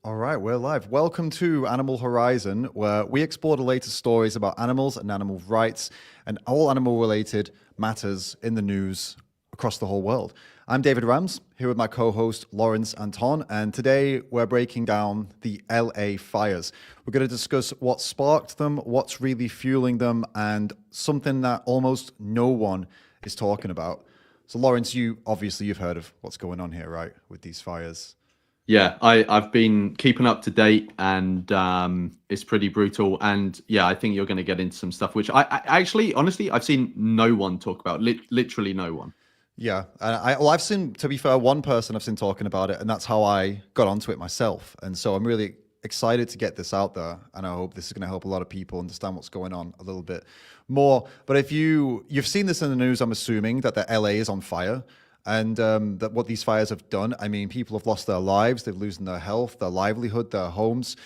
All right, we're live. Welcome to Animal Horizon, where we explore the latest stories about animals and animal rights and all animal related matters in the news across the whole world. I'm David Rams, here with my co host Lawrence Anton, and today we're breaking down the LA fires. We're going to discuss what sparked them, what's really fueling them, and something that almost no one is talking about. So, Lawrence, you've heard of what's going on here, right, with these fires? Yeah, I've been keeping up to date, and it's pretty brutal. And yeah, I think you're going to get into some stuff which I actually, honestly, I've seen no one talk about. Literally no one. Yeah, I've seen, to be fair, one person I've seen talking about it, and that's how I got onto it myself. And so I'm really excited to get this out there, and I hope this is going to help a lot of people understand what's going on a little bit more. But if you've seen this in the news, I'm assuming that the LA is on fire, and that what these fires have done. I mean, people have lost their lives, they've losing their health, their livelihood, their homes,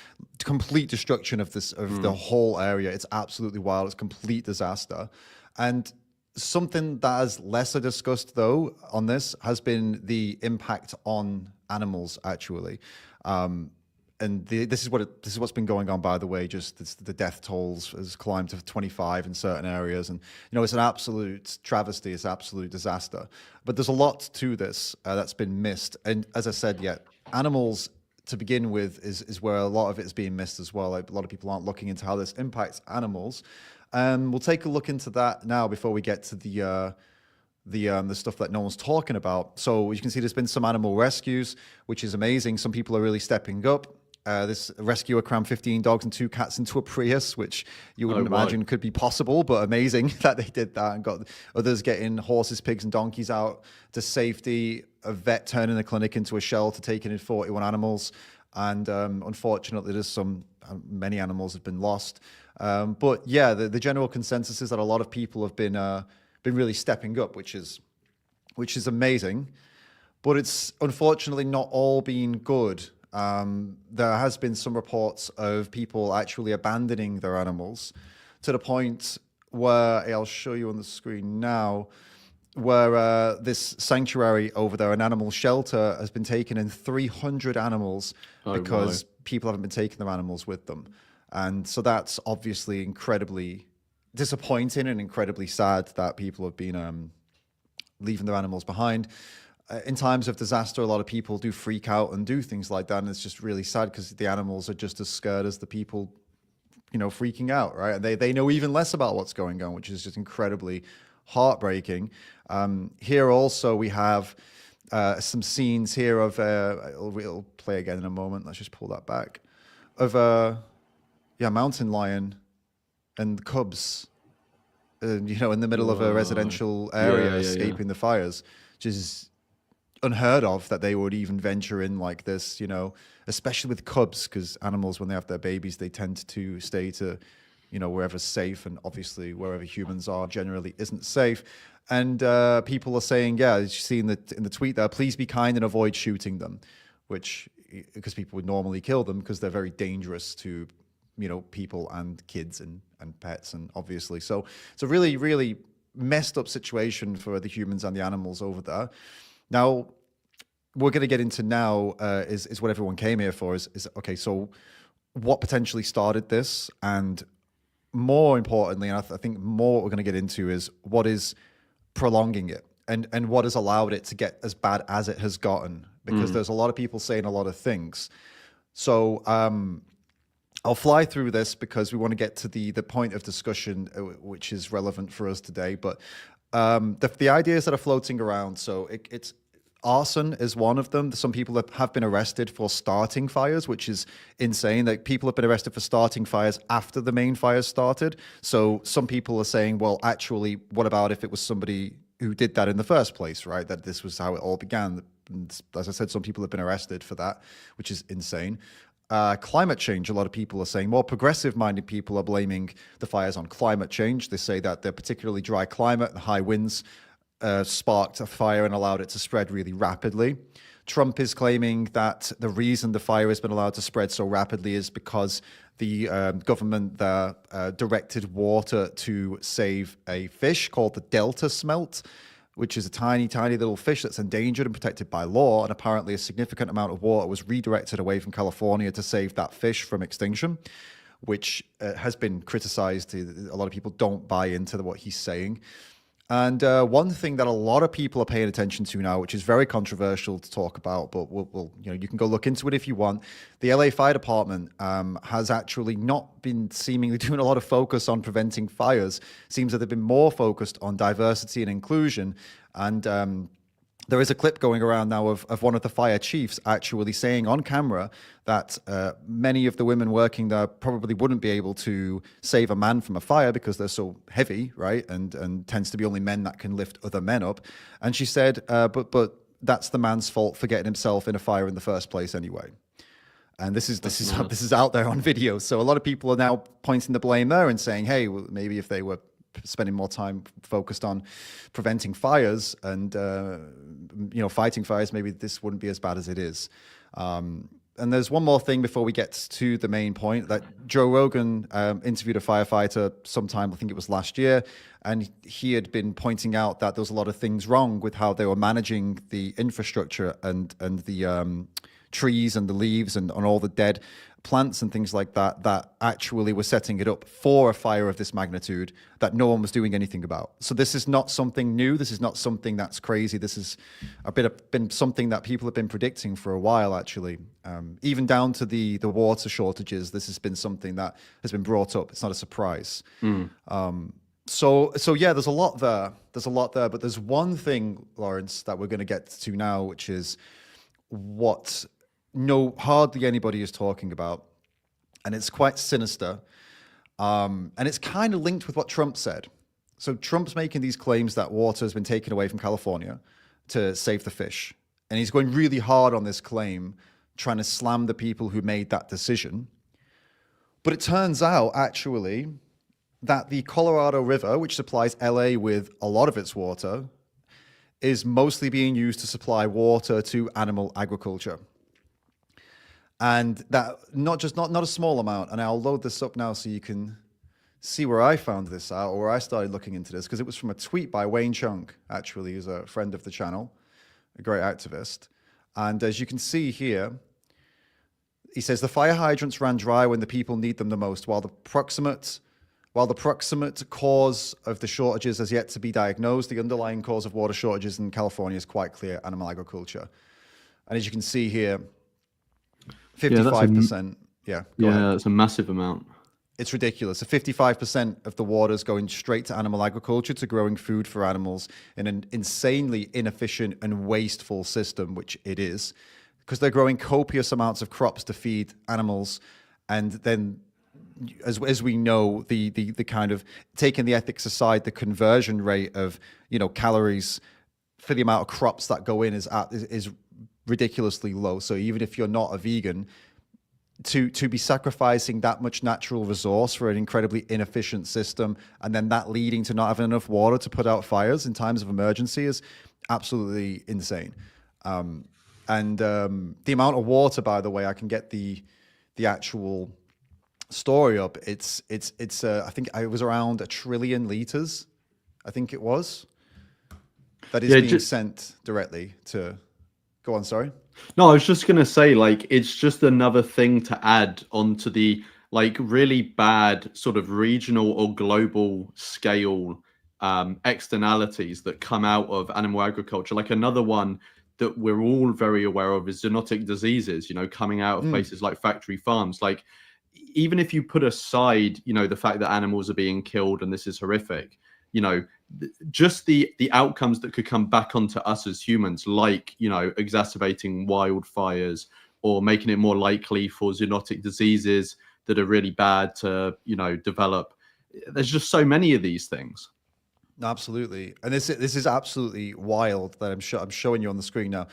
complete destruction of the whole area. It's absolutely wild. It's complete disaster, and something that is lesser discussed, though, on this has been the impact on animals, actually. This is what's been going on, by the way. Just the death tolls has climbed to 25 in certain areas, and it's an absolute travesty. It's an absolute disaster. But there's a lot to this that's been missed. And as I said, animals to begin with is where a lot of it is being missed as well. Like, a lot of people aren't looking into how this impacts animals. We'll take a look into that now before we get to the stuff that no one's talking about. So as you can see, there's been some animal rescues, which is amazing. Some people are really stepping up. This rescuer crammed 15 dogs and 2 cats into a Prius, which you wouldn't imagine could be possible, but amazing that they did that, and got others getting horses, pigs, and donkeys out to safety. A vet turning the clinic into a shelter, taking in 41 animals. And unfortunately, many animals have been lost. But yeah, the general consensus is that a lot of people have been really stepping up, which is amazing. But it's unfortunately not all been good. There has been some reports of people actually abandoning their animals to the point where I'll show you on the screen now, where this sanctuary over there, an animal shelter, has been taken in 300 animals because people haven't been taking their animals with them. And so that's obviously incredibly disappointing and incredibly sad that people have been leaving their animals behind. In times of disaster, a lot of people do freak out and do things like that, and it's just really sad because the animals are just as scared as the people, freaking out, right? And they know even less about what's going on, which is just incredibly heartbreaking. Here also we have some scenes here of it'll play again in a moment. Let's just pull that back of mountain lion and cubs, in the middle of a residential area, escaping the fires, which is unheard of that they would even venture in like this, especially with cubs, because animals, when they have their babies, they tend to stay to, wherever's safe, and obviously wherever humans are generally isn't safe. And people are saying, as you see in the tweet there, please be kind and avoid shooting them, because people would normally kill them because they're very dangerous to, people and kids and pets, and obviously. So it's a really, really messed up situation for the humans and the animals over there. Now, we're going to get into now is what everyone came here for, is okay, so what potentially started this? And more importantly, and I think more what we're going to get into is what is prolonging it, and what has allowed it to get as bad as it has gotten, because there's a lot of people saying a lot of things. So I'll fly through this because we want to get to the point of discussion, which is relevant for us today. But the ideas that are floating around, so it's arson is one of them. Some people have been arrested for starting fires, which is insane. Like, people have been arrested for starting fires after the main fires started. So some people are saying, well, actually, what about if it was somebody who did that in the first place, right? That this was how it all began. And as I said, some people have been arrested for that, which is insane. Climate change, a lot of people are saying, more progressive-minded people are blaming the fires on climate change. They say that the particularly dry climate and high winds sparked a fire and allowed it to spread really rapidly. Trump is claiming that the reason the fire has been allowed to spread so rapidly is because the government there directed water to save a fish called the Delta smelt, which is a tiny, tiny little fish that's endangered and protected by law. And apparently a significant amount of water was redirected away from California to save that fish from extinction, which has been criticized. A lot of people don't buy into what he's saying. And one thing that a lot of people are paying attention to now, which is very controversial to talk about, but you can go look into it if you want. The LA Fire Department has actually not been seemingly doing a lot of focus on preventing fires. Seems that they've been more focused on diversity and inclusion. And there is a clip going around now of one of the fire chiefs actually saying on camera that many of the women working there probably wouldn't be able to save a man from a fire because they're so heavy, right? And tends to be only men that can lift other men up. And she said, but that's the man's fault for getting himself in a fire in the first place anyway. And this is out there on video. So a lot of people are now pointing the blame there and saying, hey, well, maybe if they were spending more time focused on preventing fires and fighting fires, maybe this wouldn't be as bad as it is. And there's one more thing before we get to the main point, that Joe Rogan interviewed a firefighter sometime, I think it was last year, and he had been pointing out that there was a lot of things wrong with how they were managing the infrastructure and the trees and the leaves and all the dead plants and things like that, that actually were setting it up for a fire of this magnitude that no one was doing anything about. So this is not something new. This is not something that's crazy. This is been something that people have been predicting for a while, actually. Even down to the water shortages, this has been something that has been brought up. It's not a surprise. So yeah, there's a lot there. But there's one thing, Lawrence, that we're going to get to now, which is what hardly anybody is talking about, and it's quite sinister, and it's kind of linked with what Trump said. So Trump's making these claims that water has been taken away from California to save the fish, and he's going really hard on this claim, trying to slam the people who made that decision. But it turns out, actually, that the Colorado River, which supplies LA with a lot of its water, is mostly being used to supply water to animal agriculture. And that not a small amount. And I'll load this up now so you can see where I found this out, or where I started looking into this, because it was from a tweet by Wayne Chung, actually, who's a friend of the channel, a great activist. And as you can see here, he says the fire hydrants ran dry when the people need them the most, while the proximate cause of the shortages has yet to be diagnosed. The underlying cause of water shortages in California is quite clear: animal agriculture. And as you can see here, 55%. Yeah, that's a massive amount. It's ridiculous. So 55% of the water is going straight to animal agriculture, to growing food for animals in an insanely inefficient and wasteful system, which it is, because they're growing copious amounts of crops to feed animals. And then, as we know, the kind of, taking the ethics aside, the conversion rate of calories for the amount of crops that go in is ridiculously low. So even if you're not a vegan, to be sacrificing that much natural resource for an incredibly inefficient system, and then that leading to not having enough water to put out fires in times of emergency, is absolutely insane. And the amount of water, by the way, I can get the actual story up. It's I think it was around 1 trillion liters. I think it was, that is being sent directly to. Go on, sorry. No, I was just going to say, it's just another thing to add onto the, really bad sort of regional or global scale externalities that come out of animal agriculture. Like, another one that we're all very aware of is zoonotic diseases, coming out of places like factory farms. Like, even if you put aside, the fact that animals are being killed and this is horrific, just the outcomes that could come back onto us as humans, like, exacerbating wildfires or making it more likely for zoonotic diseases that are really bad to, develop. There's just so many of these things. Absolutely. And this is absolutely wild that I'm showing you on the screen now.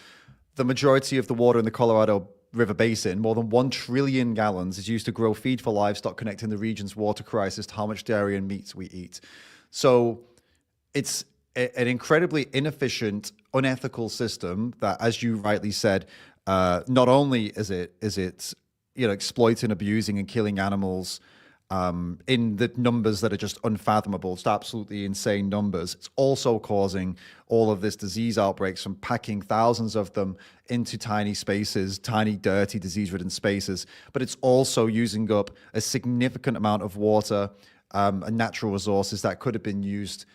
The majority of the water in the Colorado River Basin, more than 1 trillion gallons, is used to grow feed for livestock, connecting the region's water crisis to how much dairy and meat we eat. So it's an incredibly inefficient, unethical system that, as you rightly said, not only is it exploiting, abusing, and killing animals in the numbers that are just unfathomable. It's absolutely insane numbers. It's also causing all of this disease outbreaks from packing thousands of them into tiny spaces, tiny, dirty, disease-ridden spaces. But it's also using up a significant amount of water and natural resources that could have been used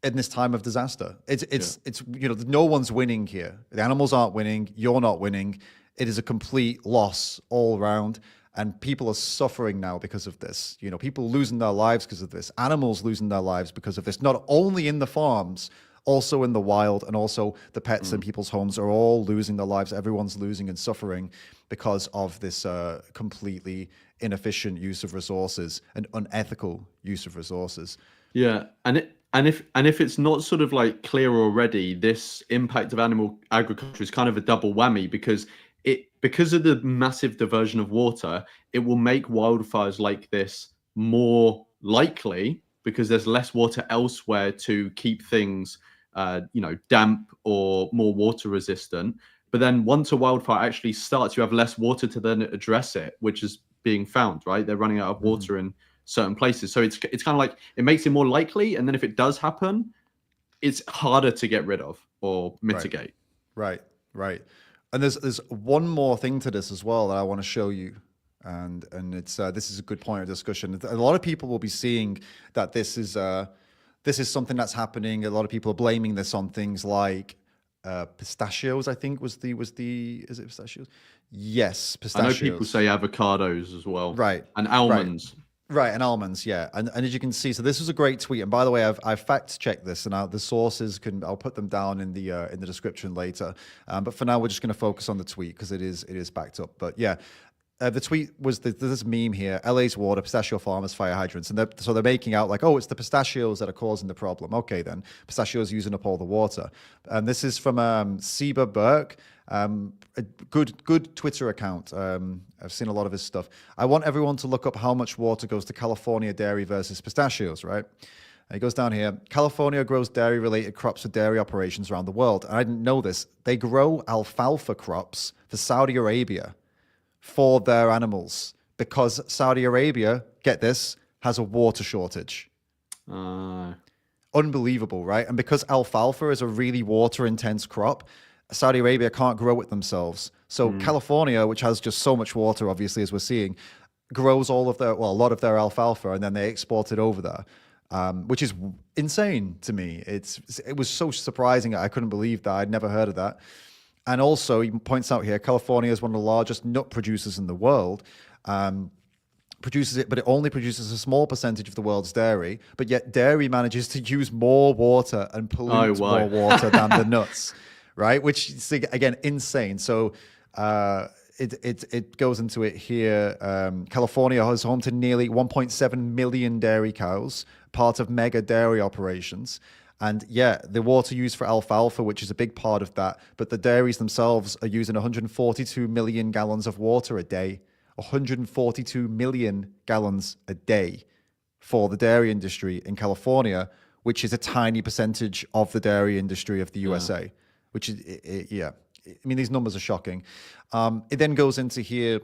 in this time of disaster. It's no one's winning here. The animals aren't winning. You're not winning. It is a complete loss all around. And people are suffering now because of this. People losing their lives because of this. Animals losing their lives because of this. Not only in the farms, also in the wild, and also the pets in people's homes are all losing their lives. Everyone's losing and suffering because of this completely inefficient use of resources and unethical use of resources. Yeah, and if it's not sort of like clear already, this impact of animal agriculture is kind of a double whammy because of the massive diversion of water, it will make wildfires like this more likely because there's less water elsewhere to keep things, damp or more water resistant. But then once a wildfire actually starts, you have less water to then address it, which is being found, right? They're running out of water in certain places. So it's kind of like it makes it more likely. And then if it does happen, it's harder to get rid of or mitigate. Right. And there's one more thing to this as well that I want to show you, and it's this is a good point of discussion. A lot of people will be seeing that this is something that's happening. A lot of people are blaming this on things like pistachios. I think was the is it pistachios? Yes, pistachios. I know people say avocados as well, right? And almonds. Right, and almonds, yeah, and as you can see, so this was a great tweet. And by the way, I've fact checked this, and the sources I'll put them down in the description later. But for now, we're just going to focus on the tweet because it is backed up. But yeah, the tweet was this meme here: LA's water, pistachio farmers, fire hydrants, and they're making out like, oh, it's the pistachios that are causing the problem. Okay, then pistachios using up all the water. And this is from Seba Burke. A good Twitter account. I've seen a lot of his stuff. I want everyone to look up how much water goes to California dairy versus pistachios, right? And he goes down here. California grows dairy-related crops for dairy operations around the world. And I didn't know this. They grow alfalfa crops for Saudi Arabia for their animals because Saudi Arabia, get this, has a water shortage. Unbelievable, right? And because alfalfa is a really water-intense crop, Saudi Arabia can't grow it themselves. So California, which has just so much water, obviously, as we're seeing, grows a lot of their alfalfa, and then they export it over there, which is insane to me. It was so surprising. I couldn't believe that. I'd never heard of that. And also, he points out here, California is one of the largest nut producers in the world. Produces it, but it only produces a small percentage of the world's dairy. But yet dairy manages to use more water and pollute more water than the nuts. Right, which is again insane. So it goes into it here. California is home to nearly 1.7 million dairy cows, part of mega dairy operations. And yeah, the water used for alfalfa, which is a big part of that, but the dairies themselves are using 142 million gallons of water a day. 142 million gallons a day for the dairy industry in California, which is a tiny percentage of the dairy industry of the USA. Which is, I mean, these numbers are shocking. It then goes into here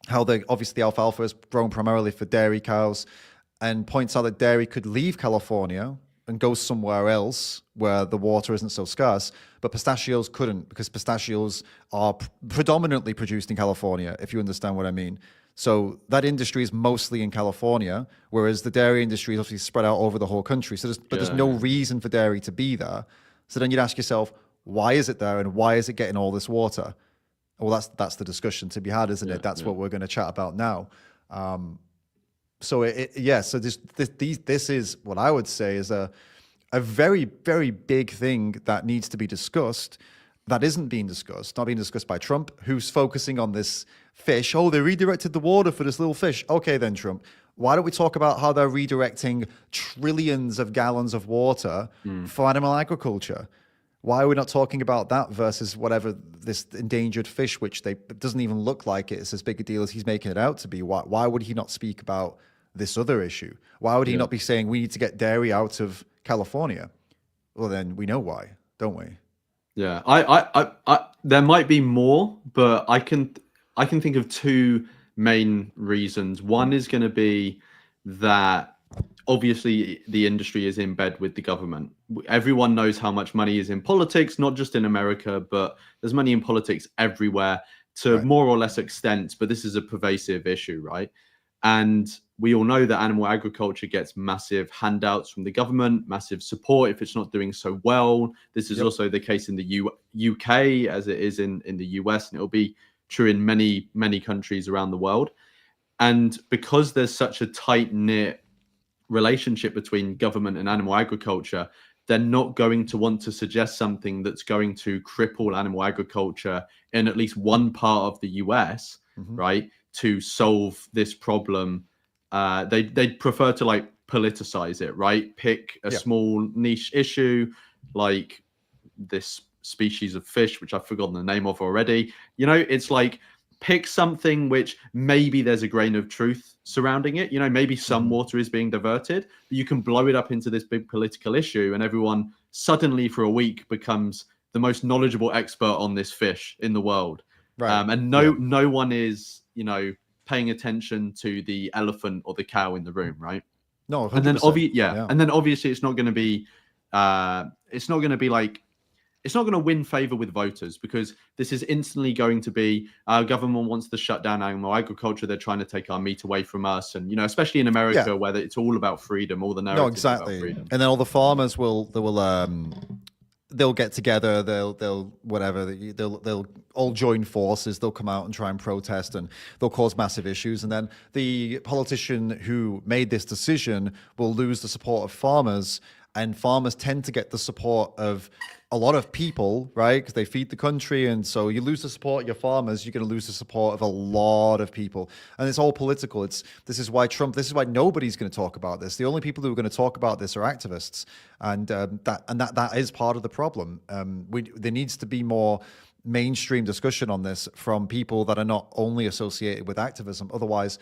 how obviously the alfalfa is grown primarily for dairy cows, and points out that dairy could leave California and go somewhere else where the water isn't so scarce, but pistachios couldn't because pistachios are predominantly produced in California, if you understand what I mean. So that industry is mostly in California, whereas the dairy industry is obviously spread out over the whole country. So there's no reason for dairy to be there. So then you'd ask yourself, why is it there and why is it getting all this water? Well, that's the discussion to be had, isn't it? That's what we're going to chat about now. So this is what I would say is a very, very big thing that needs to be discussed that isn't being discussed, not being discussed by Trump, who's focusing on this fish. Oh, they redirected the water for this little fish. Okay, then, Trump. Why don't we talk about how they're redirecting trillions of gallons of water for animal agriculture? Why are we not talking about that versus whatever this endangered fish, which it doesn't even look like it's as big a deal as he's making it out to be? Why would he not speak about this other issue? Why would he not be saying we need to get dairy out of California? Well, then we know why, don't we? Yeah, I there might be more, but I can think of two main reasons. One is going to be that obviously the industry is in bed with the government. Everyone knows how much money is in politics, not just in America, but there's money in politics everywhere to more or less extent, but this is a pervasive issue, right? And we all know that animal agriculture gets massive handouts from the government, massive support if it's not doing so well. This is also the case in the UK as it is in the US, and it'll be true in many, many countries around the world. And because there's such a tight-knit relationship between government and animal agriculture, they're not going to want to suggest something that's going to cripple animal agriculture in at least one part of the US, right, to solve this problem. They'd prefer to like politicize it, right? Pick a small niche issue like this species of fish, which I've forgotten the name of already. You know, it's like pick something which maybe there's a grain of truth surrounding it. You know, maybe some water is being diverted, but you can blow it up into this big political issue, and everyone suddenly for a week becomes the most knowledgeable expert on this fish in the world. And no one is, you know, paying attention to the elephant or the cow in the room, right? No, 100%. And then and then obviously it's not going to be like, it's not going to win favor with voters, because this is instantly going to be our government wants to shut down animal agriculture. They're trying to take our meat away from us. And, you know, especially in America where it's all about freedom, all the narratives about freedom. And then all the farmers they'll get together, they'll all join forces, they'll come out and try and protest, and they'll cause massive issues. And then the politician who made this decision will lose the support of farmers, and farmers tend to get the support of a lot of people, right? Because they feed the country. And so you lose the support of your farmers, you're going to lose the support of a lot of people. And it's all political. This is why nobody's going to talk about this. The only people who are going to talk about this are activists. And that is part of the problem. There needs to be more mainstream discussion on this from people that are not only associated with activism. Otherwise,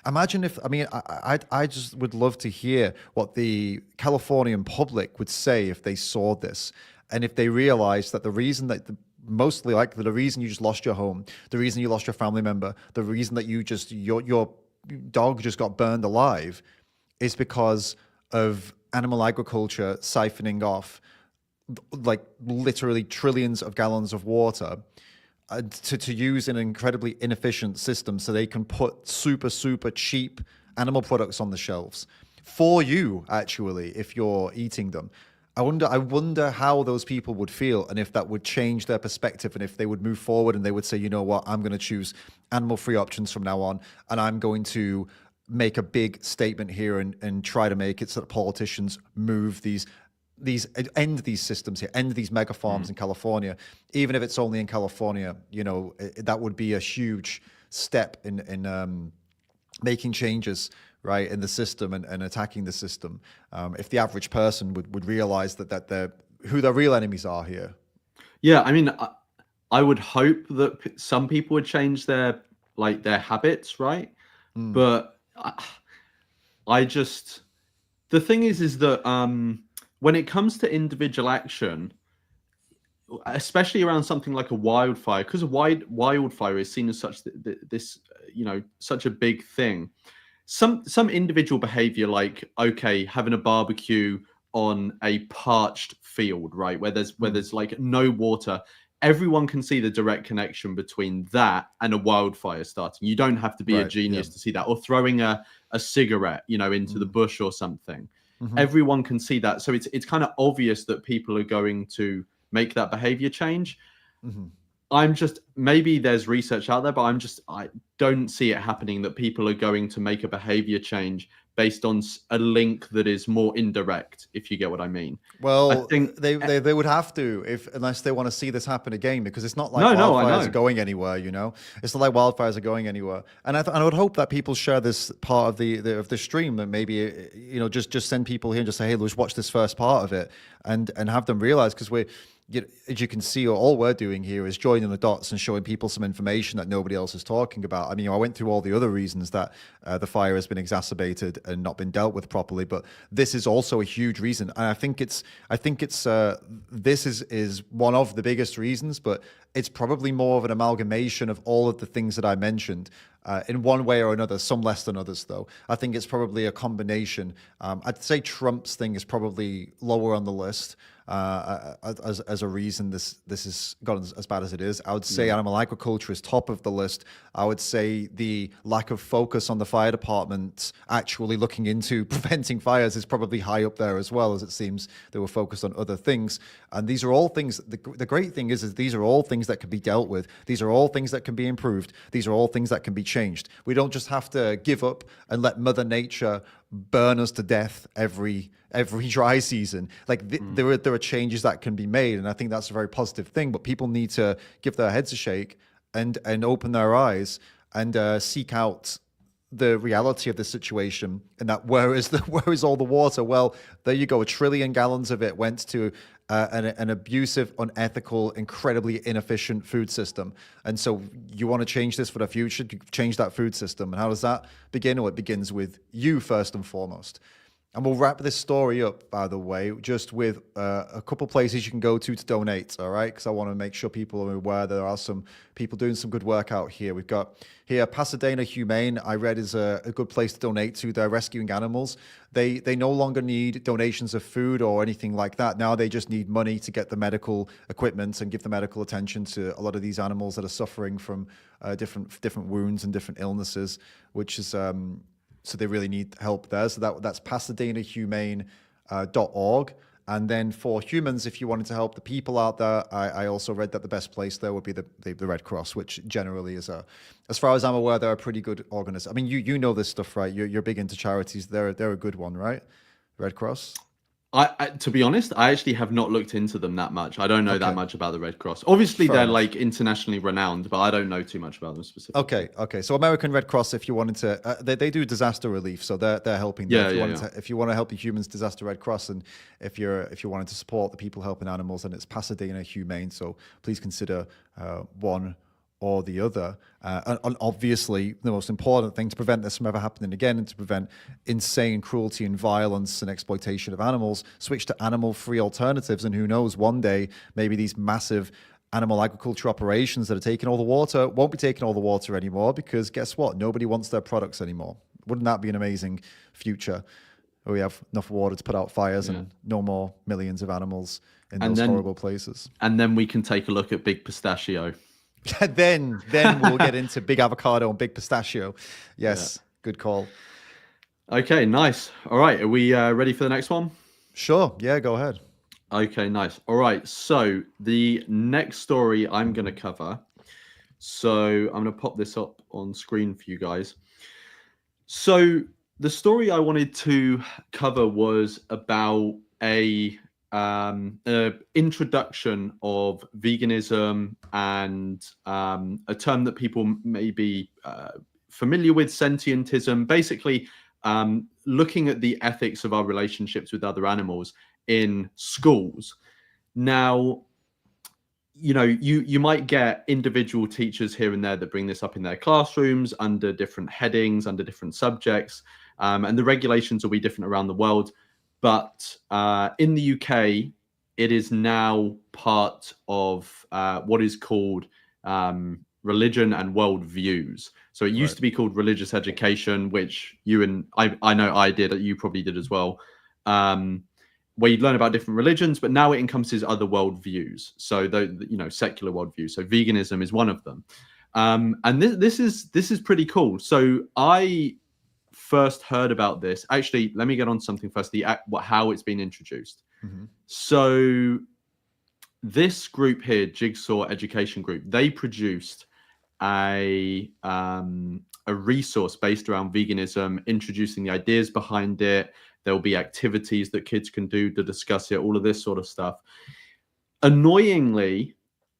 imagine if, I just would love to hear what the Californian public would say if they saw this, and if they realized that the reason that the reason you just lost your home, the reason you lost your family member, the reason that your dog just got burned alive is because of animal agriculture siphoning off like literally trillions of gallons of water to use an incredibly inefficient system so they can put super, super cheap animal products on the shelves for you, actually, if you're eating them. I wonder how those people would feel, and if that would change their perspective, and if they would move forward and they would say, you know what, I'm going to choose animal-free options from now on, and I'm going to make a big statement here and try to make it so that politicians move end these systems here, end these mega farms in California. Even if it's only in California, you know, that would be a huge step in making changes, right, in the system and attacking the system. If the average person would realize that who their real enemies are here. Yeah, I mean, I would hope that some people would change their habits, right? But the thing is that when it comes to individual action, especially around something like a wildfire, because a wildfire is seen as such such a big thing. Some individual behavior, like, okay, having a barbecue on a parched field, right, where there's like no water, everyone can see the direct connection between that and a wildfire starting. You don't have to be a genius to see that. Or throwing a cigarette, you know, into the bush or something. Everyone can see that. So it's kind of obvious that people are going to make that behavior change. Maybe there's research out there, but I don't see it happening, that people are going to make a behavior change based on a link that is more indirect, if you get what I mean. Well, I think they would have to, unless they want to see this happen again, because it's not like wildfires are going anywhere, you know? It's not like wildfires are going anywhere. And I would hope that people share this part of the stream, that maybe, you know, just send people here and just say, hey, let's watch this first part of it, and have them realize, because as you can see, all we're doing here is joining the dots and showing people some information that nobody else is talking about. I mean, I went through all the other reasons that the fire has been exacerbated and not been dealt with properly, but this is also a huge reason. And I think this is one of the biggest reasons, but it's probably more of an amalgamation of all of the things that I mentioned. In one way or another, some less than others, though. I think it's probably a combination. I'd say Trump's thing is probably lower on the list as a reason this has gotten as bad as it is. I would say animal agriculture is top of the list. I would say the lack of focus on the fire department actually looking into preventing fires is probably high up there as well, as it seems they were focused on other things. And these are all things, the great thing is these are all things that can be dealt with. These are all things that can be improved. These are all things that can be changed. We don't just have to give up and let Mother Nature burn us to death every dry season. Like there are changes that can be made, and I think that's a very positive thing. But people need to give their heads a shake and open their eyes and seek out the reality of the situation. And that where is all the water? Well, there you go. 1 trillion gallons of it went to an abusive, unethical, incredibly inefficient food system. And so you want to change this for the future, change that food system. And how does that begin? Well, it begins with you first and foremost. And we'll wrap this story up, by the way, just with a couple places you can go to donate, all right? Because I want to make sure people are aware there are some people doing some good work out here. We've got here Pasadena Humane, I read, is a good place to donate to. They're rescuing animals. They no longer need donations of food or anything like that. Now they just need money to get the medical equipment and give the medical attention to a lot of these animals that are suffering from different wounds and different illnesses, which is... So they really need help there. So that's pasadenahumane.org. And then for humans, if you wanted to help the people out there, I also read that the best place there would be the Red Cross, which generally is as far as I'm aware, they're a pretty good organization. I mean, you know this stuff, right? You're big into charities. They're a good one, right? Red Cross. To be honest, I actually have not looked into them that much. I don't know that much about the Red Cross. Obviously, they're like internationally renowned, but I don't know too much about them specifically. Okay. So American Red Cross, if you wanted to, they do disaster relief, so they're helping. Them. If you want to help the humans, Disaster Red Cross, and if you wanted to support the people helping animals, then it's Pasadena Humane. So please consider one or the other. And obviously, the most important thing to prevent this from ever happening again and to prevent insane cruelty and violence and exploitation of animals, switch to animal-free alternatives. And who knows, one day, maybe these massive animal agriculture operations that are taking all the water won't be taking all the water anymore, because guess what? Nobody wants their products anymore. Wouldn't that be an amazing future where we have enough water to put out fires and no more millions of animals in those horrible places? And then we can take a look at Big Pistachio. then we'll get into Big Avocado and Big Pistachio. Yes, good call. Okay, nice. All right, are we ready for the next one? Sure. Yeah, go ahead. Okay, nice. All right, so the next story I'm going to cover. So I'm going to pop this up on screen for you guys. So the story I wanted to cover was about a introduction of veganism and a term that people may be familiar with, sentientism, basically looking at the ethics of our relationships with other animals in schools. Now, you know, you might get individual teachers here and there that bring this up in their classrooms under different headings, under different subjects, and the regulations will be different around the world. But in the UK, it is now part of what is called religion and world views. So it used to be called religious education, which you and I know I did, you probably did as well, where you'd learn about different religions, but now it encompasses other world views. So secular world views. So veganism is one of them. And this is pretty cool. So I first heard about this. Actually, let me get on something first. How it's been introduced. Mm-hmm. So this group here, Jigsaw Education Group, they produced a resource based around veganism, introducing the ideas behind it. There will be activities that kids can do to discuss it, all of this sort of stuff. Annoyingly,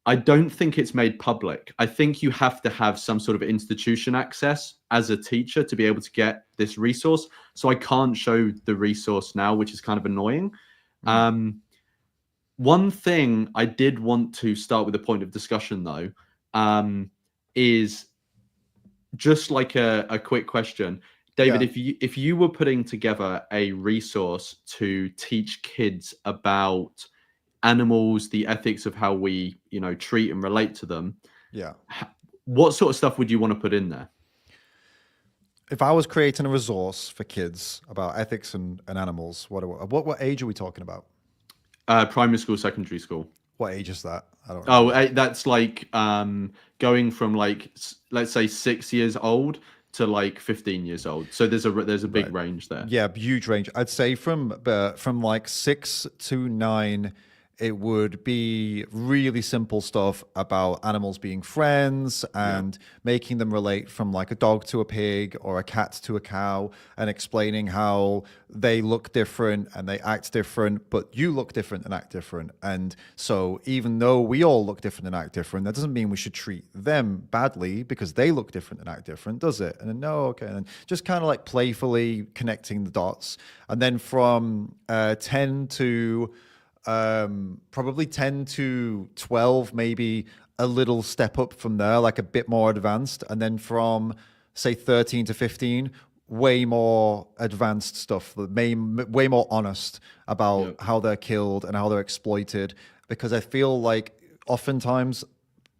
I don't think it's made public. I think you have to have some sort of institution access as a teacher to be able to get this resource. So I can't show the resource now, which is kind of annoying. One thing I did want to start with a point of discussion, though, is just like a quick question. David, Yeah. if you were putting together a resource to teach kids about animals, the ethics of how we, treat and relate to them, Yeah. what sort of stuff would you want to put in there? If I was creating a resource for kids about ethics and animals, what age are we talking about? Primary school, secondary school. What age is that? I don't Oh, know. that's like going from like, let's say 6 years old to like 15 years old. So there's a big range there. Yeah, huge range. I'd say from like 6 to 9, it would be really simple stuff about animals being friends and making them relate from like a dog to a pig or a cat to a cow, and explaining how they look different and they act different, but you look different and act different. And so even though we all look different and act different, that doesn't mean we should treat them badly because they look different and act different, does it? And then, no, okay. And then just kind of like playfully connecting the dots. And then from 10 to probably 10 to 12, maybe a little step up from there, like a bit more advanced. And then from say 13 to 15, way more advanced stuff, way more honest about how they're killed and how they're exploited. Because I feel like oftentimes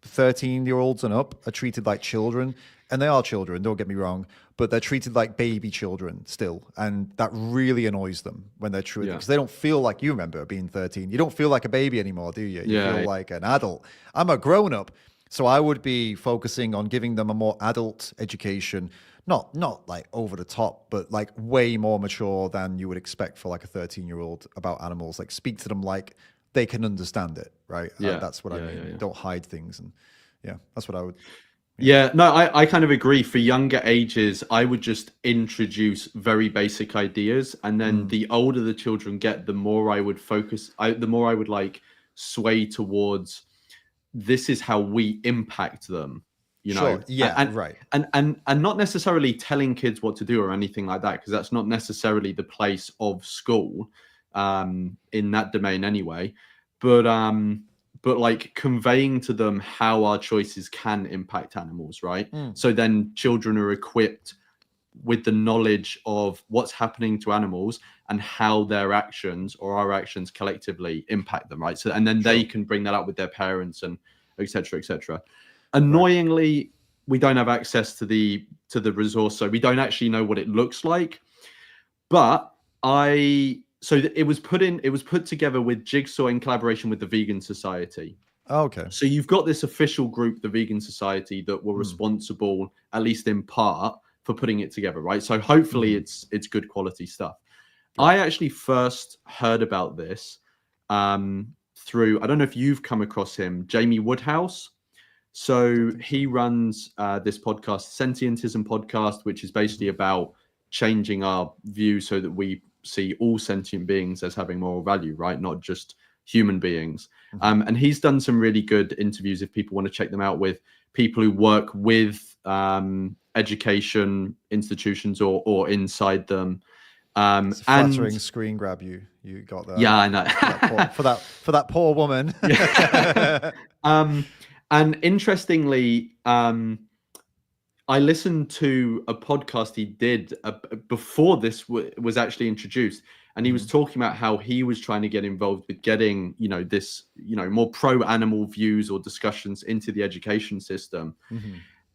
13-year-olds and up are treated like children, and they are children, don't get me wrong, but they're treated like baby children still, and that really annoys them when they're treated, because they don't feel like, you remember being 13, you don't feel like a baby anymore, do you? You feel like an adult. I'm a grown-up. So I would be focusing on giving them a more adult education, not like over the top, but like way more mature than you would expect for like a 13-year-old about animals. Like, speak to them like they can understand it, right? That's what I mean. Yeah. Don't hide things. And that's what I would. No, I kind of agree. For younger ages, I would just introduce very basic ideas, and then the older the children get, the more I would the more I would like sway towards, this is how we impact them, Sure. Yeah, right. And not necessarily telling kids what to do or anything like that, because that's not necessarily the place of school, in that domain anyway. But like conveying to them how our choices can impact animals, right? So then children are equipped with the knowledge of what's happening to animals and how their actions or our actions collectively impact them, right? So, and then they can bring that up with their parents and et cetera, et cetera. Annoyingly, we don't have access to the resource, so we don't actually know what it looks like. But it was put together with Jigsaw in collaboration with the Vegan Society. Okay. So you've got this official group, the Vegan Society, that were responsible, at least in part, for putting it together, right? So hopefully it's good quality stuff. I actually first heard about this through, I don't know if you've come across him, Jamie Woodhouse. So he runs this podcast, Sentientism Podcast, which is basically about changing our view so that we see all sentient beings as having moral value, right? Not just human beings. And he's done some really good interviews, if people want to check them out, with people who work with education institutions or inside them. It's a flattering screen grab you got there. Yeah, I know. for that poor woman. And interestingly, I listened to a podcast he did before this was actually introduced, and he was talking about how he was trying to get involved with getting, this, more pro-animal views or discussions into the education system.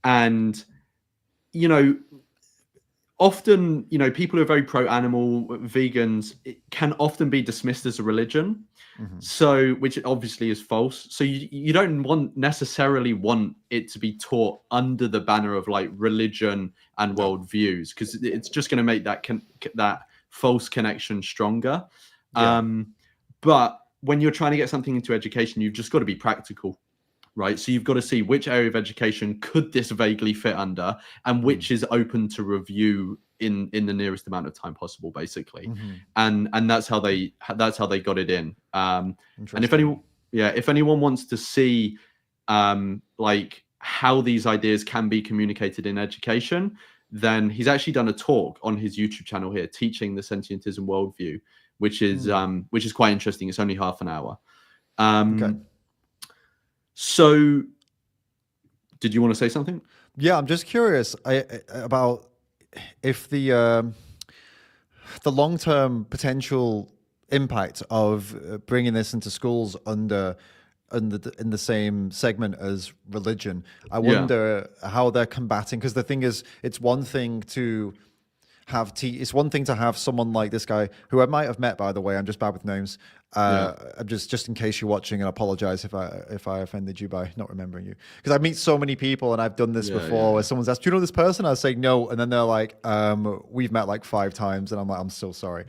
And, often, people who are very pro-animal, vegans, it can often be dismissed as a religion. So, which obviously is false. So you don't necessarily want it to be taught under the banner of like religion and worldviews, because it's just going to make that false connection stronger. But when you're trying to get something into education, you've just got to be practical, right? So you've got to see which area of education could this vaguely fit under, and which is open to review in the nearest amount of time possible, basically. And that's how they got it in. And if anyone wants to see like how these ideas can be communicated in education, then he's actually done a talk on his YouTube channel here, teaching the sentientism worldview, which is quite interesting. It's only half an hour. Okay. So did you want to say something? Yeah, I'm just curious about if the long-term potential impact of bringing this into schools in the same segment as religion. I Yeah. wonder how they're combating, because the thing is, it's one thing to it's one thing to have someone like this guy, who I might have met, by the way. I'm just bad with names. Yeah. I'm just in case you're watching, and I apologize if I offended you by not remembering you, because I meet so many people, and I've done this Yeah, before, where someone's asked, "Do you know this person?" I say no, and then they're like, "We've met like 5 times," and I'm like, "I'm so sorry."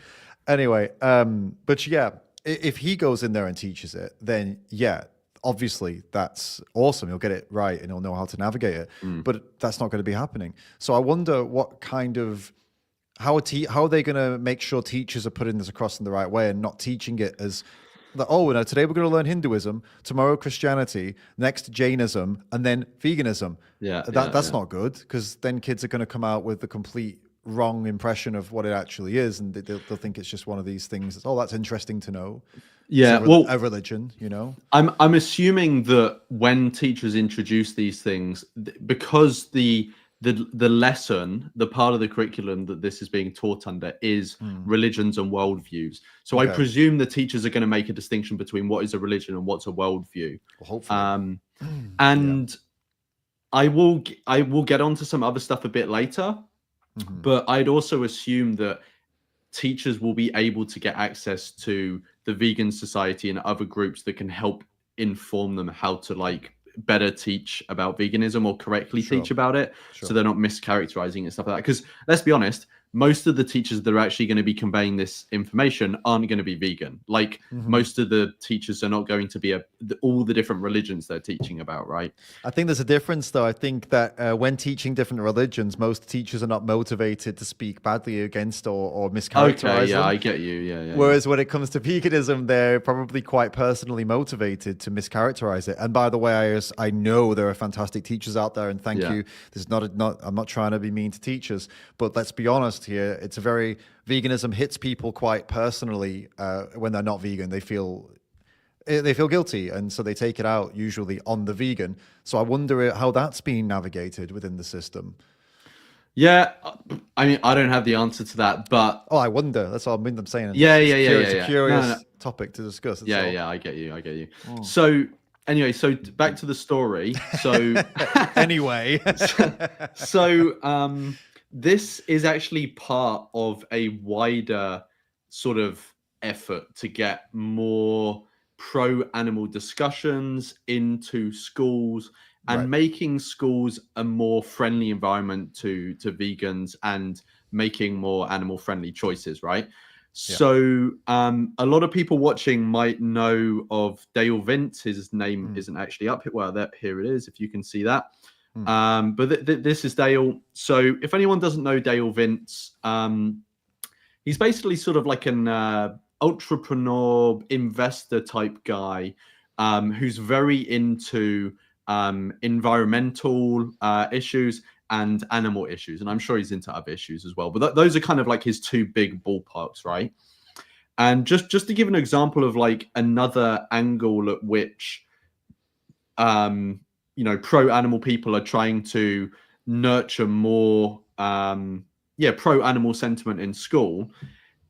Anyway, but yeah, if he goes in there and teaches it, then yeah, obviously that's awesome. He'll get it right and he'll know how to navigate it. But that's not going to be happening. So I wonder what kind of how are they going to make sure teachers are putting this across in the right way and not teaching it as that, oh, no, today we're going to learn Hinduism, tomorrow Christianity, next Jainism, and then veganism. That's not good, because then kids are going to come out with the complete wrong impression of what it actually is, and they'll think it's just one of these things. Oh, that's interesting to know. Yeah, it's a religion, you know. I'm assuming that when teachers introduce these things, because the lesson, the part of the curriculum that this is being taught under is religions and worldviews. So I presume the teachers are going to make a distinction between what is a religion and what's a worldview. Well, hopefully. And I will get onto some other stuff a bit later, but I'd also assume that teachers will be able to get access to the vegan society and other groups that can help inform them how to like better teach about veganism or correctly teach about it, so they're not mischaracterizing and stuff like that. Because let's be honest, most of the teachers that are actually going to be conveying this information aren't going to be vegan. Like most of the teachers are not going to be all the different religions they're teaching about, right? I think there's a difference, though. I think that when teaching different religions, most teachers are not motivated to speak badly against or mischaracterize them. I get you. Yeah. Whereas when it comes to veganism, they're probably quite personally motivated to mischaracterize it. And by the way, I know there are fantastic teachers out there, and thank you. This is I'm not trying to be mean to teachers, but let's be honest here. It's veganism hits people quite personally when they're not vegan. They feel guilty, and so they take it out usually on the vegan. So I wonder how that's being navigated within the system. Yeah, I mean, I don't have the answer to that, but I wonder. That's all I'm saying. It's a curious topic to discuss. I get you. So anyway, so back to the story. So anyway, so this is actually part of a wider sort of effort to get more pro-animal discussions into schools and making schools a more friendly environment to vegans and making more animal-friendly choices, right? So a lot of people watching might know of Dale Vince. His name isn't actually up here. Well, here it is, if you can see that. But this is Dale. So if anyone doesn't know Dale Vince, he's basically sort of like an entrepreneur, investor type guy who's very into environmental issues and animal issues. And I'm sure he's into other issues as well. But those are kind of like his two big ballparks, right? And just to give an example of like another angle at which pro-animal people are trying to nurture more pro-animal sentiment in school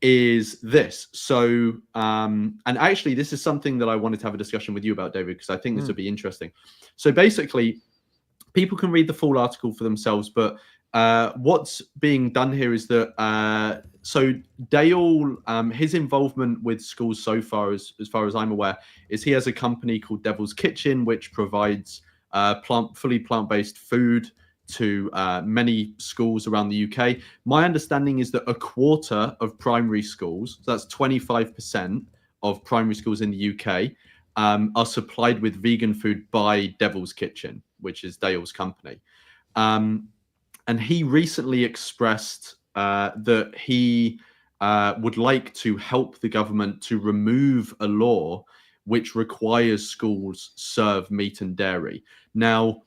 is this. So and actually this is something that I wanted to have a discussion with you about, David, because I think this would be interesting. So basically people can read the full article for themselves, but what's being done here is that so Dale, his involvement with schools so far, as far as I'm aware, is he has a company called Devil's Kitchen, which provides fully plant-based food to many schools around the UK. My understanding is that a quarter of primary schools, so that's 25% of primary schools in the UK, are supplied with vegan food by Devil's Kitchen, which is Dale's company. And he recently expressed that he would like to help the government to remove a law which requires schools serve meat and dairy. Now,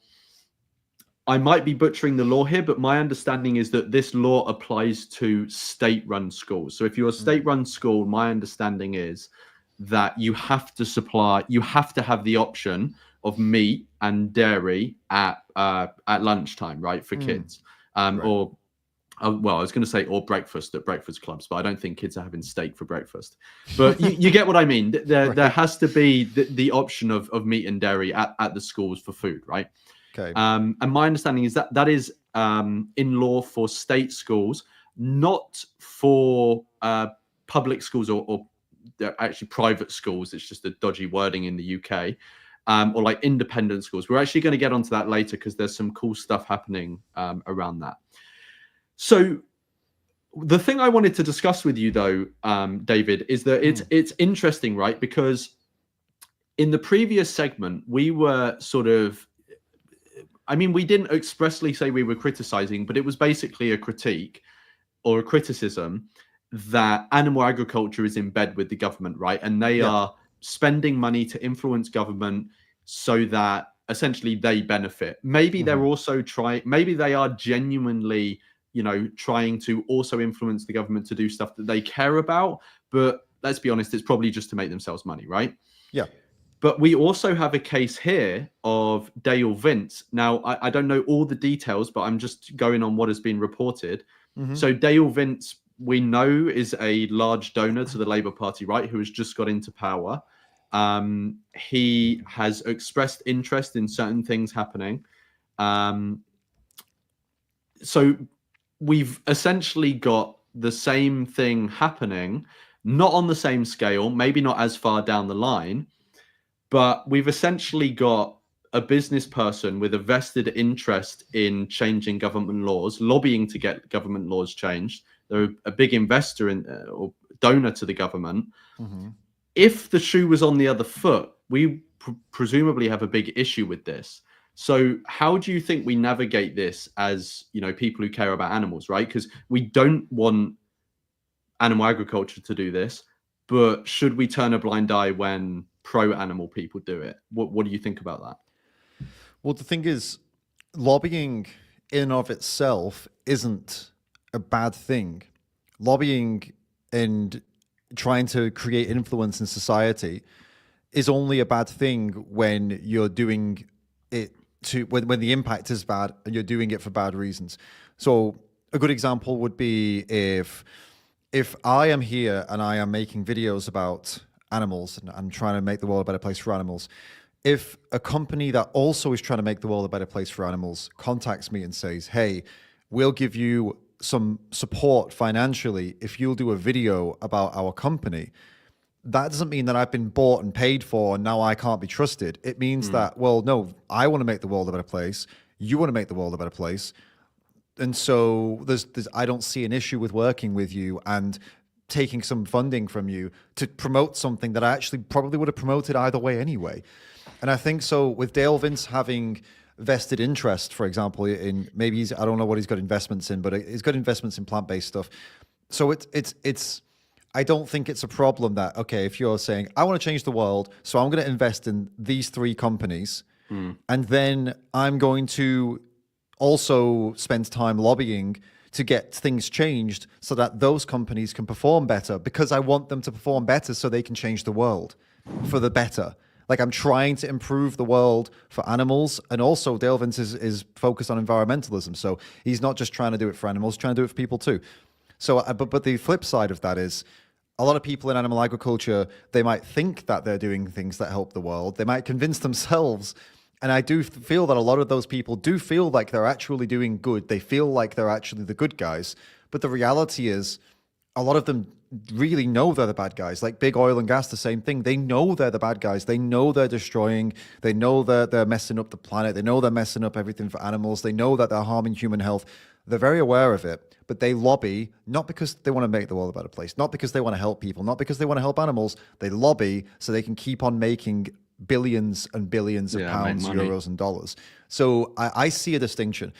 I might be butchering the law here, but my understanding is that this law applies to state-run schools. So if you're a state-run school, my understanding is that you have to have the option of meat and dairy at lunchtime, right, for kids, Right. or well, I was going to say or breakfast at breakfast clubs, but I don't think kids are having steak for breakfast. But you get what I mean. There Right. has to be the option of meat and dairy at the schools for food, right? Okay. And my understanding is that is in law for state schools, not for public schools or they're actually private schools. It's just a dodgy wording in the UK, or like independent schools. We're actually going to get onto that later because there's some cool stuff happening around that. So the thing I wanted to discuss with you, though, David, is that it's interesting, right? Because in the previous segment, we were sort of, I mean, we didn't expressly say we were criticizing, but it was basically a critique or a criticism that animal agriculture is in bed with the government, right? And they are spending money to influence government so that essentially they benefit. Maybe they're also maybe they are genuinely, trying to also influence the government to do stuff that they care about. But let's be honest, it's probably just to make themselves money, right? Yeah. But we also have a case here of Dale Vince. Now, I don't know all the details, but I'm just going on what has been reported. So Dale Vince, we know, is a large donor to the Labour Party, right, who has just got into power. He has expressed interest in certain things happening. So we've essentially got the same thing happening, not on the same scale, maybe not as far down the line, but we've essentially got a business person with a vested interest in changing government laws, lobbying to get government laws changed. They're a big investor in or donor to the government. If the shoe was on the other foot, we presumably have a big issue with this. So how do you think we navigate this as, people who care about animals, right? Because we don't want animal agriculture to do this, but should we turn a blind eye when pro-animal people do it? What do you think about that? Well, the thing is, lobbying in and of itself isn't a bad thing. Lobbying and trying to create influence in society is only a bad thing when you're doing it when the impact is bad and you're doing it for bad reasons. So a good example would be if I am here and I am making videos about animals and I'm trying to make the world a better place for animals, if a company that also is trying to make the world a better place for animals contacts me and says, hey, we'll give you some support financially if you'll do a video about our company, that doesn't mean that I've been bought and paid for and now I can't be trusted. It means that, well, no, I want to make the world a better place. You want to make the world a better place. And so I don't see an issue with working with you and taking some funding from you to promote something that I actually probably would have promoted either way anyway. And I think so with Dale Vince having vested interest, for example, in maybe I don't know what he's got investments in, but he's got investments in plant-based stuff. So it's I don't think it's a problem that, okay, if you're saying, I want to change the world, so I'm going to invest in these 3 companies, and then I'm going to also spend time lobbying to get things changed so that those companies can perform better because I want them to perform better so they can change the world for the better. Like I'm trying to improve the world for animals, and also Dale Vince is focused on environmentalism. So he's not just trying to do it for animals, trying to do it for people too. So, but the flip side of that is a lot of people in animal agriculture, they might think that they're doing things that help the world. They might convince themselves. And I do feel that a lot of those people do feel like they're actually doing good. They feel like they're actually the good guys. But the reality is a lot of them really know they're the bad guys. Like big oil and gas, the same thing. They know they're the bad guys. They know they're destroying. They know that they're messing up the planet. They know they're messing up everything for animals. They know that they're harming human health. They're very aware of it, but they lobby not because they want to make the world a better place, not because they want to help people, not because they want to help animals. They lobby so they can keep on making billions and billions of pounds, euros, and dollars. So I see a distinction.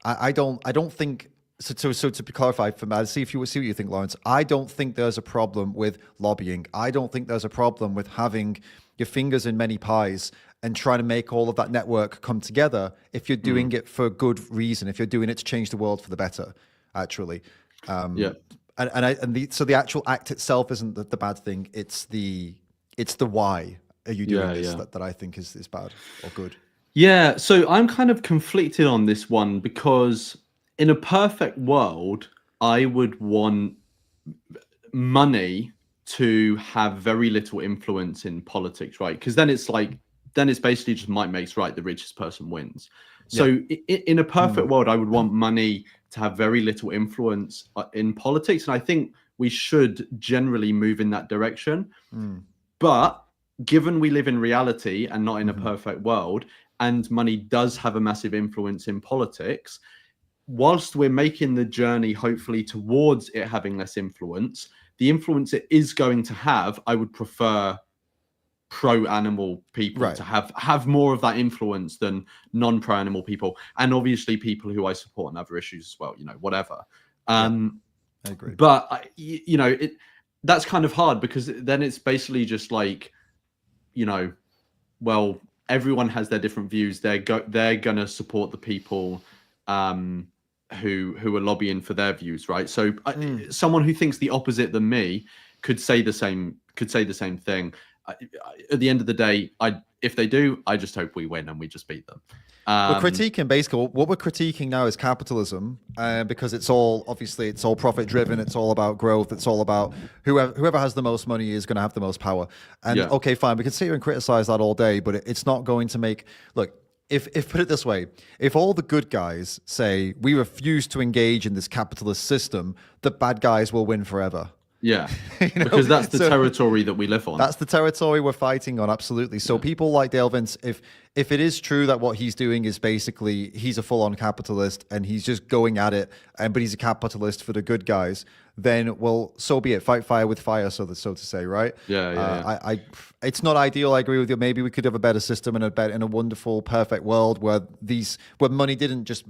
I don't think. So to clarify for me, see what you think, Lawrence. I don't think there's a problem with lobbying. I don't think there's a problem with having your fingers in many pies and trying to make all of that network come together if you're doing it for good reason, if you're doing it to change the world for the better, actually. So the actual act itself isn't the bad thing. It's the It's the why are you doing Yeah, this yeah. that I think is bad or good. Yeah, so I'm kind of conflicted on this one because in a perfect world, I would want money to have very little influence in politics, right? Because then it's like, then it's basically just might makes right, the richest person wins. Yeah. So in a perfect world, I would want money to have very little influence in politics, and I think we should generally move in that direction. But given we live in reality and not in a perfect world, and money does have a massive influence in politics, whilst we're making the journey hopefully towards it having less influence, the influence it is going to have, I would prefer pro-animal people Right. to have more of that influence than non-pro-animal people, and obviously people who I support on other issues as well, whatever. I agree. But that's kind of hard because then it's basically just like, well, everyone has their different views. They're gonna support the people who are lobbying for their views, right? So someone who thinks the opposite than me could say the same thing. At the end of the day, if they do, I just hope we win and we just beat them. We're critiquing basically what we're critiquing now is capitalism, because it's all profit driven. It's all about growth. It's all about whoever has the most money is going to have the most power. And okay, fine, we can sit here and criticize that all day, but it's not going to make look. If put it this way, if all the good guys say we refuse to engage in this capitalist system, the bad guys will win forever. Yeah, because that's the territory that we live on. That's the territory we're fighting on, absolutely. So people like Dale Vince, if it is true that what he's doing is basically he's a full-on capitalist and he's just going at it, but he's a capitalist for the good guys, then well, so be it. Fight fire with fire, so to say, right? Yeah. It's not ideal. I agree with you. Maybe we could have a better system in a wonderful, perfect world where money didn't just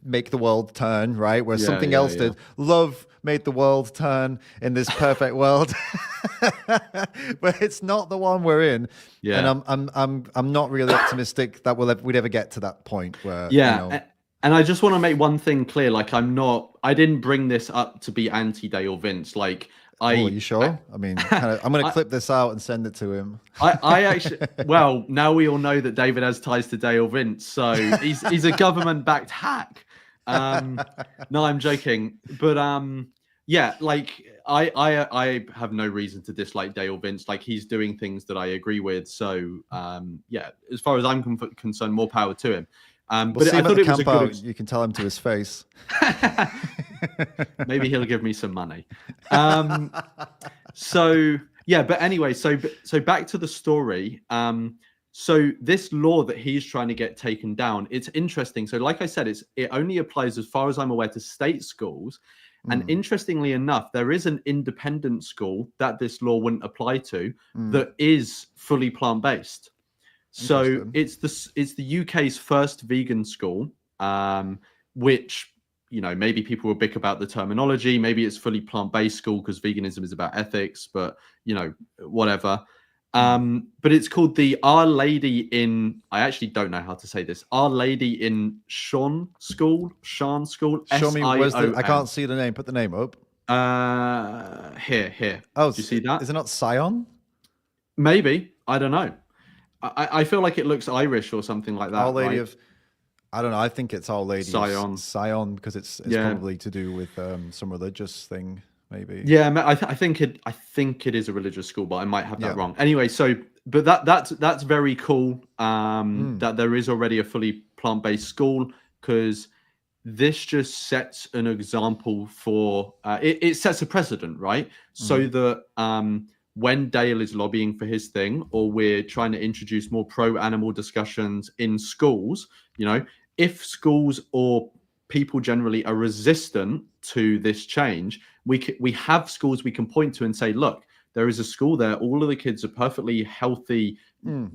make the world turn, right? Where something else did. Love made the world turn in this perfect world, but it's not the one we're in. Yeah, and I'm not really optimistic that we'd ever get to that point where. Yeah, and I just want to make one thing clear. Like, I didn't bring this up to be anti-Dale Vince. Like, are you sure? I mean, I'm going to clip this out and send it to him. I actually, well, now we all know that David has ties to Dale Vince, so he's a government-backed hack. No, I'm joking, but yeah, like I have no reason to dislike Dale Vince. Like, he's doing things that I agree with. So yeah, as far as I'm concerned, more power to him. But I thought it was a good. You can tell him to his face. Maybe he'll give me some money. So yeah, but anyway, so back to the story. So this law that he's trying to get taken down, it's interesting. So like I said, it only applies, as far as I'm aware, to state schools. And interestingly enough, there is an independent school that this law wouldn't apply to that is fully plant-based. So it's the UK's first vegan school, which, maybe people will bicker about the terminology. Maybe it's fully plant-based school because veganism is about ethics, but whatever. But it's called the Our Lady in, I actually don't know how to say this, Our Lady in Shan School. Show me, I can't see the name. Put the name up. Here. Oh, do you see that? Is it not Sion? Maybe. I don't know. I feel like it looks Irish or something like that. Our Lady of, I don't know. I think it's Our Lady Sion. Sion, because it's probably to do with some religious thing. Maybe. Yeah, I think it is a religious school, but I might have that wrong. Anyway, but that's very cool. That there is already a fully plant-based school, because this just sets an example for it sets a precedent, right? So that when Dale is lobbying for his thing, or we're trying to introduce more pro-animal discussions in schools, if schools or people generally are resistant to this change, we have schools we can point to and say, look, there is a school there. All of the kids are perfectly healthy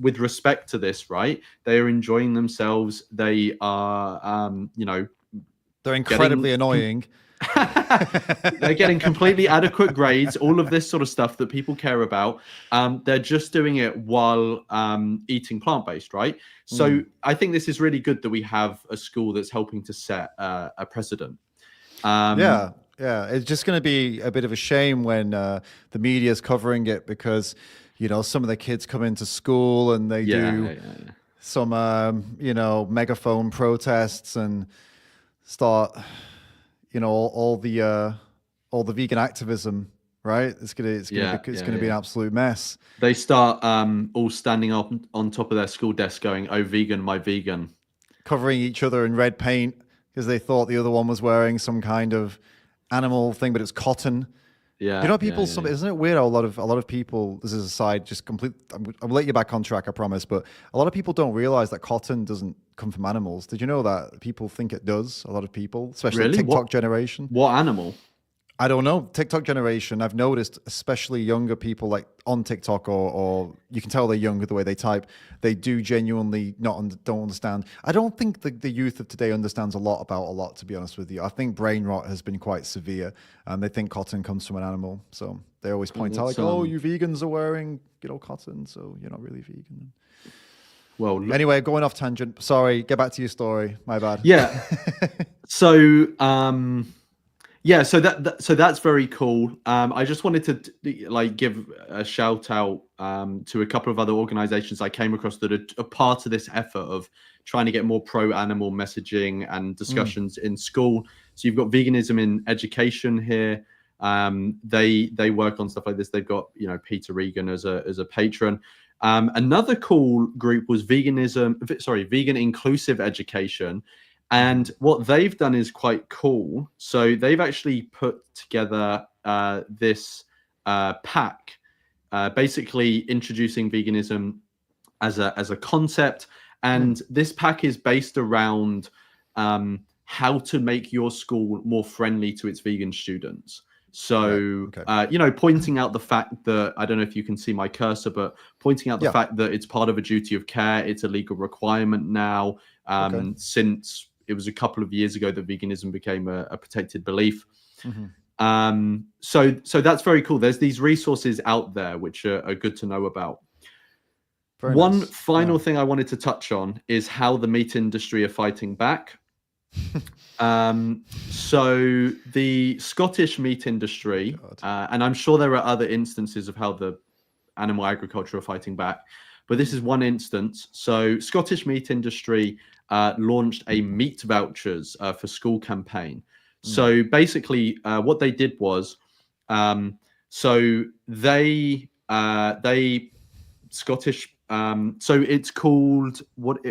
with respect to this, right? They are enjoying themselves. They are, they're incredibly annoying. They're getting completely adequate grades, all of this sort of stuff that people care about. They're just doing it while eating plant-based, right? So I think this is really good that we have a school that's helping to set a precedent. Yeah, it's just going to be a bit of a shame when the media is covering it, because you know, some of the kids come into school and they do some, you know, megaphone protests and start, you know, all the vegan activism, right? It's gonna be an absolute mess. They start all standing up on top of their school desk going, "Oh, vegan, my vegan," covering each other in red paint because they thought the other one was wearing some kind of animal thing, but it's cotton. Yeah, you know, people. Isn't it weird how a lot of people? This is a side, just complete. I'll let you back on track, I promise. But a lot of people don't realize that cotton doesn't come from animals. Did you know that? People think it does. A lot of people, especially really? TikTok generation. What animal? I don't know. TikTok generation, I've noticed, especially younger people like on TikTok, or you can tell they're younger the way they type. They do genuinely don't understand. I don't think the youth of today understands a lot, to be honest with you. I think brain rot has been quite severe, and they think cotton comes from an animal. So they always point out like, "Oh, you vegans are wearing, you know, cotton, so you're not really vegan." Well, anyway, going off tangent. Sorry, get back to your story. My bad. Yeah. So yeah, so that's very cool. I just wanted to like give a shout out to a couple of other organizations I came across that are part of this effort of trying to get more pro-animal messaging and discussions in school. So you've got Veganism in Education here. They work on stuff like this. They've got, you know, Peter Regan as a patron. Another cool group was Vegan Inclusive Education. And what they've done is quite cool. So they've actually put together this pack, basically introducing veganism as a concept. And this pack is based around how to make your school more friendly to its vegan students. So, you know, pointing out the fact that, I don't know if you can see my cursor, but pointing out the fact that it's part of a duty of care. It's a legal requirement now, since it was a couple of years ago that veganism became a protected belief. So that's very cool. There's these resources out there which are good to know about. One final thing I wanted to touch on is how the meat industry are fighting back. So the Scottish meat industry, and I'm sure there are other instances of how the animal agriculture are fighting back, but this is one instance. So Scottish meat industry launched a meat vouchers for school campaign. So basically what they did was, so they Scottish, so it's called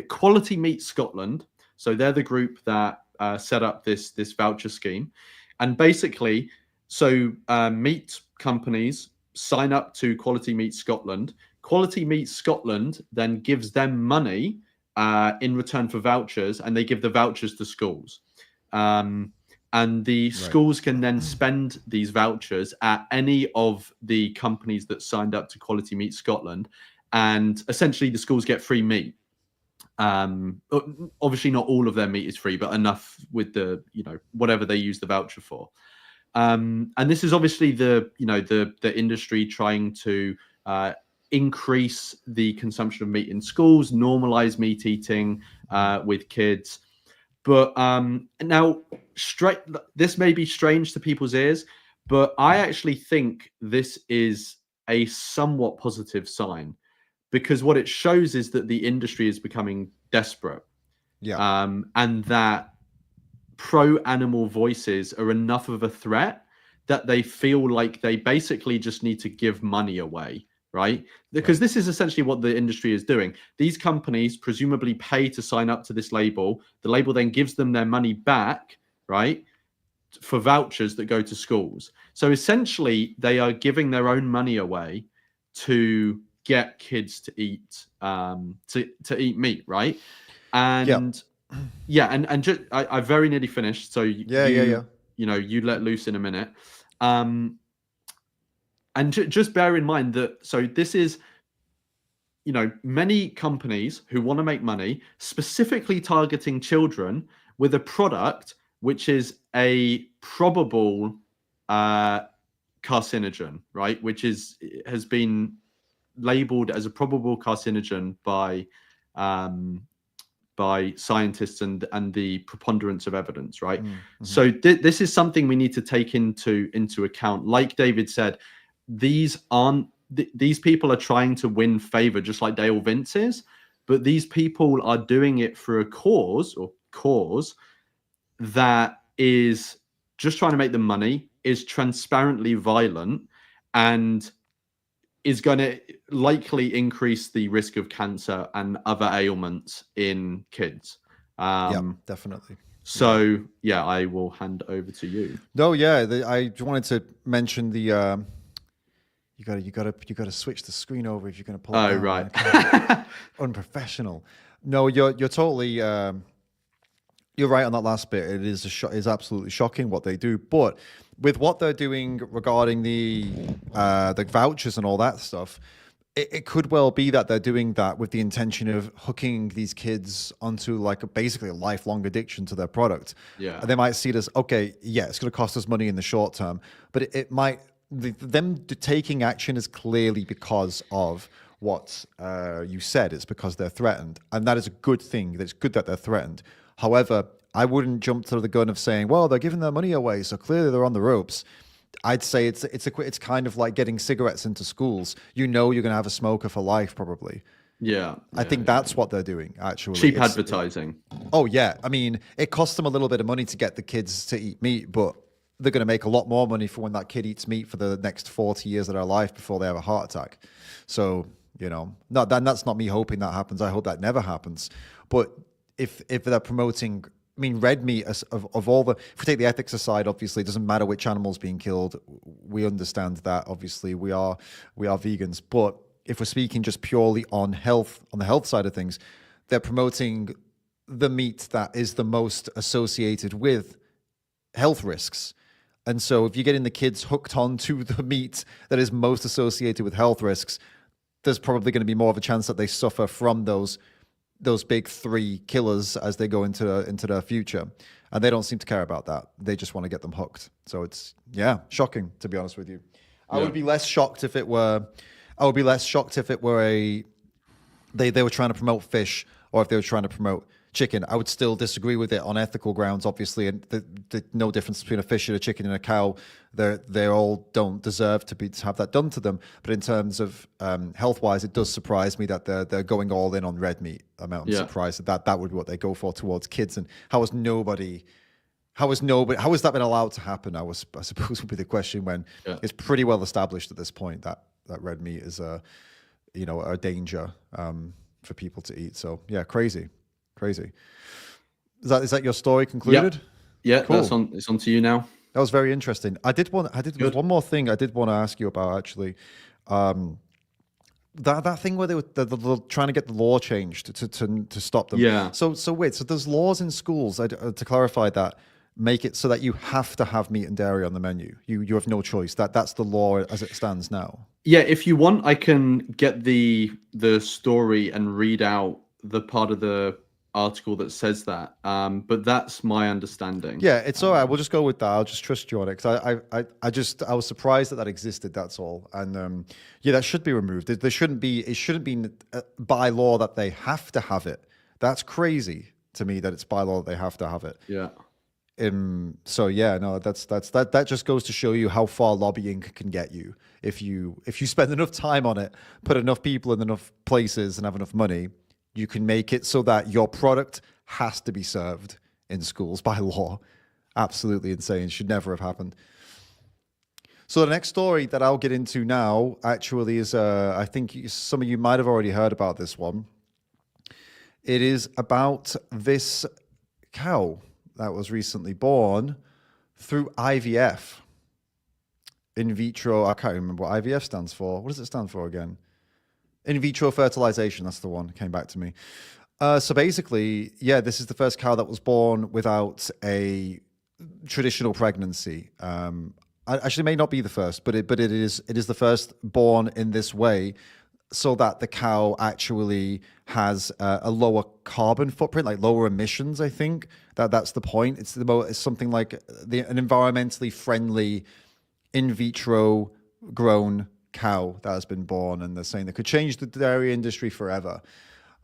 Quality Meat Scotland. So they're the group that set up this voucher scheme. And basically, so meat companies sign up to Quality Meat Scotland. Quality Meat Scotland then gives them money in return for vouchers, and they give the vouchers to schools. And the schools can then spend these vouchers at any of the companies that signed up to Quality Meat Scotland. And essentially the schools get free meat. Obviously not all of their meat is free, but enough with the, you know, whatever they use the voucher for. And this is obviously the industry trying to increase the consumption of meat in schools, normalize meat eating with kids. But now, this may be strange to people's ears, but I actually think this is a somewhat positive sign, because what it shows is that the industry is becoming desperate. And that pro-animal voices are enough of a threat that they feel like they basically just need to give money away, right? Because this is essentially what the industry is doing. These companies presumably pay to sign up to this label. The label then gives them their money back, right, for vouchers that go to schools. So essentially, they are giving their own money away to get kids to eat to eat meat, right? And and just, I very nearly finished. So you know, you let loose in a minute. And just bear in mind that, so this is, you know, many companies who want to make money specifically targeting children with a product which is a probable carcinogen, right? Which has been labeled as a probable carcinogen by scientists and the preponderance of evidence, right? So this is something we need to take into account. Like David said, these aren't these people are trying to win favor, just like Dale Vince is, but these people are doing it for a cause that is just trying to make them money, is transparently violent, and is going to likely increase the risk of cancer and other ailments in kids. Yeah, definitely. So yeah, I will hand over to you. No, yeah, I wanted to mention the. You gotta switch the screen over if you're gonna pull it down. Right. Unprofessional. No, you're totally. You're right on that last bit. It is absolutely shocking what they do, but with what they're doing regarding the vouchers and all that stuff, it could well be that they're doing that with the intention of hooking these kids onto basically a lifelong addiction to their product. Yeah. And they might see it as, okay, yeah, it's going to cost us money in the short term, but it might, them taking action is clearly because of what you said. It's because they're threatened. And that is a good thing. It's good that they're threatened. However, I wouldn't jump to the gun of saying, well, they're giving their money away, so clearly they're on the ropes. I'd say it's kind of like getting cigarettes into schools. You know you're going to have a smoker for life, probably. Yeah. I think that's what they're doing, actually. Cheap advertising. Oh, yeah. I mean, it costs them a little bit of money to get the kids to eat meat, but they're going to make a lot more money for when that kid eats meat for the next 40 years of their life before they have a heart attack. So, that's not me hoping that happens. I hope that never happens. But if they're promoting... I mean, red meat of all the. If we take the ethics aside, obviously, it doesn't matter which animal's being killed. We understand that. Obviously, we are vegans. But if we're speaking just purely on health, on the health side of things, they're promoting the meat that is the most associated with health risks. And so, if you're getting the kids hooked onto the meat that is most associated with health risks, there's probably going to be more of a chance that they suffer from those big three killers as they go into their future, and they don't seem to care about that. They just want to get them hooked. So it's shocking, to be honest with you. I would be less shocked if it were. I would be less shocked if it were they were trying to promote fish, or if they were trying to promote chicken. I would still disagree with it on ethical grounds, obviously, and the no difference between a fish and a chicken and a cow. They all don't deserve to have that done to them. But in terms of health-wise, it does surprise me that they're going all in on red meat. I'm surprised that would be what they go for towards kids. And how has that been allowed to happen? I suppose would be the question, when it's pretty well established at this point that red meat is a danger for people to eat. So yeah, crazy. Is that your story concluded? Yeah, cool. It's on to you now. That was very interesting. There's one more thing I did want to ask you about, actually. That thing where they're trying to get the law changed to stop them. Yeah. So there's laws in schools, to clarify that, make it so that you have to have meat and dairy on the menu. You have no choice. That's the law as it stands now. Yeah, if you want, I can get the story and read out the part of the article that says that, but that's my understanding. Yeah, it's all right. We'll just go with that. I'll just trust you on it, because I was surprised that existed. That's all. And that should be removed. It shouldn't be by law that they have to have it. That's crazy to me that it's by law that they have to have it. Yeah. So yeah, no, that just goes to show you how far lobbying can get you. If you spend enough time on it, put enough people in enough places, and have enough money, you can make it so that your product has to be served in schools by law. Absolutely insane. Should never have happened. So the next story that I'll get into now actually is, I think some of you might have already heard about this one. It is about this cow that was recently born through IVF. In vitro, I can't remember what IVF stands for. What does it stand for again? In vitro fertilization, that's the one, came back to me. So basically, this is the first cow that was born without a traditional pregnancy. Actually, it may not be the first, but it is the first born in this way, so that the cow actually has a lower carbon footprint, like lower emissions. I think that's the point. It's something like an environmentally friendly in vitro grown cow that has been born, and they're saying they could change the dairy industry forever.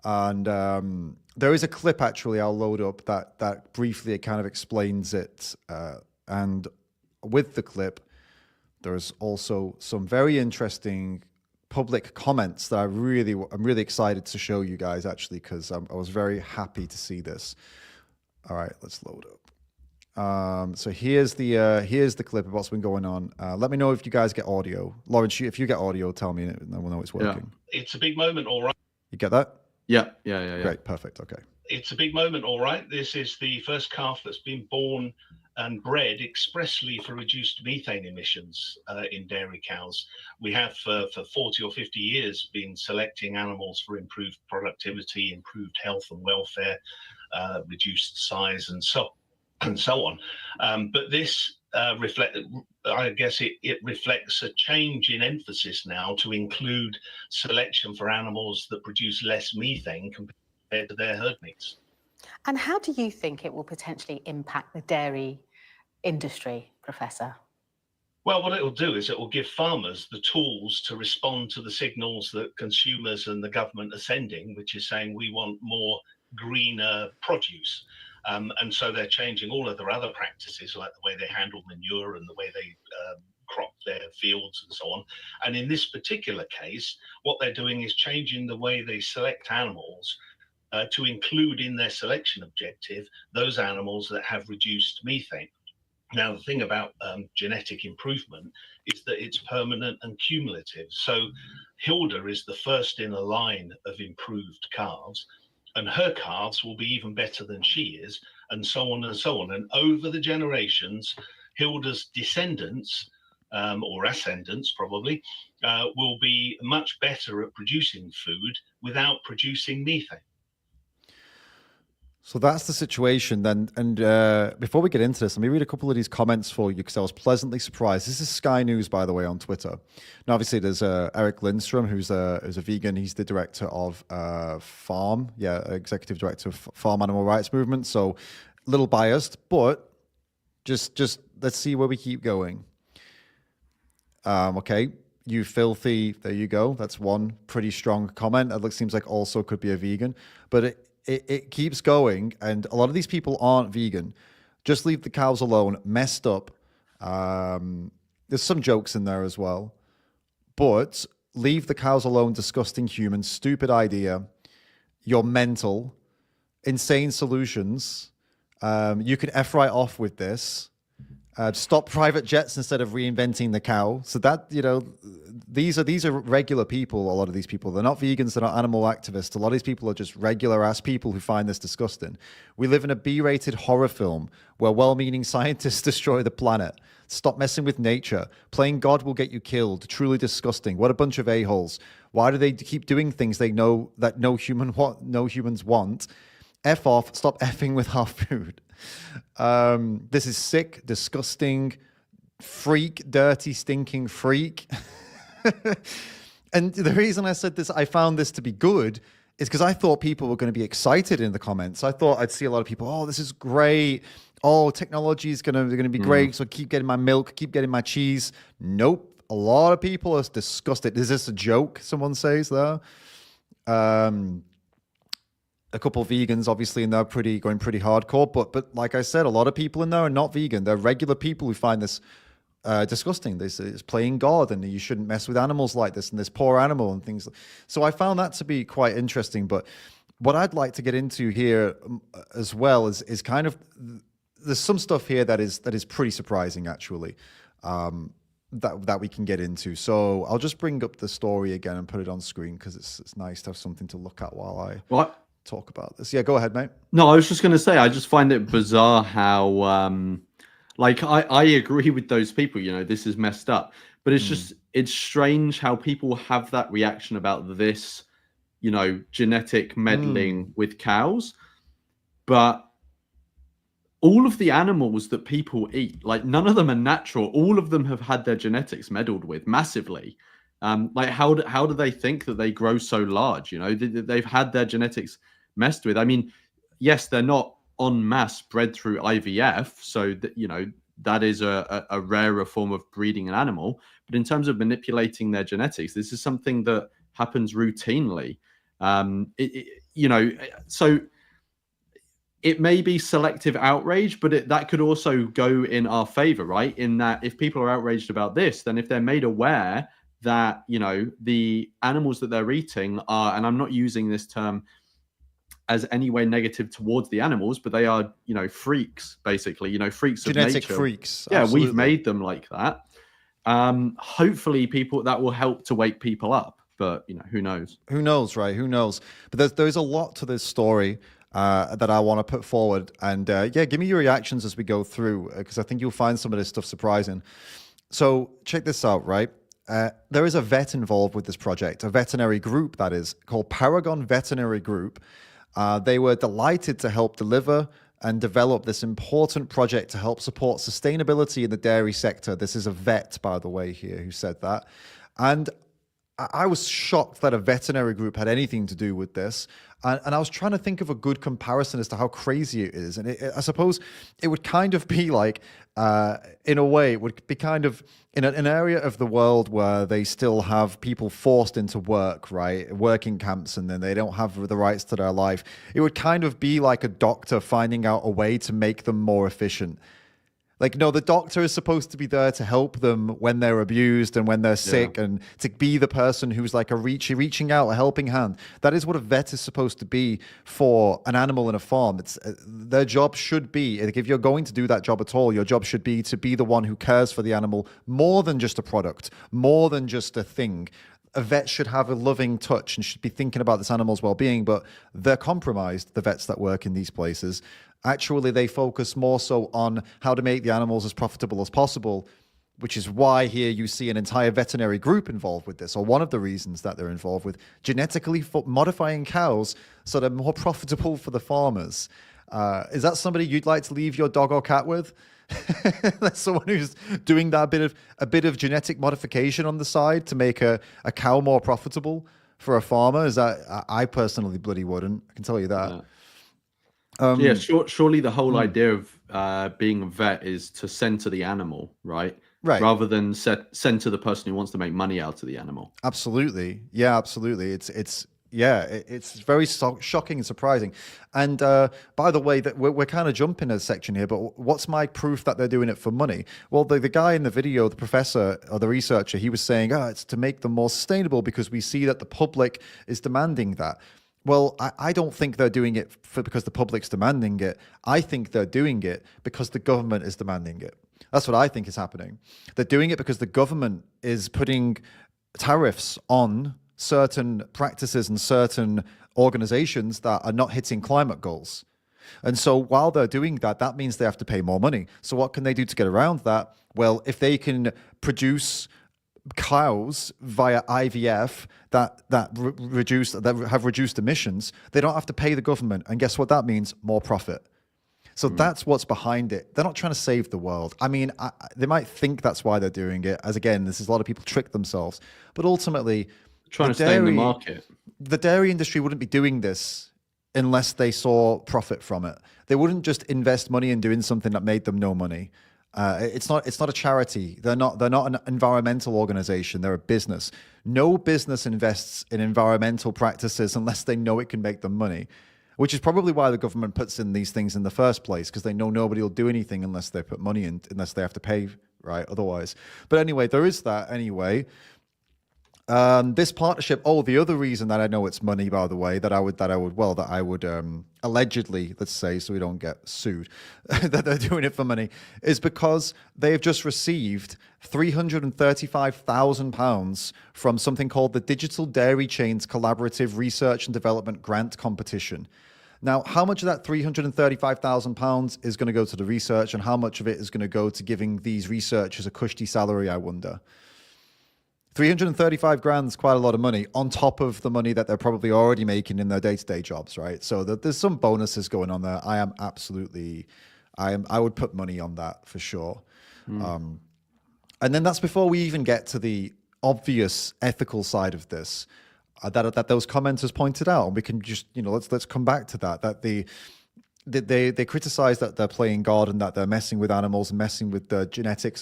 And there is a clip, actually, I'll load up that briefly it kind of explains it. And with the clip, there's also some very interesting public comments that I'm really excited to show you guys, actually, because I was very happy to see this. All right, let's load up. So here's the clip of what's been going on. Let me know if you guys get audio. Lawrence, if you get audio, tell me, and then we'll know it's working. It's a big moment, all right. You get that? Yeah. Great, perfect, okay. It's a big moment, all right. This is the first calf that's been born and bred expressly for reduced methane emissions in dairy cows. We have for 40 or 50 years been selecting animals for improved productivity, improved health and welfare, reduced size, and so on. But this I guess it reflects a change in emphasis now to include selection for animals that produce less methane compared to their herd mates. And how do you think it will potentially impact the dairy industry, Professor? Well, what it will do is it will give farmers the tools to respond to the signals that consumers and the government are sending, which is saying we want more greener produce. And so they're changing all of their other practices, like the way they handle manure and the way they crop their fields and so on. And in this particular case, what they're doing is changing the way they select animals to include in their selection objective those animals that have reduced methane. Now, the thing about genetic improvement is that it's permanent and cumulative. So Hilda is the first in a line of improved calves, and her calves will be even better than she is, and so on and so on. And over the generations, Hilda's descendants, or ascendants probably, will be much better at producing food without producing methane. So that's the situation then. And before we get into this, let me read a couple of these comments for you, because I was pleasantly surprised. This is Sky News, by the way, on Twitter. Now, obviously, there's Eric Lindstrom, who's a vegan. He's the director of executive director of Farm Animal Rights Movement. So a little biased, but just let's see where we keep going. Okay, you filthy. There you go. That's one pretty strong comment. It seems like also could be a vegan, but it keeps going, and a lot of these people aren't vegan. Just leave the cows alone. Messed up. There's some jokes in there as well, but leave the cows alone. Disgusting humans. Stupid idea. You're mental. Insane solutions. You can F right off with this. Stop private jets instead of reinventing the cow. So that, these are regular people. A lot of these people, they're not vegans, they're not animal activists. A lot of these people are just regular ass people who find this disgusting. We live in a B-rated horror film where well-meaning scientists destroy the planet. Stop messing with nature. Playing God will get you killed. Truly disgusting. What a bunch of a-holes. Why do they keep doing things they know that no humans want? F off. Stop effing with our food. This is sick, disgusting, freak, dirty, stinking freak. And the reason I said this, I found this to be good, is because I thought people were going to be excited in the comments. I thought I'd see a lot of people, oh, this is great. Oh, technology is going to be great. So keep getting my milk, keep getting my cheese. Nope. A lot of people are disgusted. Is this a joke? Someone says there. A couple of vegans, obviously, in there going pretty hardcore. But like I said, a lot of people in there are not vegan. They're regular people who find this disgusting. This is playing God, and you shouldn't mess with animals like this, and this poor animal and things. So I found that to be quite interesting. But what I'd like to get into here as well is kind of, there's some stuff here that is pretty surprising, actually, that we can get into. So I'll just bring up the story again and put it on screen, because it's nice to have something to look at while I talk about this. Yeah, go ahead, mate. No, I was just going to say, I just find it bizarre how, I agree with those people, this is messed up, but it's just, it's strange how people have that reaction about this, genetic meddling with cows. But all of the animals that people eat, none of them are natural. All of them have had their genetics meddled with massively. How do they think that they grow so large? They've had their genetics messed with. I mean, yes, they're not en masse bred through IVF, so that that is a rarer form of breeding an animal. But in terms of manipulating their genetics, this is something that happens routinely. So it may be selective outrage, but that could also go in our favor, right? In that if people are outraged about this, then if they're made aware that, the animals that they're eating are, and I'm not using this term as any way negative towards the animals, but they are, freaks, basically, freaks of Genetic nature. freaks. Yeah, absolutely. we've made them like that. Hopefully that will help to wake people up, but who knows? Who knows, right? Who knows? But there's a lot to this story that I want to put forward. And give me your reactions as we go through, because I think you'll find some of this stuff surprising. So check this out, right? There is a vet involved with this project, a veterinary group that is called Paragon Veterinary Group. They were delighted to help deliver and develop this important project to help support sustainability in the dairy sector. This is a vet, by the way, here who said that. And I was shocked that a veterinary group had anything to do with this. And I was trying to think of a good comparison as to how crazy it is. And I suppose it would kind of be like, in a way, it would be kind of in an area of the world where they still have people forced into work, right? Working camps, and then they don't have the rights to their life. It would kind of be like a doctor finding out a way to make them more efficient. Like, no, the doctor is supposed to be there to help them when they're abused and when they're sick, and to be the person who's like reaching out, a helping hand. That is what a vet is supposed to be for an animal in a farm. It's their job should be, like, if you're going to do that job at all, your job should be to be the one who cares for the animal more than just a product, more than just a thing. A vet should have a loving touch and should be thinking about this animal's well-being, but they're compromised, the vets that work in these places. Actually, they focus more so on how to make the animals as profitable as possible, which is why here you see an entire veterinary group involved with this, or one of the reasons that they're involved with genetically modifying cows so they're more profitable for the farmers. Is that somebody you'd like to leave your dog or cat with? That's someone who's doing that a bit of genetic modification on the side to make a cow more profitable for a farmer. Is that, I personally bloody wouldn't. I can tell you that. Surely the whole idea of being a vet is to center the animal, right? Right. Rather than center the person who wants to make money out of the animal. Absolutely. Yeah, absolutely. It's very shocking and surprising. And by the way, that we're kind of jumping a section here, but what's my proof that they're doing it for money? Well, the guy in the video, the professor or the researcher, he was saying, it's to make them more sustainable because we see that the public is demanding that. Well, I don't think they're doing it because the public's demanding it. I think they're doing it because the government is demanding it. That's what I think is happening. They're doing it because the government is putting tariffs on certain practices and certain organizations that are not hitting climate goals. And so while they're doing that, that means they have to pay more money. So what can they do to get around that? Well, if they can produce cows via IVF that have reduced emissions, they don't have to pay the government. And guess what that means? More profit. So that's what's behind it. They're not trying to save the world. I mean, they might think that's why they're doing it. As again, this is a lot of people trick themselves. But ultimately, trying to stay in the market. The dairy industry wouldn't be doing this unless they saw profit from it. They wouldn't just invest money in doing something that made them no money. It's not a charity. They're not an environmental organization. They're a business. No business invests in environmental practices unless they know it can make them money, which is probably why the government puts in these things in the first place, because they know nobody will do anything unless they put money in, unless they have to pay, right? Otherwise. But anyway, there is that anyway. This partnership. Oh, the other reason that I know it's money, by the way, that I would allegedly, let's say, so we don't get sued, that they're doing it for money, is because they've just received £335,000 from something called the Digital Dairy Chains Collaborative Research and Development Grant Competition. Now, how much of that £335,000 is going to go to the research, and how much of it is going to go to giving these researchers a cushy salary, I wonder? 335 grand is quite a lot of money on top of the money that they're probably already making in their day-to-day jobs, right? So there's some bonuses going on there. I would put money on that for sure. And then that's before we even get to the obvious ethical side of this that those commenters pointed out. And we can just, let's come back to that they criticize that they're playing God and that they're messing with animals and messing with the genetics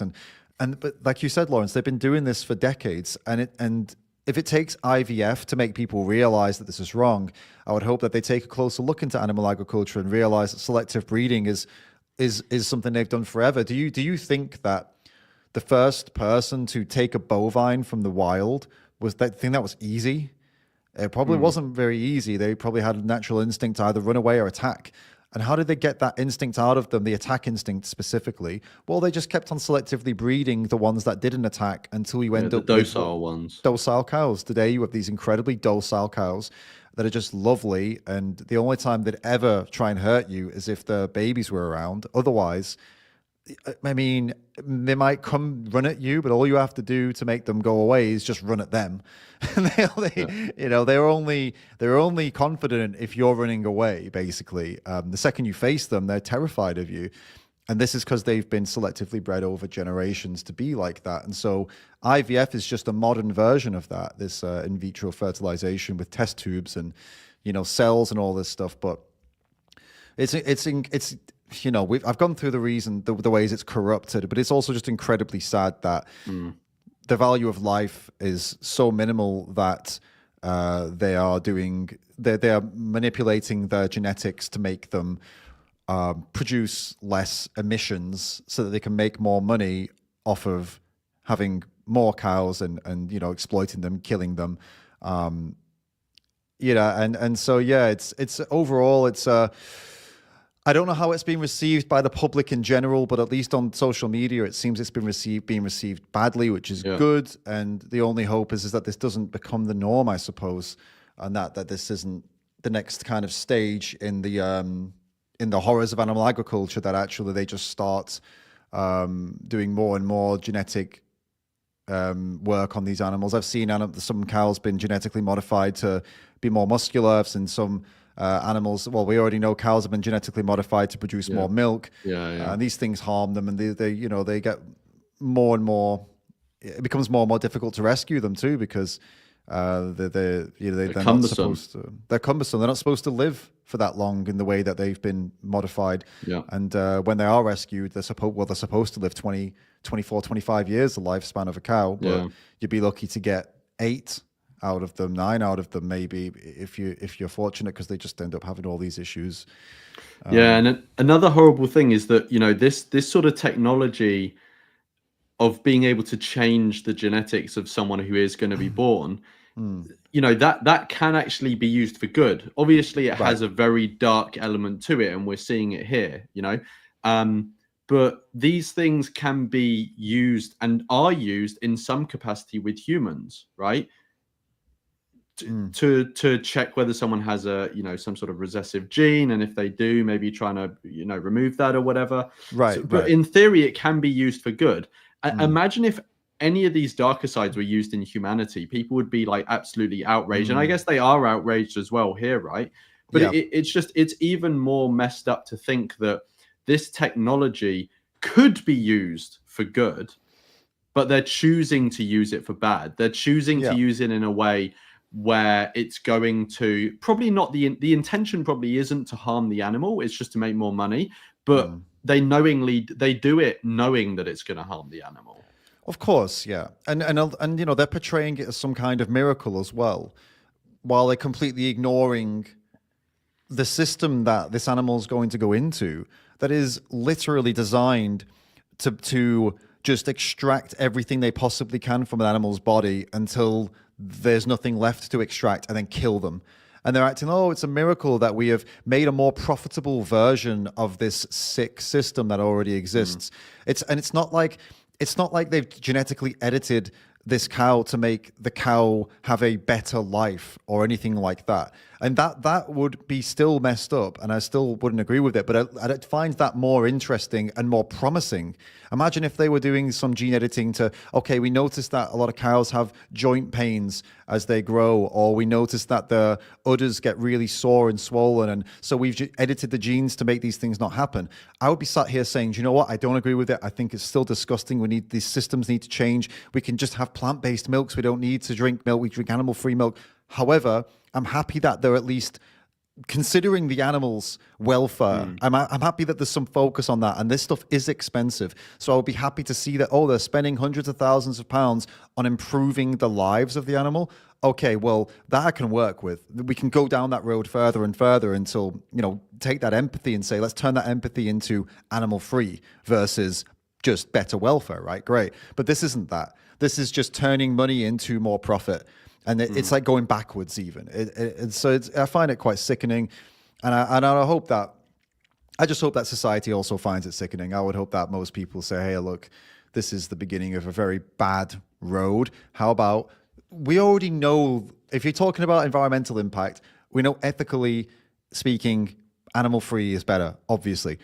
but like you said, Lawrence, they've been doing this for decades, and if it takes IVF to make people realize that this is wrong, I would hope that they take a closer look into animal agriculture and realize that selective breeding is something they've done forever. Do you think that the first person to take a bovine from the wild was that thing that was easy. It probably wasn't very easy. They probably had a natural instinct to either run away or attack. And how did they get that instinct out of them, the attack instinct specifically? Well, they just kept on selectively breeding the ones that didn't attack until you end the up docile ones. Docile cows. Today, you have these incredibly docile cows that are just lovely. And the only time they'd ever try and hurt you is if the babies were around. Otherwise, I mean, they might come run at you, but all you have to do to make them go away is just run at them. You know, they're only confident if you're running away. Basically, the second you face them, they're terrified of you, and this is because they've been selectively bred over generations to be like that. And so, IVF is just a modern version of that. This in vitro fertilization with test tubes and cells and all this stuff, but it's I've gone through the ways it's corrupted, but it's also just incredibly sad that the value of life is so minimal that they are manipulating their genetics to make them produce less emissions so that they can make more money off of having more cows and exploiting them, killing them. And so it's overall it's I don't know how it's been received by the public in general, but at least on social media, it seems it's being received badly, which is good. And the only hope is that this doesn't become the norm, I suppose, and that this isn't the next kind of stage in the horrors of animal agriculture, that actually they just start doing more and more genetic work on these animals. I've seen some cows been genetically modified to be more muscular. I've seen some animals, well, we already know cows have been genetically modified to produce more milk. And these things harm them, and they get more and more. It becomes more and more difficult to rescue them too, because they're not supposed to. They're cumbersome. They're not supposed to live for that long in the way that they've been modified. And when they are rescued, they're supposed to live 20, 24, 25 years, the lifespan of a cow. But you'd be lucky to get 8 out of them, 9 out of them, maybe, if you're fortunate, because they just end up having all these issues. And another horrible thing is that this sort of technology of being able to change the genetics of someone who is going to be born, that can actually be used for good. Obviously, it has a very dark element to it, and we're seeing it here. But these things can be used and are used in some capacity with humans, right? To check whether someone has some sort of recessive gene, and if they do, maybe trying to remove that or whatever. But in theory, it can be used for good. Imagine if any of these darker sides were used in humanity, people would be like absolutely outraged, and I guess they are outraged as well here, right? But it's even more messed up to think that this technology could be used for good, but they're choosing to use it for bad. They're choosing to use it in a way where it's going to probably not the intention probably isn't to harm the animal, it's just to make more money, but they do it knowing that it's going to harm the animal. Of course, and they're portraying it as some kind of miracle as well, while they're completely ignoring the system that this animal is going to go into, that is literally designed to just extract everything they possibly can from an animal's body until there's nothing left to extract, and then kill them. And they're acting, it's a miracle that we have made a more profitable version of this sick system that already exists. It's not like they've genetically edited this cow to make the cow have a better life or anything like that. And that would be still messed up, and I still wouldn't agree with it, but I find that more interesting and more promising. Imagine if they were doing some gene editing we noticed that a lot of cows have joint pains as they grow, or we noticed that the udders get really sore and swollen, and so we've edited the genes to make these things not happen. I would be sat here saying, do you know what? I don't agree with it. I think it's still disgusting. These systems need to change. We can just have plant-based milks. We don't need to drink milk. We drink animal-free milk. However, I'm happy that they're at least considering the animals' welfare. I'm happy that there's some focus on that, and this stuff is expensive. So I would be happy to see that, they're spending hundreds of thousands of pounds on improving the lives of the animal. Okay, well, that I can work with. We can go down that road further and further until, take that empathy and say, let's turn that empathy into animal-free versus just better welfare, right? Great. But this isn't that. This is just turning money into more profit. And it's like going backwards even. I find it quite sickening. And I hope that, I just hope that society also finds it sickening. I would hope that most people say, hey, look, this is the beginning of a very bad road. How about, we already know, if you're talking about environmental impact, we know ethically speaking, animal free is better, obviously.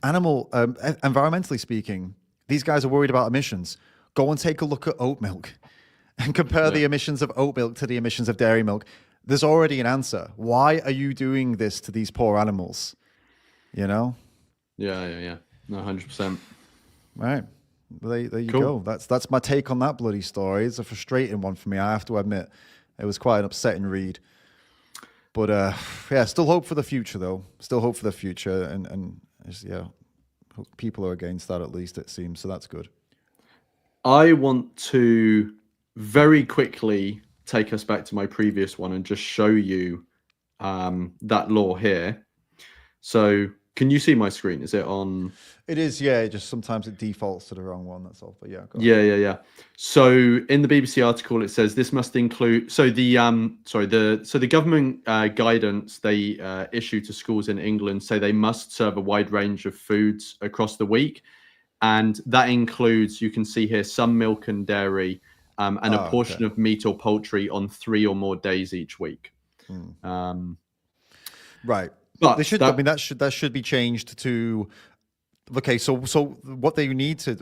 Environmentally speaking, these guys are worried about emissions. Go and take a look at oat milk and compare the emissions of oat milk to the emissions of dairy milk. There's already an answer. Why are you doing this to these poor animals? You know? Yeah. No, 100%. Right. There you Cool. go. That's my take on that bloody story. It's a frustrating one for me, I have to admit. It was quite an upsetting read. But yeah, still hope for the future though. Still hope for the future, and yeah, hope people are against that at least, it seems. So that's good. I want to very quickly take us back to my previous one and just show you that law here. So can you see my screen? Is it on? It is, yeah. Just sometimes it defaults to the wrong one. That's all. But yeah, go on. Yeah. So in the BBC article, it says this must include. So the government guidance they issue to schools in England say they must serve a wide range of foods across the week, and that includes, you can see here, some milk and dairy, and a portion of meat or poultry on 3 or more days each week. Right. But they should. That should be changed to. Okay, so what they need to.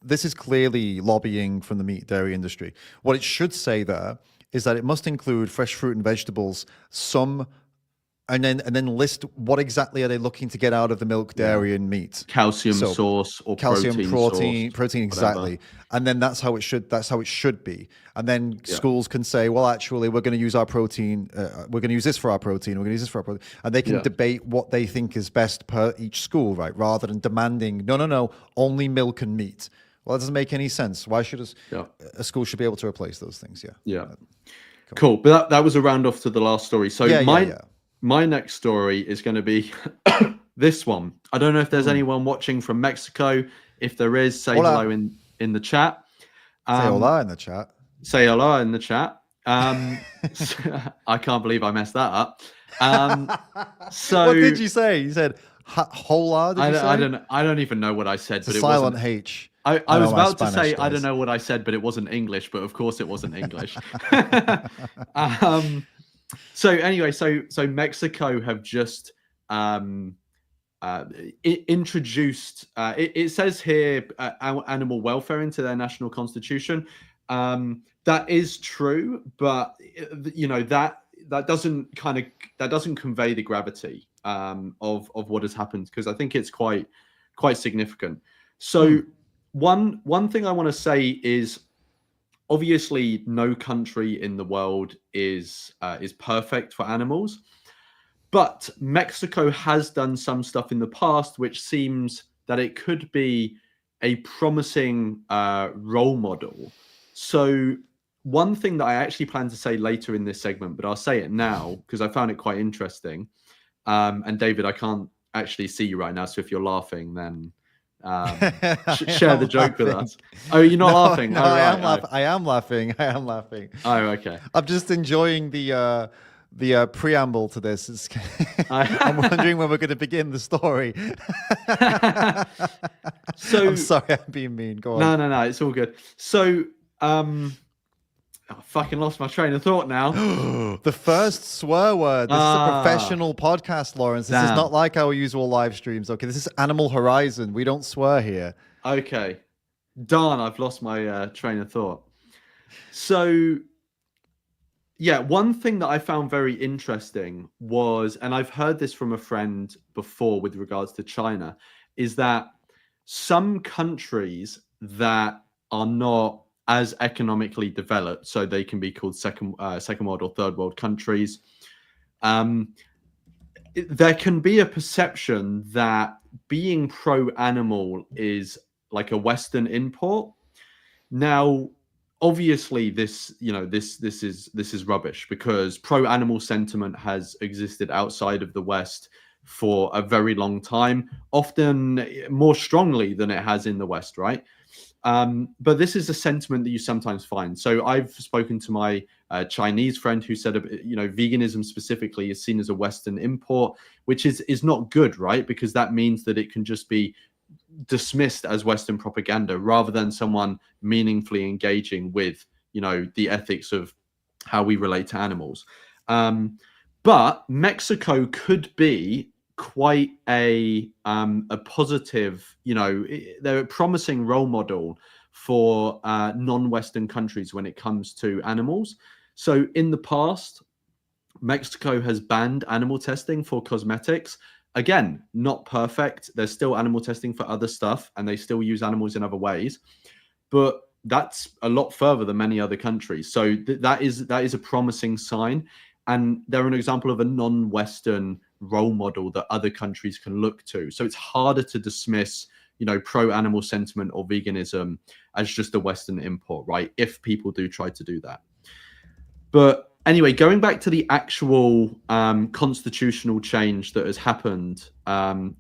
This is clearly lobbying from the meat dairy industry. What it should say there is that it must include fresh fruit and vegetables, and then list what exactly are they looking to get out of the milk, dairy, and meat. Calcium source or protein, exactly. And then that's how it should be. And then schools can say, well, actually, we're going to use our protein. We're going to use this for our protein. We're going to use this for our protein. And they can debate what they think is best per each school, right? Rather than demanding, no, only milk and meat. Well, that doesn't make any sense. Why should a school should be able to replace those things? Yeah. Cool. But that was a round off to the last story. So my next story is going to be this one. I don't know if there's anyone watching from Mexico. If there is, say hello in the chat. Say hola in the chat. Say hello in the chat. I can't believe I messed that up. So what did you say? You said hola. Did you say? I don't even know what I said. It's a silent H. I was about to say I don't know what I said, but it wasn't English. But of course, it wasn't English. So anyway, so Mexico have just introduced. It says here animal welfare into their national constitution. That is true, but you know that doesn't convey the gravity of what has happened, because I think it's quite significant. So one thing I want to say is, obviously, no country in the world is perfect for animals, but Mexico has done some stuff in the past which seems that it could be a promising role model. So one thing that I actually plan to say later in this segment, but I'll say it now because I found it quite interesting. And David, I can't actually see you right now, so if you're laughing, then share the joke with us. Oh, you're not laughing? No, I am laughing. Oh, okay. I'm just enjoying the preamble to this. I'm wondering when we're going to begin the story. So I'm sorry, I'm being mean. Go on. No, it's all good. So I fucking lost my train of thought now. The first swear word. This is a professional podcast, Lawrence. This is not like our usual live streams. Okay, this is Animal Horizon. We don't swear here. Okay. Darn, I've lost my train of thought. So, yeah, one thing that I found very interesting was, and I've heard this from a friend before with regards to China, is that some countries that are not as economically developed, so they can be called second world or third world countries, there can be a perception that being pro-animal is like a Western import. Now, obviously, this is rubbish, because pro-animal sentiment has existed outside of the West for a very long time, often more strongly than it has in the West, right? But this is a sentiment that you sometimes find. So I've spoken to my Chinese friend who said, veganism specifically is seen as a Western import, which is not good, right? Because that means that it can just be dismissed as Western propaganda rather than someone meaningfully engaging with, the ethics of how we relate to animals. But Mexico could be quite a positive, they're a promising role model for non-Western countries when it comes to animals. So in the past, Mexico has banned animal testing for cosmetics. Again, not perfect. There's still animal testing for other stuff, and they still use animals in other ways. But that's a lot further than many other countries. So that is a promising sign. And they're an example of a non-Western role model that other countries can look to. So it's harder to dismiss, pro-animal sentiment or veganism as just a Western import, right? If people do try to do that. But anyway, going back to the actual constitutional change that has happened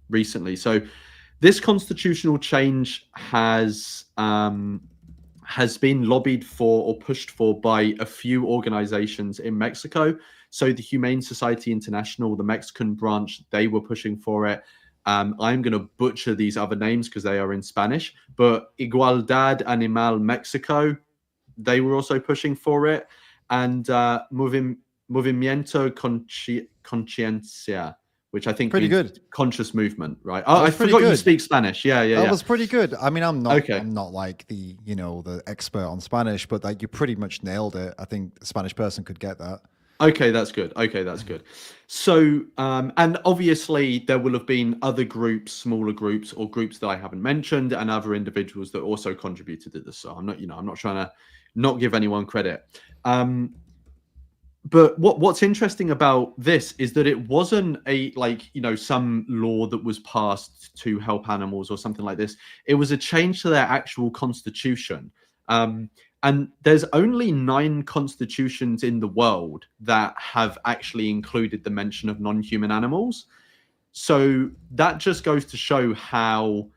recently. So this constitutional change has been lobbied for or pushed for by a few organizations in Mexico. So the Humane Society International, the Mexican branch, they were pushing for it. I'm going to butcher these other names because they are in Spanish, but Igualdad Animal Mexico, they were also pushing for it. And Movimiento Conciencia, which I think pretty means good. Conscious movement, right? Oh, I forgot you speak Spanish. Yeah. That was pretty good. I mean, I'm not like the expert on Spanish, but like you pretty much nailed it. I think a Spanish person could get that. Okay, that's good. So, and obviously there will have been other groups, smaller groups, or groups that I haven't mentioned, and other individuals that also contributed to this. So I'm not trying to not give anyone credit. But what's interesting about this is that it wasn't some law that was passed to help animals or something like this. It was a change to their actual constitution. And there's only 9 constitutions in the world that have actually included the mention of non-human animals. So that just goes to show how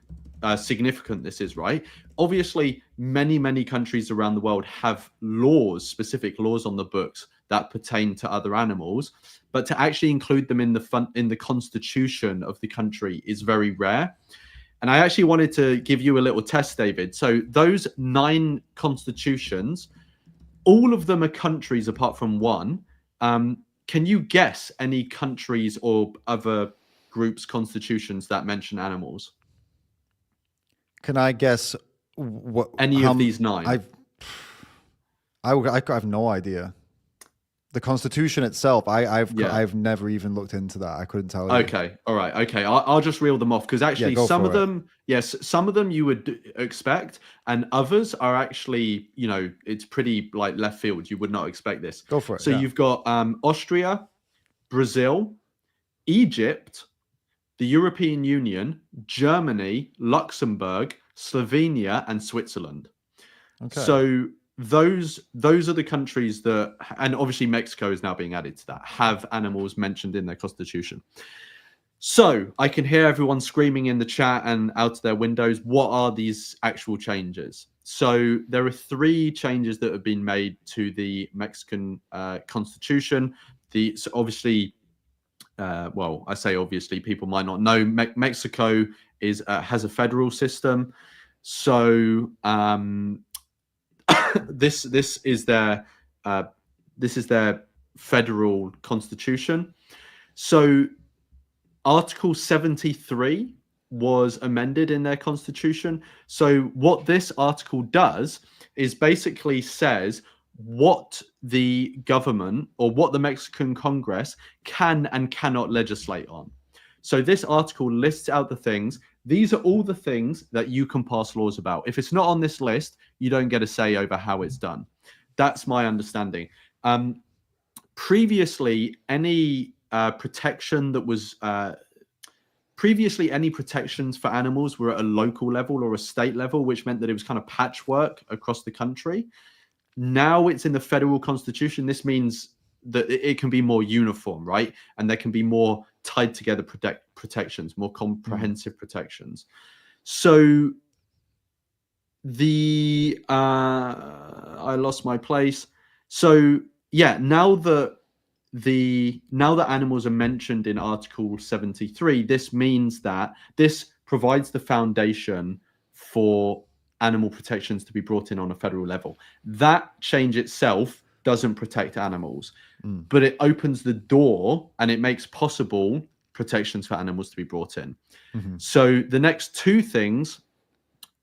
significant this is, right? Obviously, many countries around the world have specific laws on the books that pertain to other animals, but to actually include them in the constitution of the country is very rare. And I actually wanted to give you a little test, David. So those 9 constitutions, all of them are countries apart from one. Can you guess any countries or other groups' constitutions that mention animals? Can I guess what of these 9? I have no idea. The Constitution itself, I've never even looked into that. I couldn't tell you. Okay, all right, okay. I'll just reel them off because actually some of them you would expect, and others are actually, it's pretty like left field. You would not expect this. Go for it. So you've got Austria, Brazil, Egypt, the European Union, Germany, Luxembourg, Slovenia, and Switzerland. Okay. So those are the countries that, and obviously Mexico is now being added to that, have animals mentioned in their constitution. So I can hear everyone screaming in the chat and out their windows, what are these actual changes? So there are 3 changes that have been made to the Mexican constitution. So obviously, I say obviously, people might not know, Mexico has a federal system. So this is their federal constitution. So Article 73 was amended in their constitution. So what this article does is basically says what the government or what the Mexican Congress can and cannot legislate on. So this article lists out the things. These are all the things that you can pass laws about. If it's not on this list, you don't get a say over how it's done. That's my understanding. Previously, any protection that was any protections for animals were at a local level or a state level, which meant that it was kind of patchwork across the country. Now it's in the federal constitution. This means that it can be more uniform, right? And there can be more tied together protections, more comprehensive protections. So the I lost my place. So yeah, now that animals are mentioned in Article 73, this means that this provides the foundation for animal protections to be brought in on a federal level. That change itself doesn't protect animals, but it opens the door and it makes possible protections for animals to be brought in. So the next two things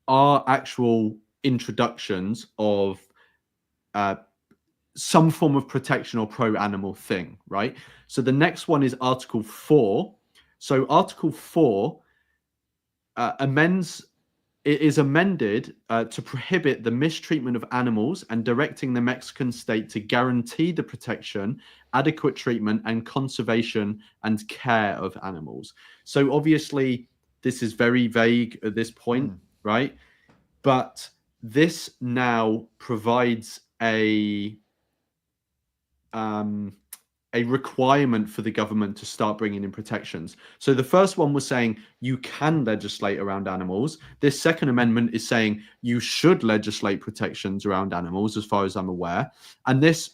are actual introductions of some form of protection or pro-animal thing, right? So the next one is Article 4. So Article 4 is amended to prohibit the mistreatment of animals and directing the Mexican state to guarantee the protection, adequate treatment, and conservation and care of animals. So obviously, this is very vague at this point, right? But this now provides a requirement for the government to start bringing in protections. So the first one was saying you can legislate around animals. This second amendment is saying you should legislate protections around animals, as far as I'm aware. And this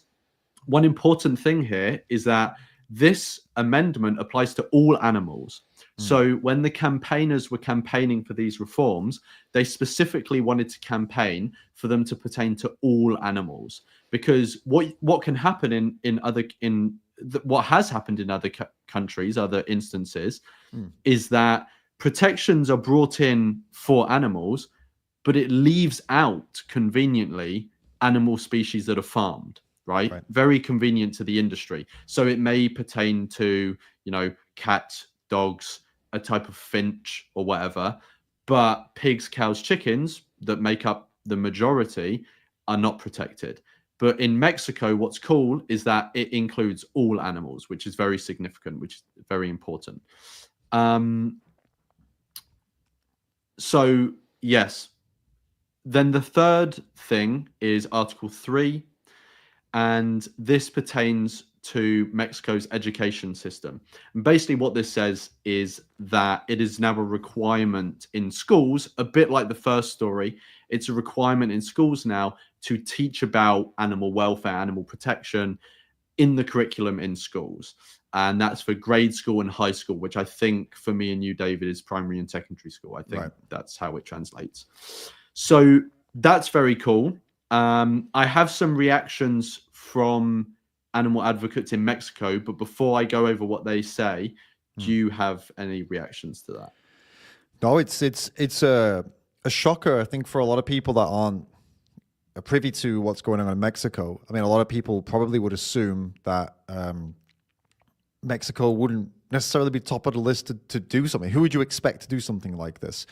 one important thing here is that this amendment applies to all animals. So when the campaigners were campaigning for these reforms, they specifically wanted to campaign for them to pertain to all animals, because what can happen what has happened in other countries, other instances, is that protections are brought in for animals, but it leaves out conveniently animal species that are farmed, right? Very convenient to the industry. So it may pertain to, cats, dogs, a type of finch or whatever, but pigs, cows, chickens that make up the majority are not protected. But in Mexico, what's cool is that it includes all animals, which is very significant, which is very important. So yes. Then the third thing is Article 3, and this pertains to Mexico's education system. And basically what this says is that it is now a requirement in schools, a bit like the first story. It's a requirement in schools now to teach about animal welfare, animal protection in the curriculum in schools. And that's for grade school and high school, which I think for me and you, David, is primary and secondary school. I think that's how it translates. So that's very cool. I have some reactions from animal advocates in Mexico, but before I go over what they say, do you have any reactions to that? No, it's a shocker, I think, for a lot of people that aren't privy to what's going on in Mexico. I mean, a lot of people probably would assume that Mexico wouldn't necessarily be top of the list to do something. Who would you expect to do something like this?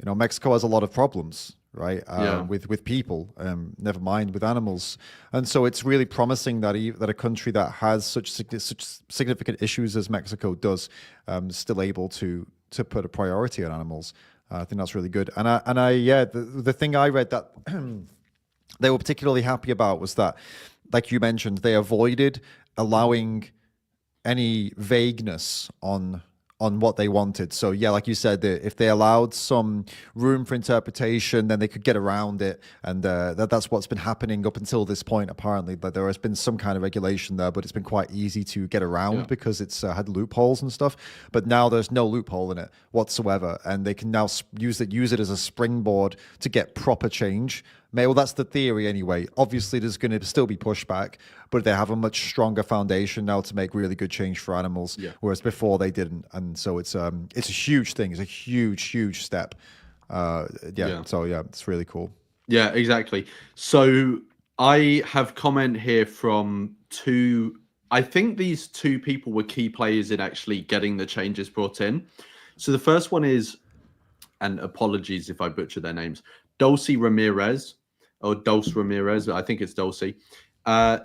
Mexico has a lot of problems, right? With people, never mind with animals. And so it's really promising that a country that has such significant issues as Mexico does, still able to put a priority on animals. I think that's really good. And the thing I read that they were particularly happy about was that, like you mentioned, they avoided allowing any vagueness on what they wanted. So yeah, like you said, if they allowed some room for interpretation, then they could get around it. And that's what's been happening up until this point, apparently. But there has been some kind of regulation there, but it's been quite easy to get around because it's had loopholes and stuff. But now there's no loophole in it whatsoever. And they can now use it as a springboard to get proper change. Well, that's the theory anyway. Obviously, there's going to still be pushback, but they have a much stronger foundation now to make really good change for animals, whereas before they didn't. And so it's a huge thing. It's a huge step. So it's really cool. Yeah, exactly. So I have comment here from two. I think these two people were key players in actually getting the changes brought in. So the first one is, and apologies if I butcher their names, Dulce Ramirez. Or Dulce Ramirez, I think it's Dulce.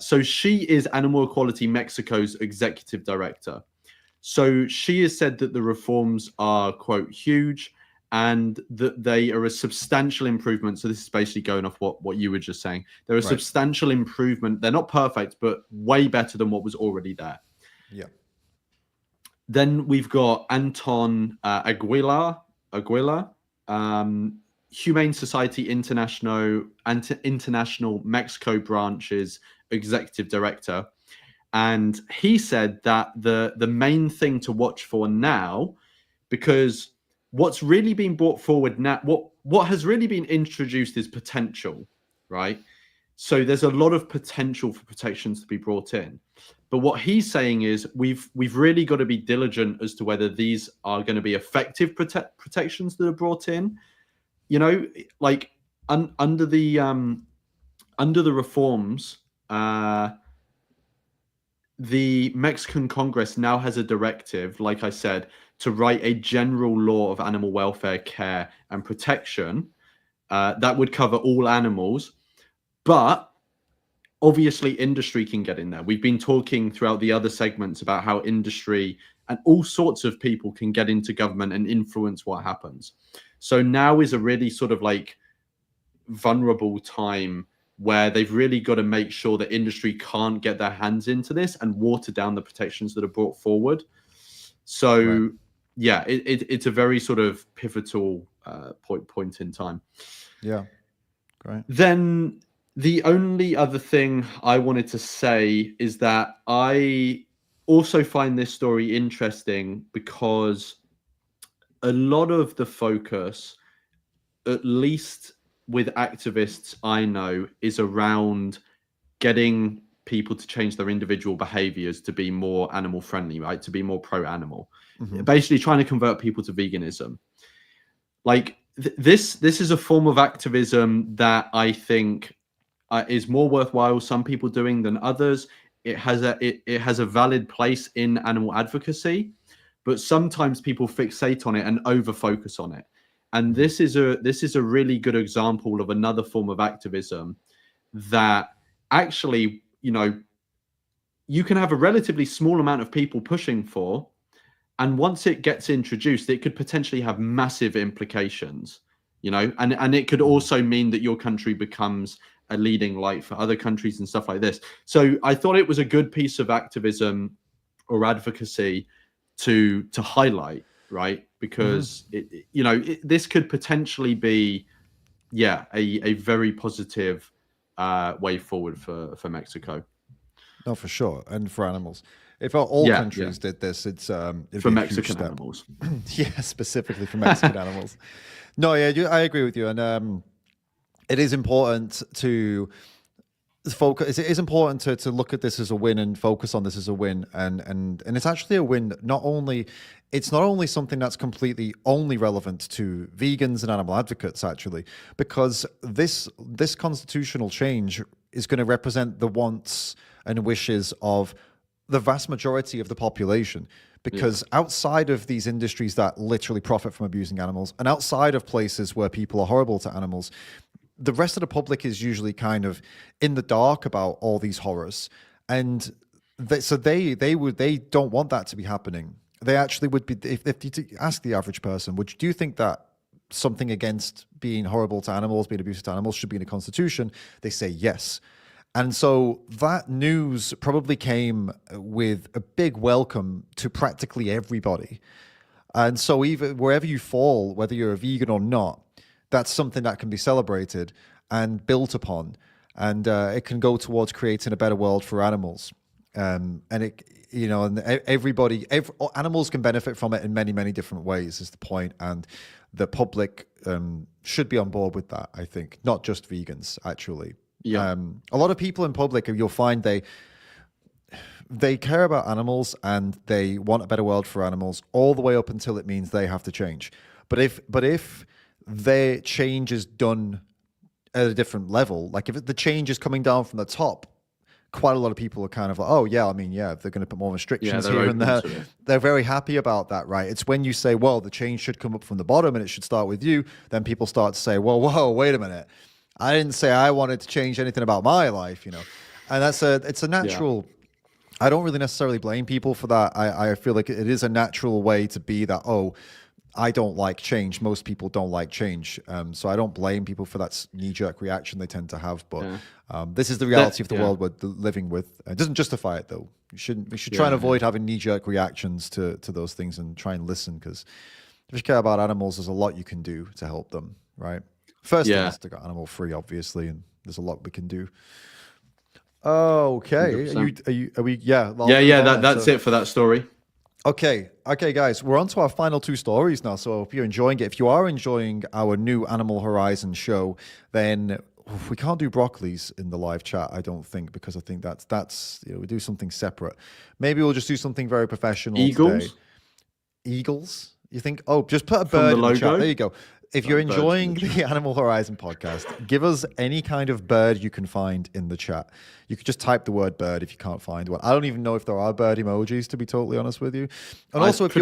So she is Animal Equality Mexico's executive director. So she has said that the reforms are, quote, huge, and that they are a substantial improvement. So this is basically going off what you were just saying. They're a substantial improvement. They're not perfect, but way better than what was already there. Yeah. Then we've got Anton Aguilar, Humane Society International Mexico branch's executive director. And he said that the main thing to watch for now, because what's really been brought forward now, what has really been introduced is potential, right? So there's a lot of potential for protections to be brought in. But what he's saying is we've really got to be diligent as to whether these are going to be effective protections that are brought in. You know, like under the reforms, the Mexican Congress now has a directive, like I said, to write a general law of animal welfare, care, and protection that would cover all animals. But obviously, industry can get in there. We've been talking throughout the other segments about how industry and all sorts of people can get into government and influence what happens. So now is a really sort of like vulnerable time where they've really got to make sure that industry can't get their hands into this and water down the protections that are brought forward. So, right. Yeah, it's a very sort of pivotal point in time. Yeah, great. Then the only other thing I wanted to say is that I also find this story interesting because a lot of the focus, at least with activists I know, is around getting people to change their individual behaviors to be more animal friendly, right? To be more pro-animal. Mm-hmm. Basically trying to convert people to veganism. Like this is a form of activism that I think is more worthwhile some people doing than others. It has a valid place in animal advocacy, but sometimes people fixate on it and over focus on it. And this is a really good example of another form of activism that actually, you know, you can have a relatively small amount of people pushing for, and once it gets introduced, it could potentially have massive implications, you know, and it could also mean that your country becomes a leading light for other countries and stuff like this. So I thought it was a good piece of activism or advocacy to highlight, right? Because this could potentially be, a very positive way forward for Mexico. No, for sure, and for animals. If all countries did this, it's for Mexican animals. Yeah, specifically for Mexican animals. No, yeah, I agree with you, and it is important to focus. It is important to look at this as a win and focus on this as a win, and it's actually a win. It's not only something that's completely only relevant to vegans and animal advocates, actually, because this constitutional change is going to represent the wants and wishes of the vast majority of the population. Because outside of these industries that literally profit from abusing animals, and outside of places where people are horrible to animals, the rest of the public is usually kind of in the dark about all these horrors, and they don't want that to be happening. They actually would be, if you ask the average person, do you think that something against being horrible to animals, being abusive to animals, should be in the Constitution? They say yes. And so that news probably came with a big welcome to practically everybody. And so even wherever you fall, whether you're a vegan or not, that's something that can be celebrated and built upon. And it can go towards creating a better world for animals. And animals can benefit from it in many, many different ways is the point. And the public should be on board with that, I think, not just vegans, actually. Yeah. A lot of people in public, you'll find they care about animals and they want a better world for animals all the way up until it means they have to change. But if their change is done at a different level, like if the change is coming down from the top, quite a lot of people are kind of like, oh yeah, I mean, yeah, if they're going to put more restrictions here and there, they're very happy about that, right? It's when you say, well, the change should come up from the bottom and it should start with you, then people start to say, well, whoa, wait a minute. I didn't say I wanted to change anything about my life, you know, and it's a natural. Yeah. I don't really necessarily blame people for that. I feel like it is a natural way to be that. Oh, I don't like change. Most people don't like change. So I don't blame people for that knee-jerk reaction they tend to have. But this is the reality of the world we're living with. It doesn't justify it, though. We should try and avoid having knee-jerk reactions to those things and try and listen, because if you care about animals, there's a lot you can do to help them, right? First thing is to go animal-free, obviously, and there's a lot we can do. Okay. Are we? Yeah. That's it for that story. Okay, guys, we're on to our final two stories now. So if you're enjoying it, if you are enjoying our new Animal Horizon show, then we can't do broccolis in the live chat, I don't think, because I think that's we do something separate. Maybe we'll just do something very professional today. Eagles? You think? Oh, just put a bird in the chat. There you go. If you're enjoying the Animal Horizon podcast, give us any kind of bird you can find in the chat. You could just type the word bird if you can't find one. I don't even know if there are bird emojis, to be totally honest with you. And also, if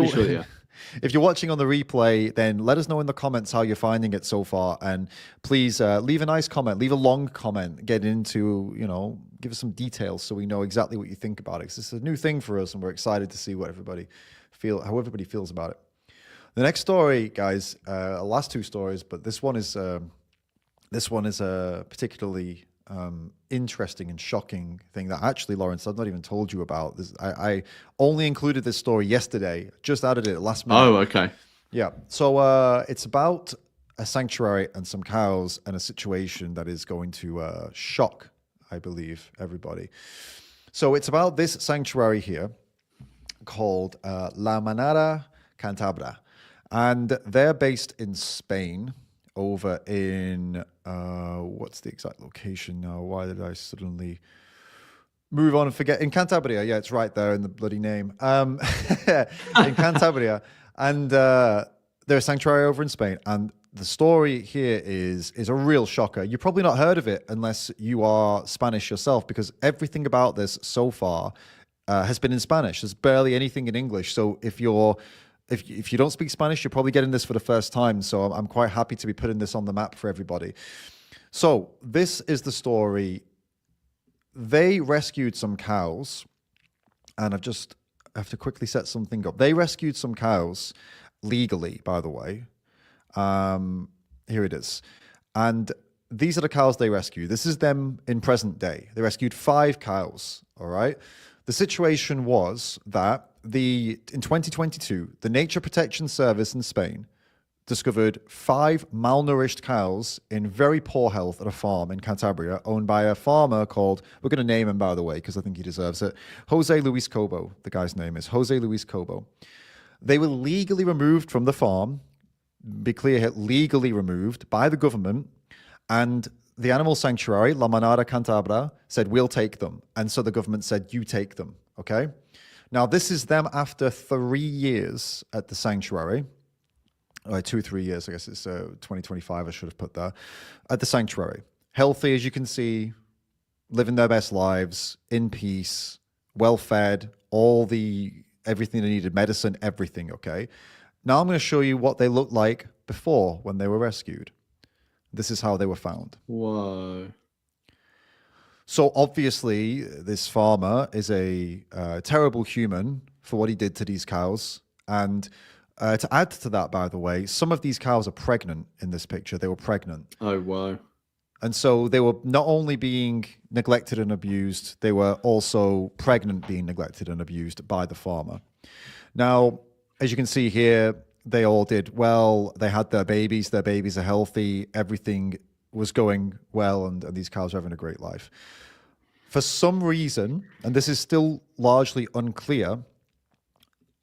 you're watching on the replay, then let us know in the comments how you're finding it so far. And please leave a nice comment, leave a long comment, get into, give us some details so we know exactly what you think about it. 'Cause this is a new thing for us, and we're excited to see how everybody feels about it. The next story, guys, last two stories, but this one is a particularly interesting and shocking thing that actually, Lawrence, I've not even told you about. I only included this story yesterday, just added it last minute. Oh, okay. Yeah. So it's about a sanctuary and some cows and a situation that is going to shock, I believe, everybody. So it's about this sanctuary here called La Manada Cantabra. And they're based in Spain, over in, what's the exact location now? Why did I suddenly move on and forget? In Cantabria, yeah, it's right there in the bloody name. In Cantabria. And they're a sanctuary over in Spain. And the story here is a real shocker. You've probably not heard of it unless you are Spanish yourself, because everything about this so far has been in Spanish. There's barely anything in English. So if you don't speak Spanish, you're probably getting this for the first time. So I'm quite happy to be putting this on the map for everybody. So this is the story. They rescued some cows, and I have to quickly set something up. They rescued some cows legally, by the way. Here it is. And these are the cows they rescued. This is them in present day. They rescued 5 cows, all right? The situation was that in 2022, the Nature Protection Service in Spain discovered 5 malnourished cows in very poor health at a farm in Cantabria, owned by a farmer called, we're going to name him, by the way, because I think he deserves it, Jose Luis Cobo. The guy's name is Jose Luis Cobo. They were legally removed from the farm, be clear here, legally removed by the government, and the animal sanctuary, La Manada Cantabra, said, we'll take them. And so the government said, you take them, okay? Now, this is them after 3 years at the sanctuary. 3 years, I guess it's 2025, I should have put there, at the sanctuary. Healthy, as you can see, living their best lives, in peace, well-fed, everything they needed, medicine, everything, okay? Now I'm going to show you what they looked like before when they were rescued. This is how they were found. Whoa. So obviously, this farmer is a terrible human for what he did to these cows. And to add to that, by the way, some of these cows are pregnant in this picture. They were pregnant. Oh, wow. And so they were not only being neglected and abused, they were also pregnant, being neglected and abused by the farmer. Now, as you can see here, they all did well. They had their babies. Their babies are healthy. Everything was going well, and these cows are having a great life. For some reason, and this is still largely unclear,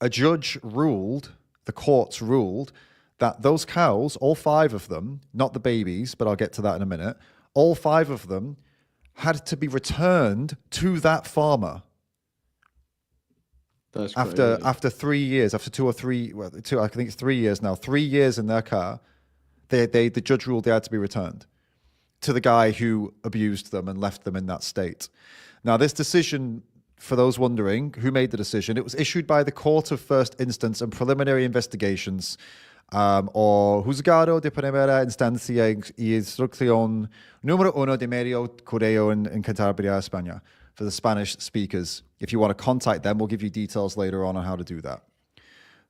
a judge ruled, the courts ruled, that those cows, all 5 of them, not the babies, but I'll get to that in a minute, all 5 of them had to be returned to that farmer. That's after 3 years, after 2 or 3, I think it's 3 years now, 3 years in their car, the judge ruled they had to be returned to the guy who abused them and left them in that state. Now, this decision, for those wondering who made the decision, it was issued by the Court of First Instance and Preliminary Investigations, or Juzgado de Primera Instancia y Instrucción Número 1 de Medio Correo in Cantabria, España, for the Spanish speakers. If you want to contact them, we'll give you details later on how to do that.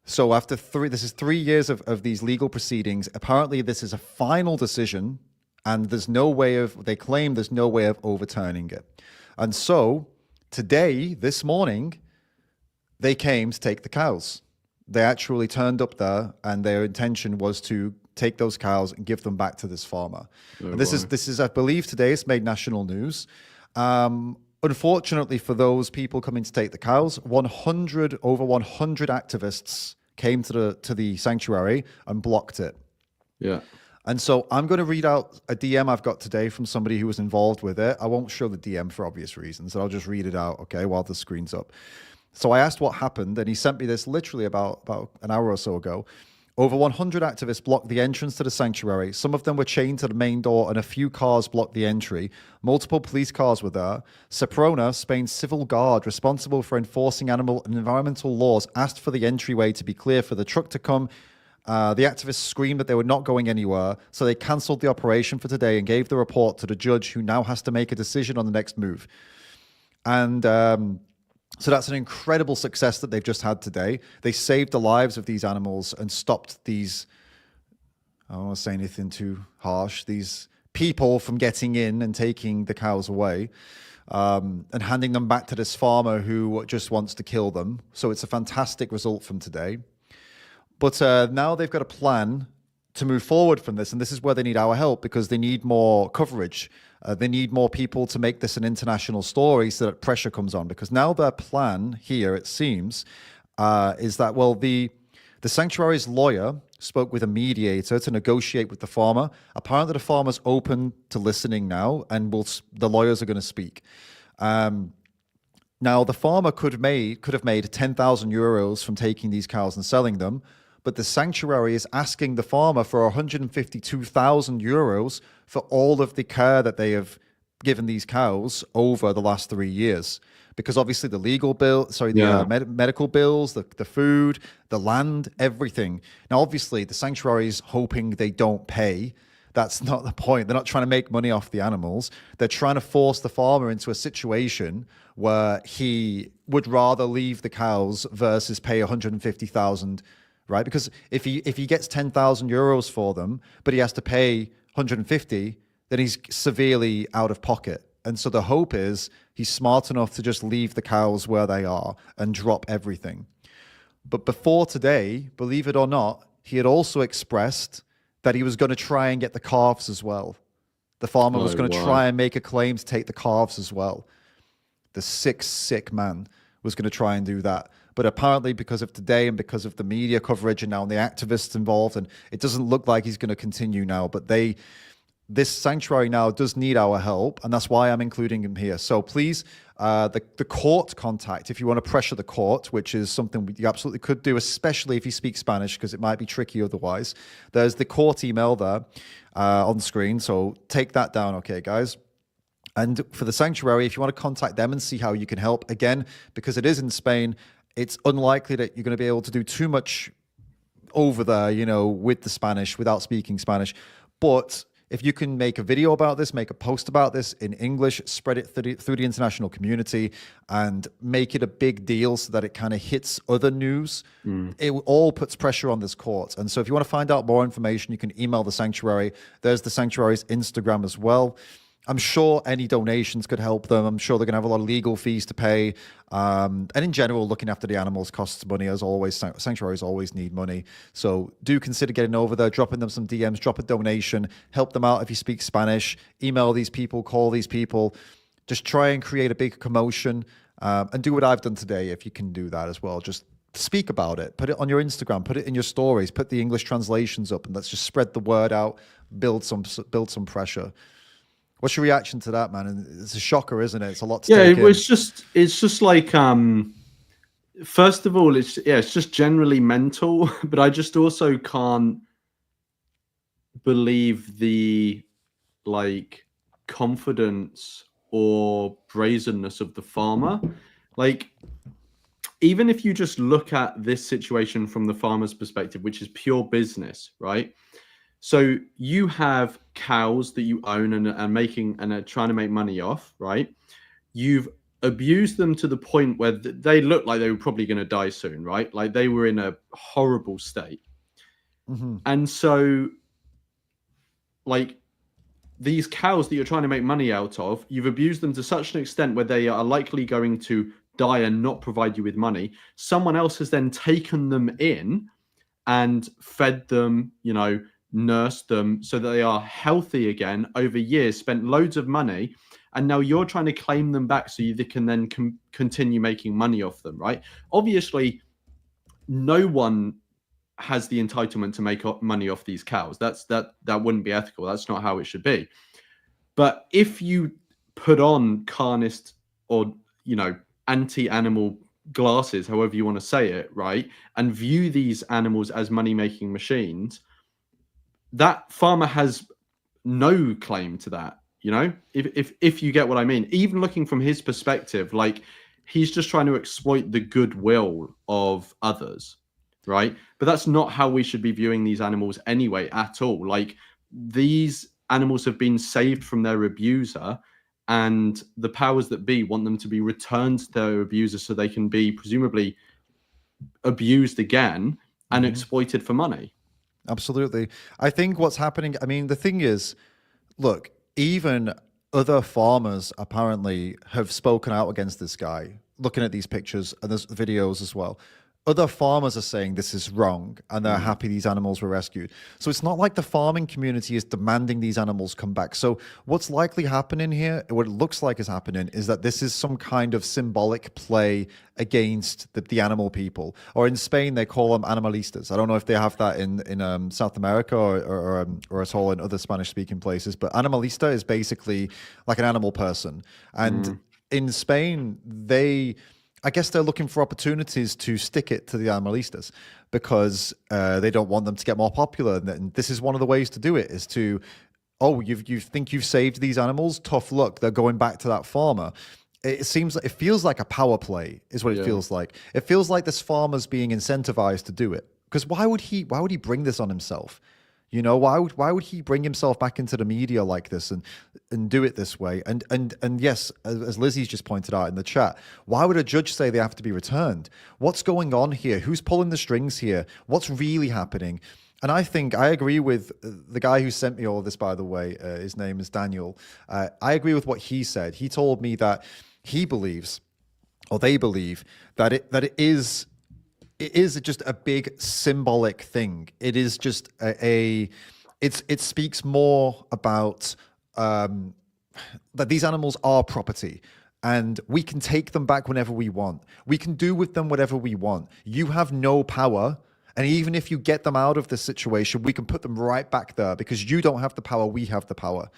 So after this is 3 years of these legal proceedings. Apparently, this is a final decision, and they claim there's no way of overturning it. And so today, this morning, they came to take the cows. They actually turned up there, and their intention was to take those cows and give them back to this farmer. And this is, I believe, today it's made national news. Unfortunately for those people coming to take the cows, over 100 activists came to the sanctuary and blocked it. Yeah. And so I'm going to read out a DM I've got today from somebody who was involved with it. I won't show the DM for obvious reasons. I'll just read it out, okay, while the screen's up. So I asked what happened, and he sent me this literally about an hour or so ago. Over 100 activists blocked the entrance to the sanctuary. Some of them were chained to the main door, and a few cars blocked the entry. Multiple police cars were there. Seprona, Spain's civil guard responsible for enforcing animal and environmental laws, asked for the entryway to be clear for the truck to come. The activists screamed that they were not going anywhere, so they cancelled the operation for today and gave the report to the judge, who now has to make a decision on the next move. And so that's an incredible success that they've just had today. They saved the lives of these animals and stopped these, I don't want to say anything too harsh, these people from getting in and taking the cows away, and handing them back to this farmer who just wants to kill them. So it's a fantastic result from today. But now they've got a plan to move forward from this, and this is where they need our help, because they need more coverage. They need more people to make this an international story so that pressure comes on. Because now their plan here, it seems, is that, well, the sanctuary's lawyer spoke with a mediator to negotiate with the farmer. Apparently the farmer's open to listening now, and the lawyers are going to speak. Now, the farmer could have made 10,000 euros from taking these cows and selling them, but the sanctuary is asking the farmer for 152,000 euros for all of the care that they have given these cows over the last 3 years. Because obviously the legal bill, medical bills, the food, the land, everything. Now, obviously, the sanctuary is hoping they don't pay. That's not the point. They're not trying to make money off the animals. They're trying to force the farmer into a situation where he would rather leave the cows versus pay 150,000, right? Because if he gets 10,000 euros for them, but he has to pay 150, then he's severely out of pocket. And so the hope is he's smart enough to just leave the cows where they are and drop everything. But before today, believe it or not, he had also expressed that he was going to try and get the calves as well. The farmer was going to try and make a claim to take the calves as well. The sick man was going to try and do that. But apparently, because of today and because of the media coverage and now the activists involved, and it doesn't look like he's going to continue now, but this sanctuary now does need our help, and that's why I'm including him here. So please, the court contact, if you want to pressure the court, which is something you absolutely could do, especially if you speak Spanish, because it might be tricky otherwise. There's the court email there on the screen, so take that down, okay, guys? And for the sanctuary, if you want to contact them and see how you can help, again, because it is in Spain, it's unlikely that you're going to be able to do too much over there, with the Spanish, without speaking Spanish. But if you can make a video about this, make a post about this in English, spread it through the international community, and make it a big deal so that it kind of hits other news, it all puts pressure on this court. And so if you want to find out more information, you can email the sanctuary. There's the sanctuary's Instagram as well. I'm sure any donations could help them. I'm sure they're going to have a lot of legal fees to pay. And in general, looking after the animals costs money, as always. Sanctuaries always need money. So do consider getting over there, dropping them some DMs, drop a donation, help them out if you speak Spanish, email these people, call these people. Just try and create a big commotion, and do what I've done today if you can do that as well. Just speak about it. Put it on your Instagram. Put it in your stories. Put the English translations up, and let's just spread the word out, build some pressure. What's your reaction to that, man? And it's a shocker, isn't it? It's a lot to take in. It's just like, first of all, it's just generally mental, but I just also can't believe the confidence or brazenness of the farmer. Like, even if you just look at this situation from the farmer's perspective, which is pure business, right? So you have cows that you own and are trying to make money off, right? You've abused them to the point where they looked like they were probably going to die soon, right? Like they were in a horrible state. Mm-hmm. And so, like, these cows that you're trying to make money out of, you've abused them to such an extent where they are likely going to die and not provide you with money. Someone else has then taken them in and fed them, you know, nursed them so that they are healthy again over years, spent loads of money, and now you're trying to claim them back so you can then continue making money off them, right? Obviously, no one has the entitlement to make money off these cows. That wouldn't be ethical. That's not how it should be. But if you put on carnist or, you know, anti-animal glasses, however you want to say it, right, and view these animals as money-making machines, that farmer has no claim to that. You know, if you get what I mean. Even looking from his perspective, like, he's just trying to exploit the goodwill of others, right? But that's not how we should be viewing these animals anyway at all. Like, these animals have been saved from their abuser, and the powers that be want them to be returned to their abuser so they can be presumably abused again and exploited for money. Absolutely. I think what's happening, I mean, the thing is, look, even other farmers apparently have spoken out against this guy, looking at these pictures, and there's videos as well. Other farmers are saying this is wrong, and they're happy these animals were rescued. So it's not like the farming community is demanding these animals come back. So what's likely happening here, what it looks like is happening, is that this is some kind of symbolic play against the animal people. Or in Spain, they call them animalistas. I don't know if they have that in South America or at all in other Spanish-speaking places, but animalista is basically like an animal person. And in Spain, I guess they're looking for opportunities to stick it to the animalistas because they don't want them to get more popular. And this is one of the ways to do it, is to, you think you've saved these animals? Tough luck. They're going back to that farmer. It feels like a power play is what it feels like. It feels like this farmer's being incentivized to do it. Because why would he bring this on himself? You know, why would he bring himself back into the media like this and do it this way? And yes, as Lizzie's just pointed out in the chat, why would a judge say they have to be returned? What's going on here? Who's pulling the strings here? What's really happening? And I think I agree with the guy who sent me all this, by the way. His name is Daniel. I agree with what he said. He told me that he believes, or they believe, that it is just a big symbolic thing. It is just it speaks more about that these animals are property and we can take them back whenever we want. We can do with them whatever we want. You have no power. And even if you get them out of this situation, we can put them right back there because you don't have the power. We have the power.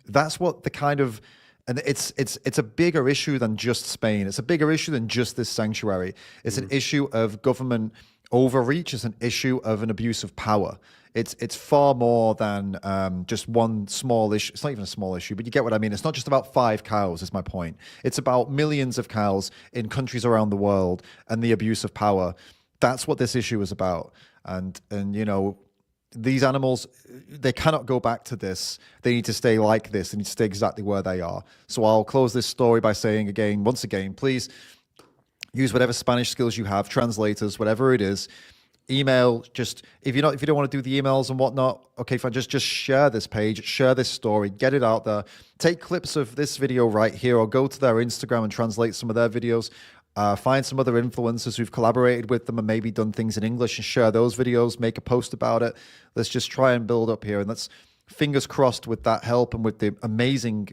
That's what the kind of, and it's a bigger issue than just Spain. It's a bigger issue than just this sanctuary. It's an issue of government overreach. It's an issue of an abuse of power. It's far more than just one small issue. It's not even a small issue, but you get what I mean. It's not just about 5 cows, is my point. It's about millions of cows in countries around the world and the abuse of power. That's what this issue is about. And you know, these animals, they cannot go back to this. They need to stay like this. They need to stay exactly where they are. So I'll close this story by saying once again, please use whatever Spanish skills you have, translators, whatever it is. Email, just if you don't want to do the emails and whatnot, okay, fine, just share this page, share this story, get it out there. Take clips of this video right here, or go to their Instagram and translate some of their videos. Find some other influencers who've collaborated with them and maybe done things in English and share those videos, make a post about it. Let's just try and build up here. And let's, fingers crossed, with that help and with the amazing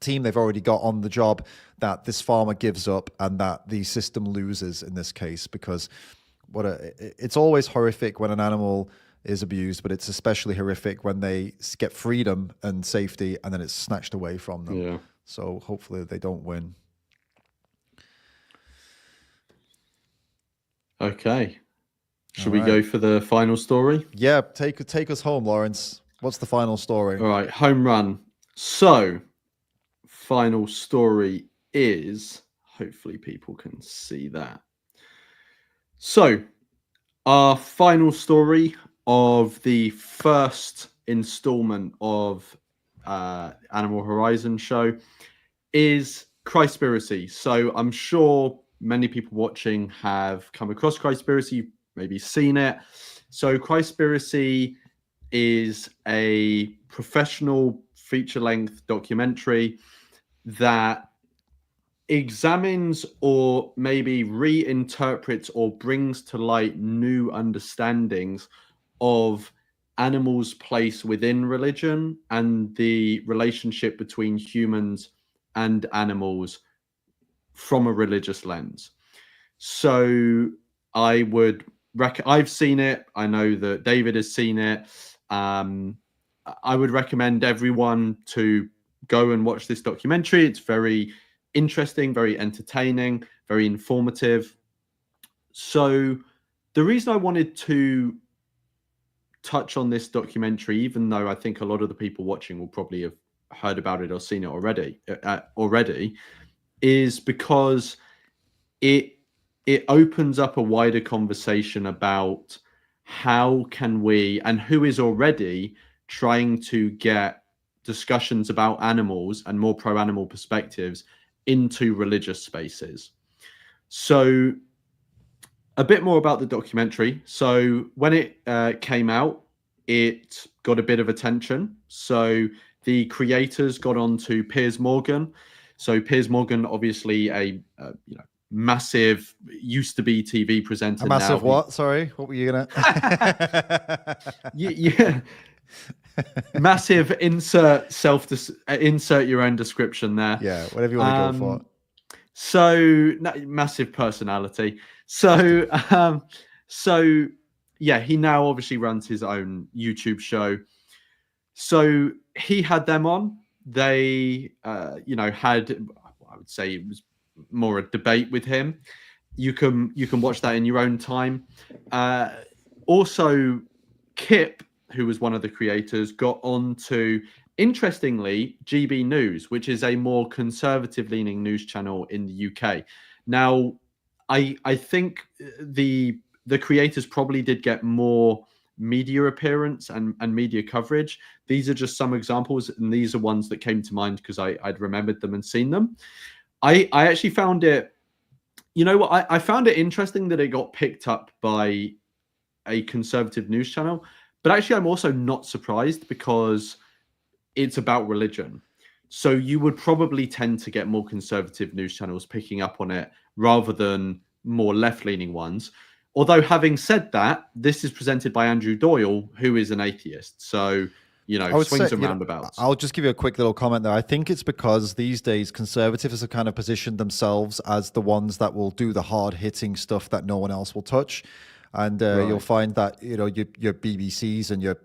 team they've already got on the job, that this farmer gives up and that the system loses in this case, because it's always horrific when an animal is abused, but it's especially horrific when they get freedom and safety and then it's snatched away from them. Yeah. So hopefully they don't win. Okay. Should we go for the final story? Yeah, take us home, Lawrence. What's the final story? All right, home run. So, final story is, hopefully people can see that. So, our final story of the first installment of Animal Horizon show is Cowspiracy. So I'm sure many people watching have come across Cowspiracy, maybe seen it. So Cowspiracy is a professional feature-length documentary that examines or maybe reinterprets or brings to light new understandings of animals' place within religion and the relationship between humans and animals from a religious lens. So I've seen it. I know that David has seen it. I would recommend everyone to go and watch this documentary. It's very interesting, very entertaining, very informative. So the reason I wanted to touch on this documentary, even though I think a lot of the people watching will probably have heard about it or seen it already, is because it opens up a wider conversation about how can we, and who is already trying to get discussions about animals and more pro-animal perspectives into religious spaces. So a bit more about the documentary. So when it came out, it got a bit of attention. So the creators got on to Piers Morgan. So Piers Morgan, obviously a massive, used to be TV presenter. A massive now. what? Sorry, what were you gonna? Yeah. Massive insert your own description there. Yeah, whatever you want to go for. So massive personality. So yeah, he now obviously runs his own YouTube show. So he had them on. They had, I would say it was more a debate with him. You can watch that in your own time. Also, Kip, who was one of the creators, got on to, interestingly, GB News, which is a more conservative-leaning news channel in the UK. Now, I think the creators probably did get more media appearance and media coverage. These are just some examples, and these are ones that came to mind because I'd remembered them and seen them. I actually found it, I found it interesting that it got picked up by a conservative news channel. But actually, I'm also not surprised because it's about religion. So you would probably tend to get more conservative news channels picking up on it rather than more left-leaning ones. Although having said that, this is presented by Andrew Doyle, who is an atheist. So, swings and roundabouts. I'll just give you a quick little comment there. I think it's because these days conservatives have kind of positioned themselves as the ones that will do the hard-hitting stuff that no one else will touch. And you'll find that your BBCs and your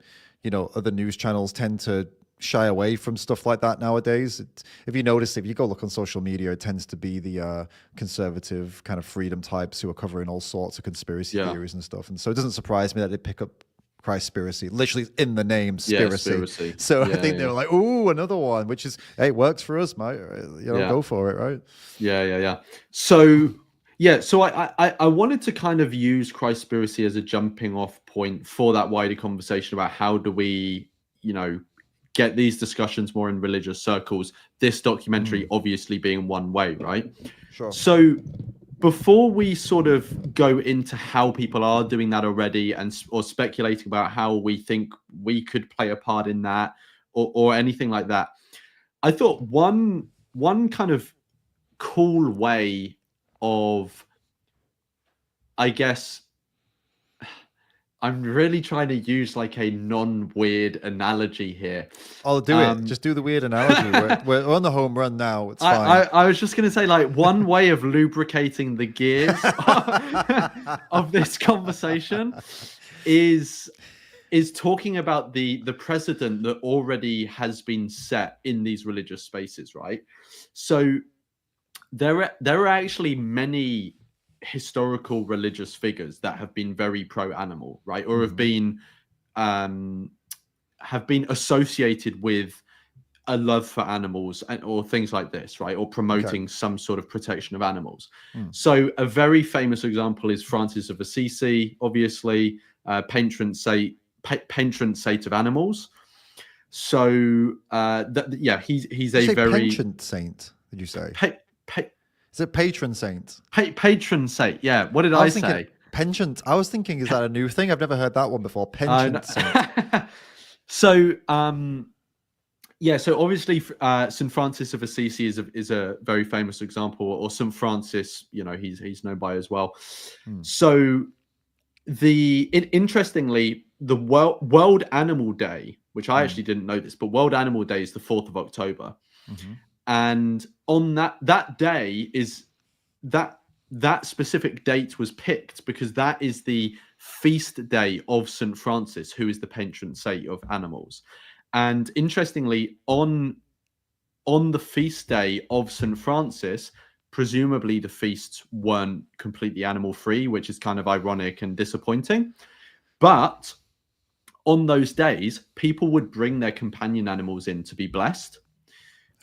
other news channels tend to shy away from stuff like that nowadays. If you notice, if you go look on social media, it tends to be the conservative kind of freedom types who are covering all sorts of conspiracy theories and stuff. And so it doesn't surprise me that they pick up Cowspiracy, literally in the name, Spiracy. So I think they were like, "Ooh, another one," which is, hey, it works for us, mate. Go for it, right? Yeah. So. Yeah, so I wanted to kind of use Cowspiracy as a jumping off point for that wider conversation about how do we, get these discussions more in religious circles. This documentary obviously being one way, right? Sure. So before we sort of go into how people are doing that already or speculating about how we think we could play a part in that or anything like that, I thought one kind of cool way of, I guess, I'm really trying to use like a non-weird analogy here. I'll do it. Just do the weird analogy. We're on the home run now. It's fine. I was just going to say, like, one way of lubricating the gears of this conversation is talking about the precedent that already has been set in these religious spaces, right? So there are actually many historical religious figures that have been very pro-animal, right, or have been associated with a love for animals or things like this, right, or promoting some sort of protection of animals. So a very famous example is Francis of Assisi, obviously, patron saint of animals. So he's a very patron saint. Did you say Is it patron saint? Patron saint. Yeah. What did I was thinking say? penchant. I was thinking, is that a new thing? I've never heard that one before. Penchant saint. So, yeah. So obviously, St. Francis of Assisi is a very famous example, or St. Francis. You know, he's known by as well. So, interestingly, the World Animal Day, which I actually didn't know this, but World Animal Day is the 4th of October. And on that day is that specific date was picked because that is the feast day of St. Francis, who is the patron saint of animals. And interestingly, on the feast day of St. Francis, presumably the feasts weren't completely animal free, which is kind of ironic and disappointing. But on those days, people would bring their companion animals in to be blessed,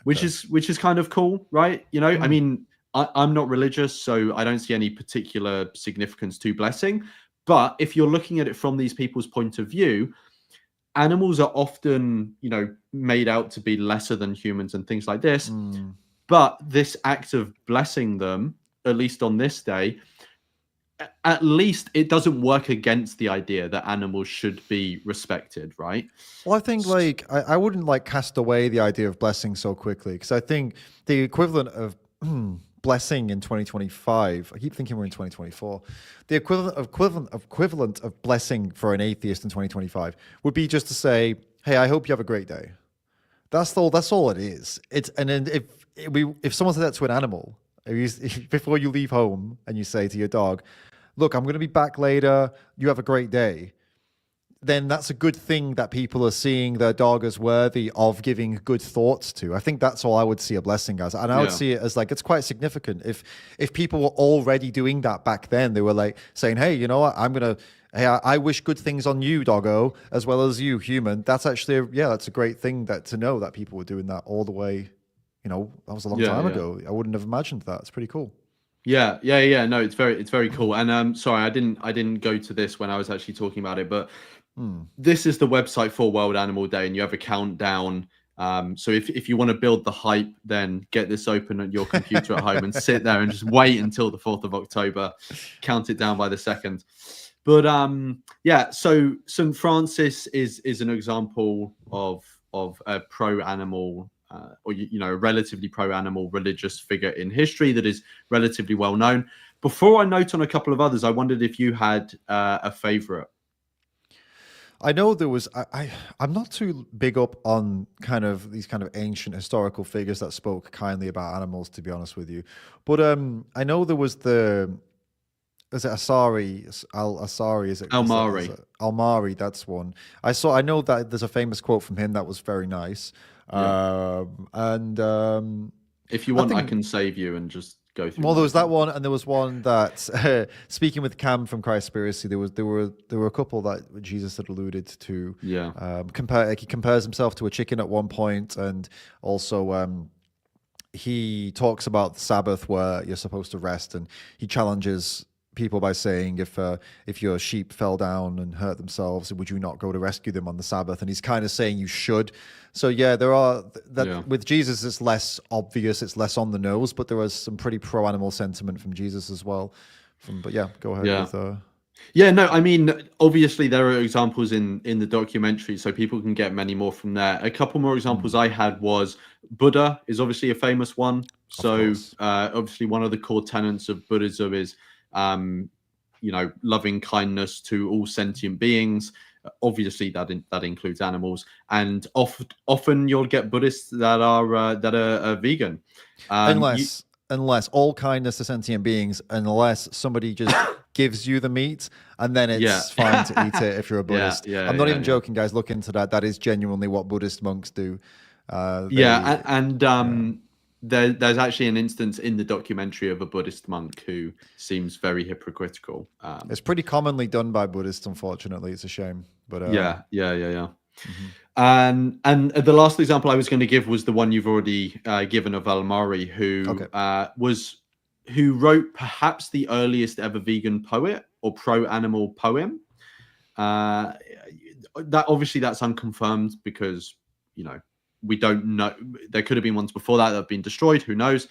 which is kind of cool, right? You know, I mean, I'm not religious, so I don't see any particular significance to blessing. But if you're looking at it from these people's point of view, animals are often, you know, made out to be lesser than humans and things like this. But this act of blessing them, at least on this day, at least it doesn't work against the idea that animals should be respected, right? Well, I think like I wouldn't like cast away the idea of blessing so quickly, because I think the equivalent of blessing in 2025, I keep thinking we're in 2024, the equivalent of blessing for an atheist in 2025 would be just to say, hey, I hope you have a great day. That's all it is. And then if someone said that to an animal, before you leave home and you say to your dog, look, I'm going to be back later, you have a great day, then that's a good thing that people are seeing their dog as worthy of giving good thoughts to. I think that's all I would see a blessing as. And I would see it as like, it's quite significant. If people were already doing that back then, they were like saying, hey, you know what, I wish good things on you, doggo, as well as you, human. That's actually, that's a great thing to know that people were doing that all the way. You know, that was a long time ago. I wouldn't have imagined that. It's pretty cool. Yeah. No, it's very cool. And sorry, I didn't go to this when I was actually talking about it, but this is the website for World Animal Day, and you have a countdown. So if you want to build the hype, then get this open at your computer at home and sit there and just wait until the 4th of October, count it down by the second. But so St. Francis is an example of a pro-animal or a relatively pro-animal religious figure in history that is relatively well known. Before I note on a couple of others, I wondered if you had a favorite. I know there was. I'm not too big up on kind of these kind of ancient historical figures that spoke kindly about animals, to be honest with you. But I know there was is it Asari? Asari, is it? Al-Mari. Al-Mari, that's one. I know that there's a famous quote from him that was very nice. Yeah. If you want, I can save you and just go through. Well, there was that one, and there was one that speaking with Cam from Cowspiracy, there were a couple that Jesus had alluded to. Yeah. He compares himself to a chicken at one point, and also he talks about the Sabbath where you're supposed to rest, and he challenges people by saying, if your sheep fell down and hurt themselves, would you not go to rescue them on the Sabbath? And he's kind of saying you should. So there are with Jesus, it's less obvious, it's less on the nose, but there was some pretty pro-animal sentiment from Jesus as well. But go ahead with. No, I mean, obviously there are examples in the documentary, so people can get many more from there. A couple more examples I had was Buddha is obviously a famous one. So obviously one of the core tenets of Buddhism is loving kindness to all sentient beings. Obviously that includes animals, and often you'll get Buddhists that are vegan, unless all kindness to sentient beings, unless somebody just gives you the meat, and then it's fine to eat it if you're a Buddhist. I'm not even joking, guys. Look into that. That is genuinely what Buddhist monks do. There's actually an instance in the documentary of a Buddhist monk who seems very hypocritical. It's pretty commonly done by Buddhists, unfortunately. It's a shame, but Mm-hmm. And the last example I was going to give was the one you've already given of Al-Mari, who wrote perhaps the earliest ever vegan poet or pro-animal poem. That's unconfirmed because we don't know. There could have been ones before that have been destroyed. Who knows?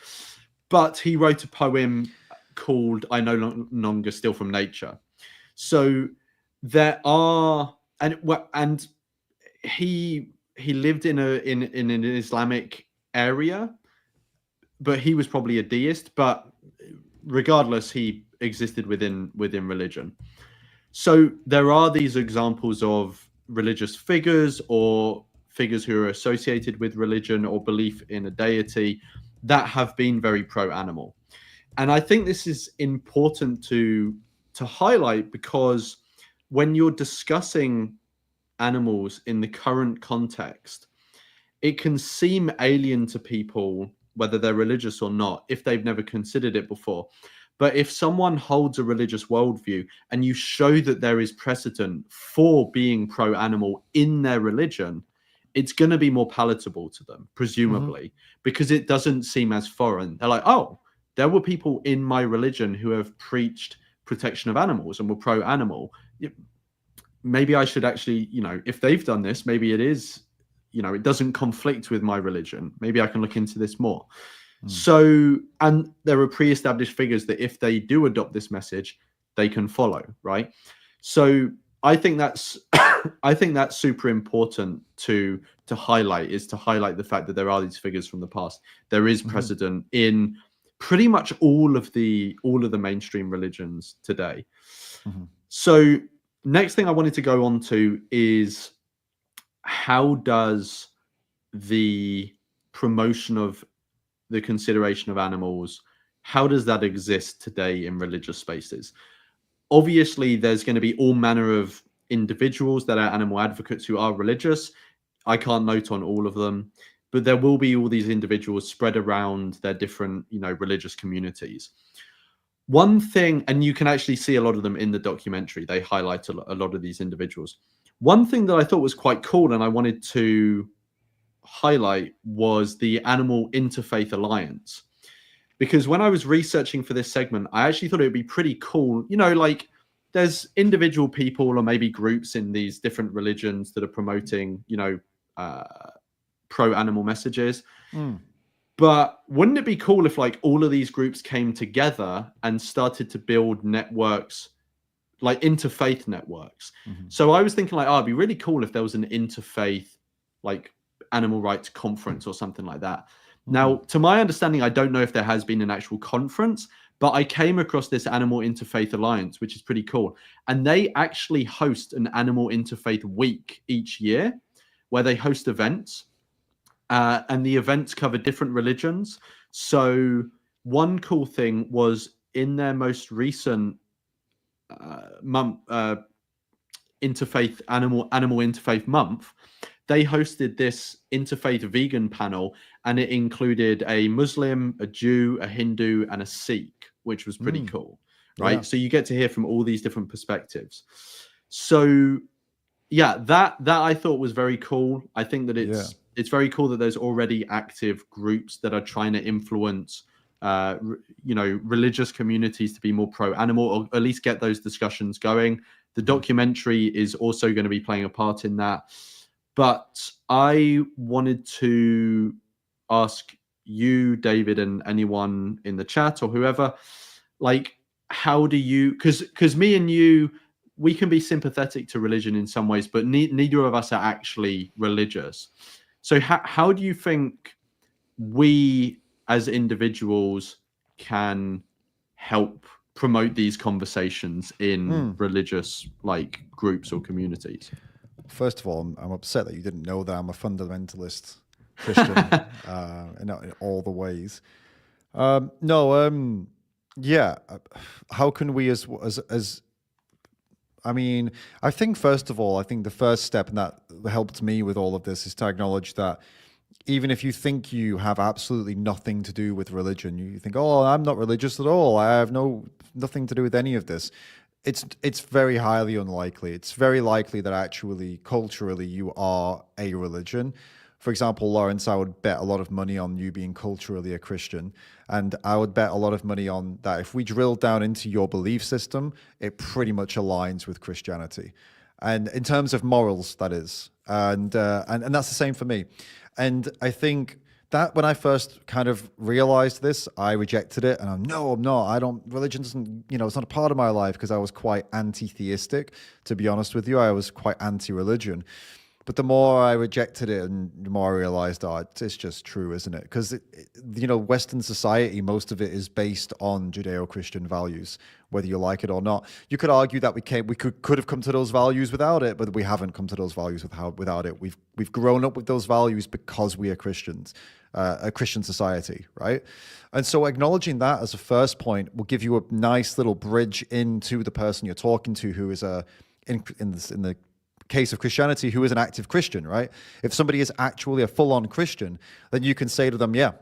but he wrote a poem called "I No Longer Steal from Nature." So there are, and he lived in an Islamic area, but he was probably a deist. But regardless, he existed within religion. So there are these examples of religious figures or figures who are associated with religion or belief in a deity that have been very pro-animal. And I think this is important to highlight, because when you're discussing animals in the current context, it can seem alien to people, whether they're religious or not, if they've never considered it before. But if someone holds a religious worldview and you show that there is precedent for being pro-animal in their religion, it's going to be more palatable to them, presumably, because it doesn't seem as foreign. They're like, oh, there were people in my religion who have preached protection of animals and were pro-animal. Maybe I should actually, if they've done this, maybe it is, it doesn't conflict with my religion. Maybe I can look into this more. So, and there are pre-established figures that if they do adopt this message, they can follow, right? So I think that's super important to highlight, is to highlight the fact that there are these figures from the past. There is precedent in pretty much all of the mainstream religions today. So next thing I wanted to go on to is, how does the promotion of the consideration of animals, how does that exist today in religious spaces? Obviously, there's going to be all manner of individuals that are animal advocates who are religious. I can't note on all of them, but there will be all these individuals spread around their different, religious communities. One thing, and you can actually see a lot of them in the documentary, they highlight a lot of these individuals. One thing that I thought was quite cool and I wanted to highlight was the Animal Interfaith Alliance. Because when I was researching for this segment, I actually thought it would be pretty cool. Like there's individual people or maybe groups in these different religions that are promoting, pro-animal messages. But wouldn't it be cool if like all of these groups came together and started to build networks, like interfaith networks? So I was thinking like, it'd be really cool if there was an interfaith, like animal rights conference or something like that. Now, to my understanding, I don't know if there has been an actual conference, but I came across this Animal Interfaith Alliance, which is pretty cool. And they actually host an Animal Interfaith Week each year where they host events. And the events cover different religions. So one cool thing was in their most recent interfaith animal interfaith month, they hosted this interfaith vegan panel, and it included a Muslim, a Jew, a Hindu, and a Sikh, which was pretty cool, right? Yeah. So you get to hear from all these different perspectives. So yeah, that I thought was very cool. I think that it's very cool that there's already active groups that are trying to influence religious communities to be more pro-animal, or at least get those discussions going. The documentary is also going to be playing a part in that. But I wanted to ask you, David, and anyone in the chat or whoever, like, how do you, because me and you, we can be sympathetic to religion in some ways, but neither of us are actually religious. So how do you think we as individuals can help promote these conversations in religious like groups or communities? First of all, I'm upset that you didn't know that I'm a fundamentalist Christian in all the ways. How can we as I mean, I think first of all, I think the first step, and that helped me with all of this, is to acknowledge that even if you think you have absolutely nothing to do with religion, you think, oh, I'm not religious at all, I have nothing to do with any of this. It's very highly unlikely. It's very likely that actually culturally you are a religion. For example, Lawrence, I would bet a lot of money on you being culturally a Christian. And I would bet a lot of money on that if we drill down into your belief system, it pretty much aligns with Christianity. And in terms of morals, that is. And that's the same for me. And I think that when I first kind of realized this, I rejected it, and I'm not. I don't. Religion doesn't, it's not a part of my life, because I was quite anti-theistic. To be honest with you, I was quite anti-religion. But the more I rejected it, and the more I realized, it's just true, isn't it? Because Western society, most of it is based on Judeo-Christian values, whether you like it or not. You could argue that we could have come to those values without it, but we haven't come to those values without it. We've grown up with those values because we are Christians, a Christian society, right? And so acknowledging that as a first point will give you a nice little bridge into the person you're talking to, who is in the case of Christianity, who is an active Christian, right? If somebody is actually a full-on Christian, then you can say to them, yeah,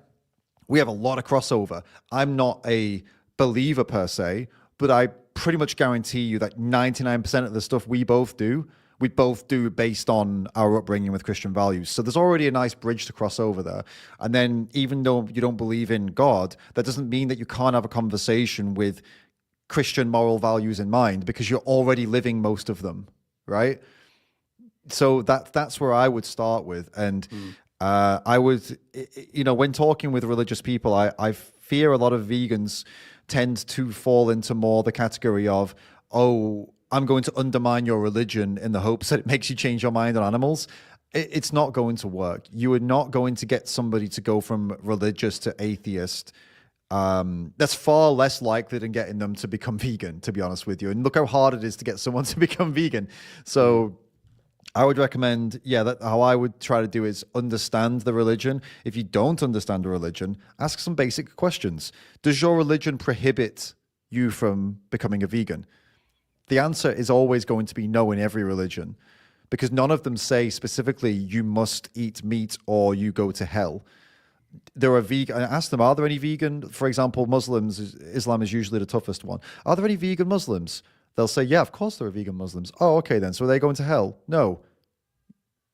we have a lot of crossover. I'm not a believer per se, but I pretty much guarantee you that 99% of the stuff we both do based on our upbringing with Christian values. So there's already a nice bridge to cross over there. And then even though you don't believe in God, that doesn't mean that you can't have a conversation with Christian moral values in mind, because you're already living most of them, right? So that's where I would start with. And I would, when talking with religious people, I fear a lot of vegans tend to fall into more the category of, oh, I'm going to undermine your religion in the hopes that it makes you change your mind on animals. It's not going to work. You are not going to get somebody to go from religious to atheist. That's far less likely than getting them to become vegan, to be honest with you. And look how hard it is to get someone to become vegan. So I would recommend, that how I would try to do is understand the religion. If you don't understand the religion, ask some basic questions. Does your religion prohibit you from becoming a vegan? The answer is always going to be no in every religion, because none of them say specifically you must eat meat or you go to hell. There are vegan. I asked them, are there any vegan, for example, Muslims? Islam is usually the toughest one. Are there any vegan Muslims? They'll say, yeah, of course there are vegan Muslims. Oh, okay then. So are they going to hell? No.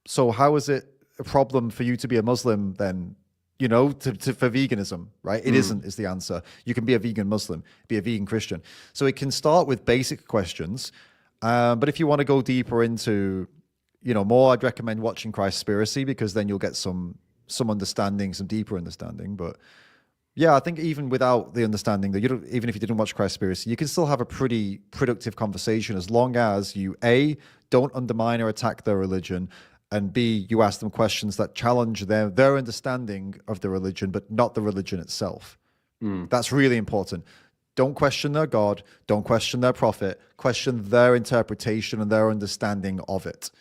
So how is it a problem for you to be a Muslim then, for veganism, right? It isn't, is the answer. You can be a vegan Muslim, be a vegan Christian. So it can start with basic questions. But if you want to go deeper into, more, I'd recommend watching Cowspiracy, because then you'll get some understanding, some deeper understanding. But yeah, I think even without the understanding that even if you didn't watch Cowspiracy, you can still have a pretty productive conversation, as long as you, A, don't undermine or attack their religion, and B, you ask them questions that challenge their understanding of the religion, but not the religion itself. That's really important. Don't question their God. Don't question their prophet. Question their interpretation and their understanding of it.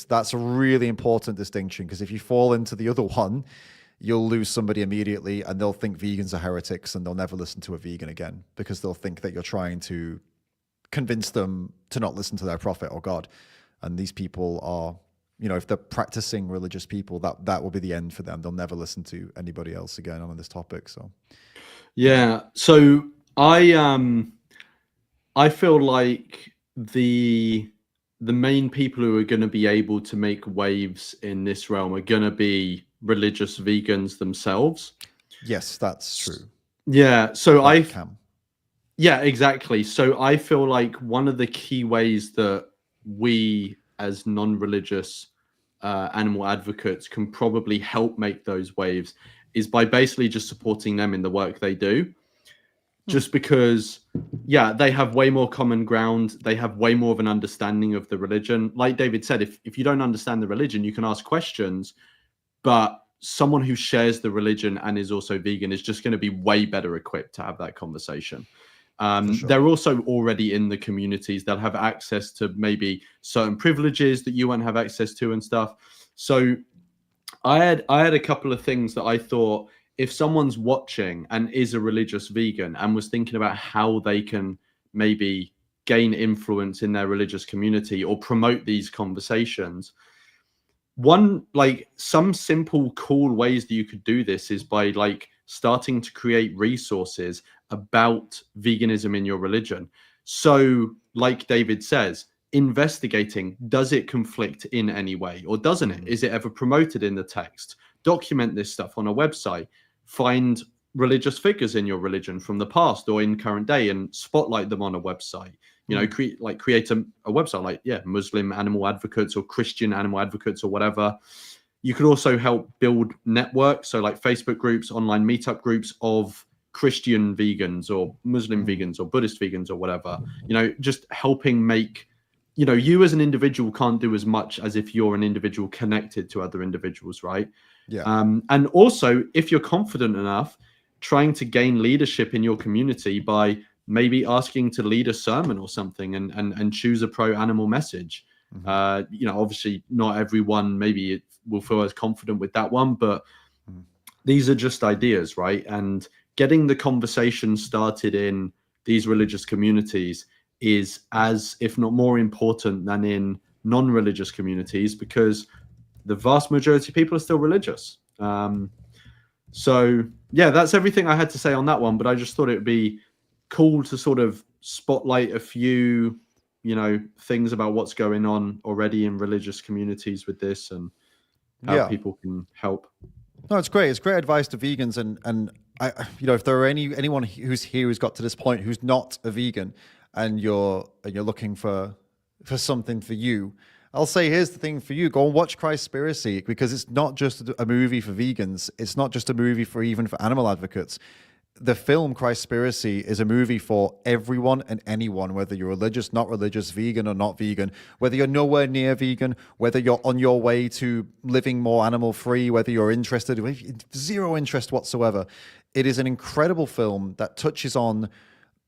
That's a really important distinction, because if you fall into the other one, you'll lose somebody immediately, and they'll think vegans are heretics, and they'll never listen to a vegan again, because they'll think that you're trying to convince them to not listen to their prophet or God. And these people are, if they're practicing religious people, that will be the end for them. They'll never listen to anybody else again on this topic. So, yeah. So I feel like the main people who are going to be able to make waves in this realm are going to be religious vegans themselves. Yes, that's true. Yeah. So yeah, exactly. So I feel like one of the key ways that we as non-religious animal advocates can probably help make those waves is by basically just supporting them in the work they do. Just because, they have way more common ground. They have way more of an understanding of the religion. Like David said, if you don't understand the religion, you can ask questions, but someone who shares the religion and is also vegan is just going to be way better equipped to have that conversation. Sure. They're also already in the communities. They'll have access to maybe certain privileges that you won't have access to and stuff. So I had a couple of things that I thought, if someone's watching and is a religious vegan and was thinking about how they can maybe gain influence in their religious community or promote these conversations, some simple, cool ways that you could do this is by starting to create resources about veganism in your religion. So like David says, investigating, does it conflict in any way or doesn't it? Is it ever promoted in the text? Document this stuff on a website. Find religious figures in your religion from the past or in current day and spotlight them on a website. Create a website Muslim animal advocates or Christian animal advocates or whatever. you could also help build networks. So like Facebook groups, online meetup groups of Christian vegans or Muslim vegans or Buddhist vegans or whatever, just helping make, you as an individual can't do as much as if you're an individual connected to other individuals, right? Yeah. And also, if you're confident enough, trying to gain leadership in your community by maybe asking to lead a sermon or something and choose a pro-animal message. Obviously not everyone maybe will feel as confident with that one, but these are just ideas, right? And getting the conversation started in these religious communities is as, if not more important than in non-religious communities, because the vast majority of people are still religious. So yeah, that's everything I had to say on that one, but I just thought it would be cool to sort of spotlight a few, things about what's going on already in religious communities with this and how people can help. No, it's great. It's great advice to vegans, and I, if there are anyone who's here who's got to this point who's not a vegan, and you're looking for something for you, I'll say here's the thing for you: go and watch Cowspiracy, because it's not just a movie for vegans. It's not just a movie for animal advocates. The film Cowspiracy is a movie for everyone and anyone, whether you're religious, not religious, vegan or not vegan, whether you're nowhere near vegan, whether you're on your way to living more animal free, whether you're interested, zero interest whatsoever. It is an incredible film that touches on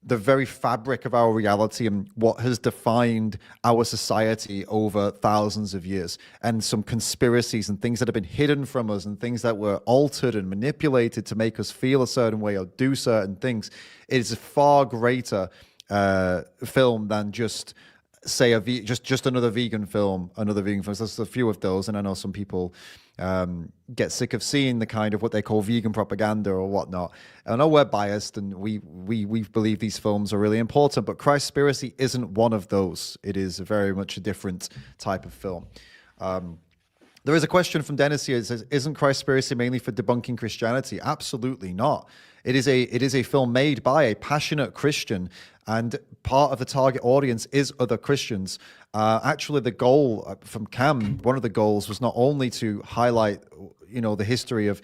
the very fabric of our reality and what has defined our society over thousands of years, and some conspiracies and things that have been hidden from us and things that were altered and manipulated to make us feel a certain way or do certain things. It is a far greater film than just say just another vegan film. So there's a few of those, and I know some people get sick of seeing the kind of what they call vegan propaganda or whatnot. I know we're biased and we believe these films are really important, but Cowspiracy isn't one of those. It is very much a different type of film. There is a question from Dennis here. It says, isn't Cowspiracy mainly for debunking Christianity? Absolutely not. It is a film made by a passionate Christian, and part of the target audience is other Christians. Actually, the goal from Cam, one of the goals was not only to highlight, the history of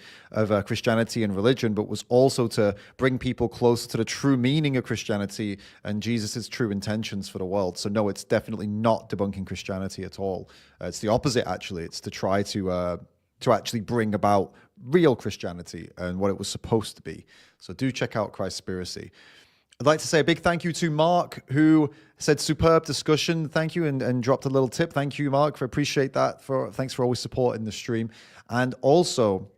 Christianity and religion, but was also to bring people closer to the true meaning of Christianity and Jesus's true intentions for the world. So no, it's definitely not debunking Christianity at all. It's the opposite, actually. It's to try to actually bring about real Christianity and what it was supposed to be. So do check out Cowspiracy. I'd like to say a big thank you to Mark, who said superb discussion. Thank you, and dropped a little tip. Thank you, Mark, appreciate that. Thanks for always supporting the stream. And also,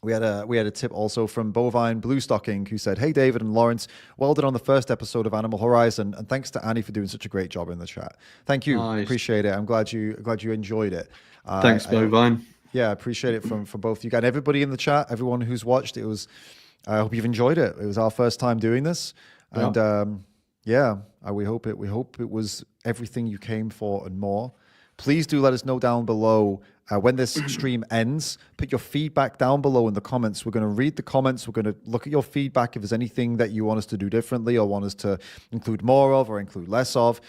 we had a tip also from Bovine Bluestocking, who said, "Hey David and Lawrence, well done on the first episode of Animal Horizon, and thanks to Annie for doing such a great job in the chat." Thank you, nice. Appreciate it. I'm glad you enjoyed it. Thanks, Bovine. Yeah, I appreciate it from both you guys, everybody in the chat, everyone who's watched. I hope you've enjoyed it. It was our first time doing this. And we hope it was everything you came for and more. Please do let us know down below when this stream ends. Put your feedback down below in the comments. We're going to read the comments. We're going to look at your feedback. If there's anything that you want us to do differently or want us to include more of or include less of,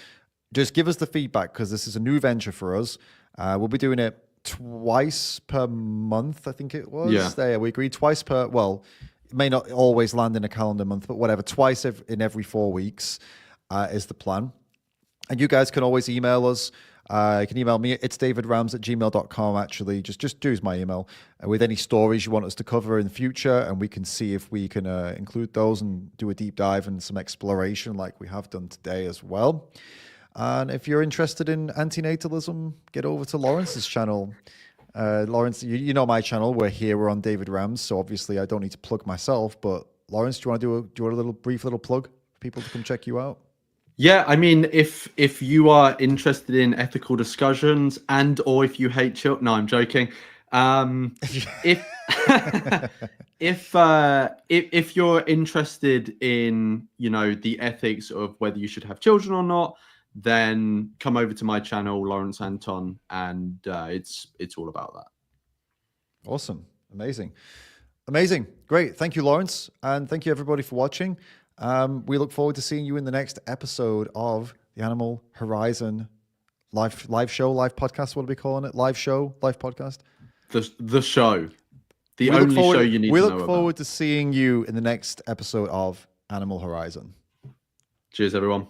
just give us the feedback, because this is a new venture for us. We'll be doing it twice per month, I think it was. Yeah. We agreed twice per, well, it may not always land in a calendar month, but whatever, twice in every 4 weeks is the plan. And you guys can always email us. You can email me. It's davidrams@gmail.com, actually. Just use my email with any stories you want us to cover in the future, and we can see if we can include those and do a deep dive and some exploration like we have done today as well. And if you're interested in antinatalism, get over to Lawrence's channel. Lawrence, you know my channel. We're on David Rams, so obviously I don't need to plug myself. But Lawrence, do you want to do a brief little plug for people to come check you out? Yeah, I mean, if you are interested in ethical discussions or if you hate children, no, I'm joking. If you're interested in the ethics of whether you should have children or not, then come over to my channel, Lawrence Anton, and it's all about that. Awesome. Amazing. Great. Thank you, Lawrence. And thank you, everybody, for watching. We look forward to seeing you in the next episode of the Animal Horizon live show, live podcast. What are we calling it? Live show, live podcast? The show. The We look only forward- show you need We to look know forward about. to seeing you in the next episode of Animal Horizon. Cheers, everyone.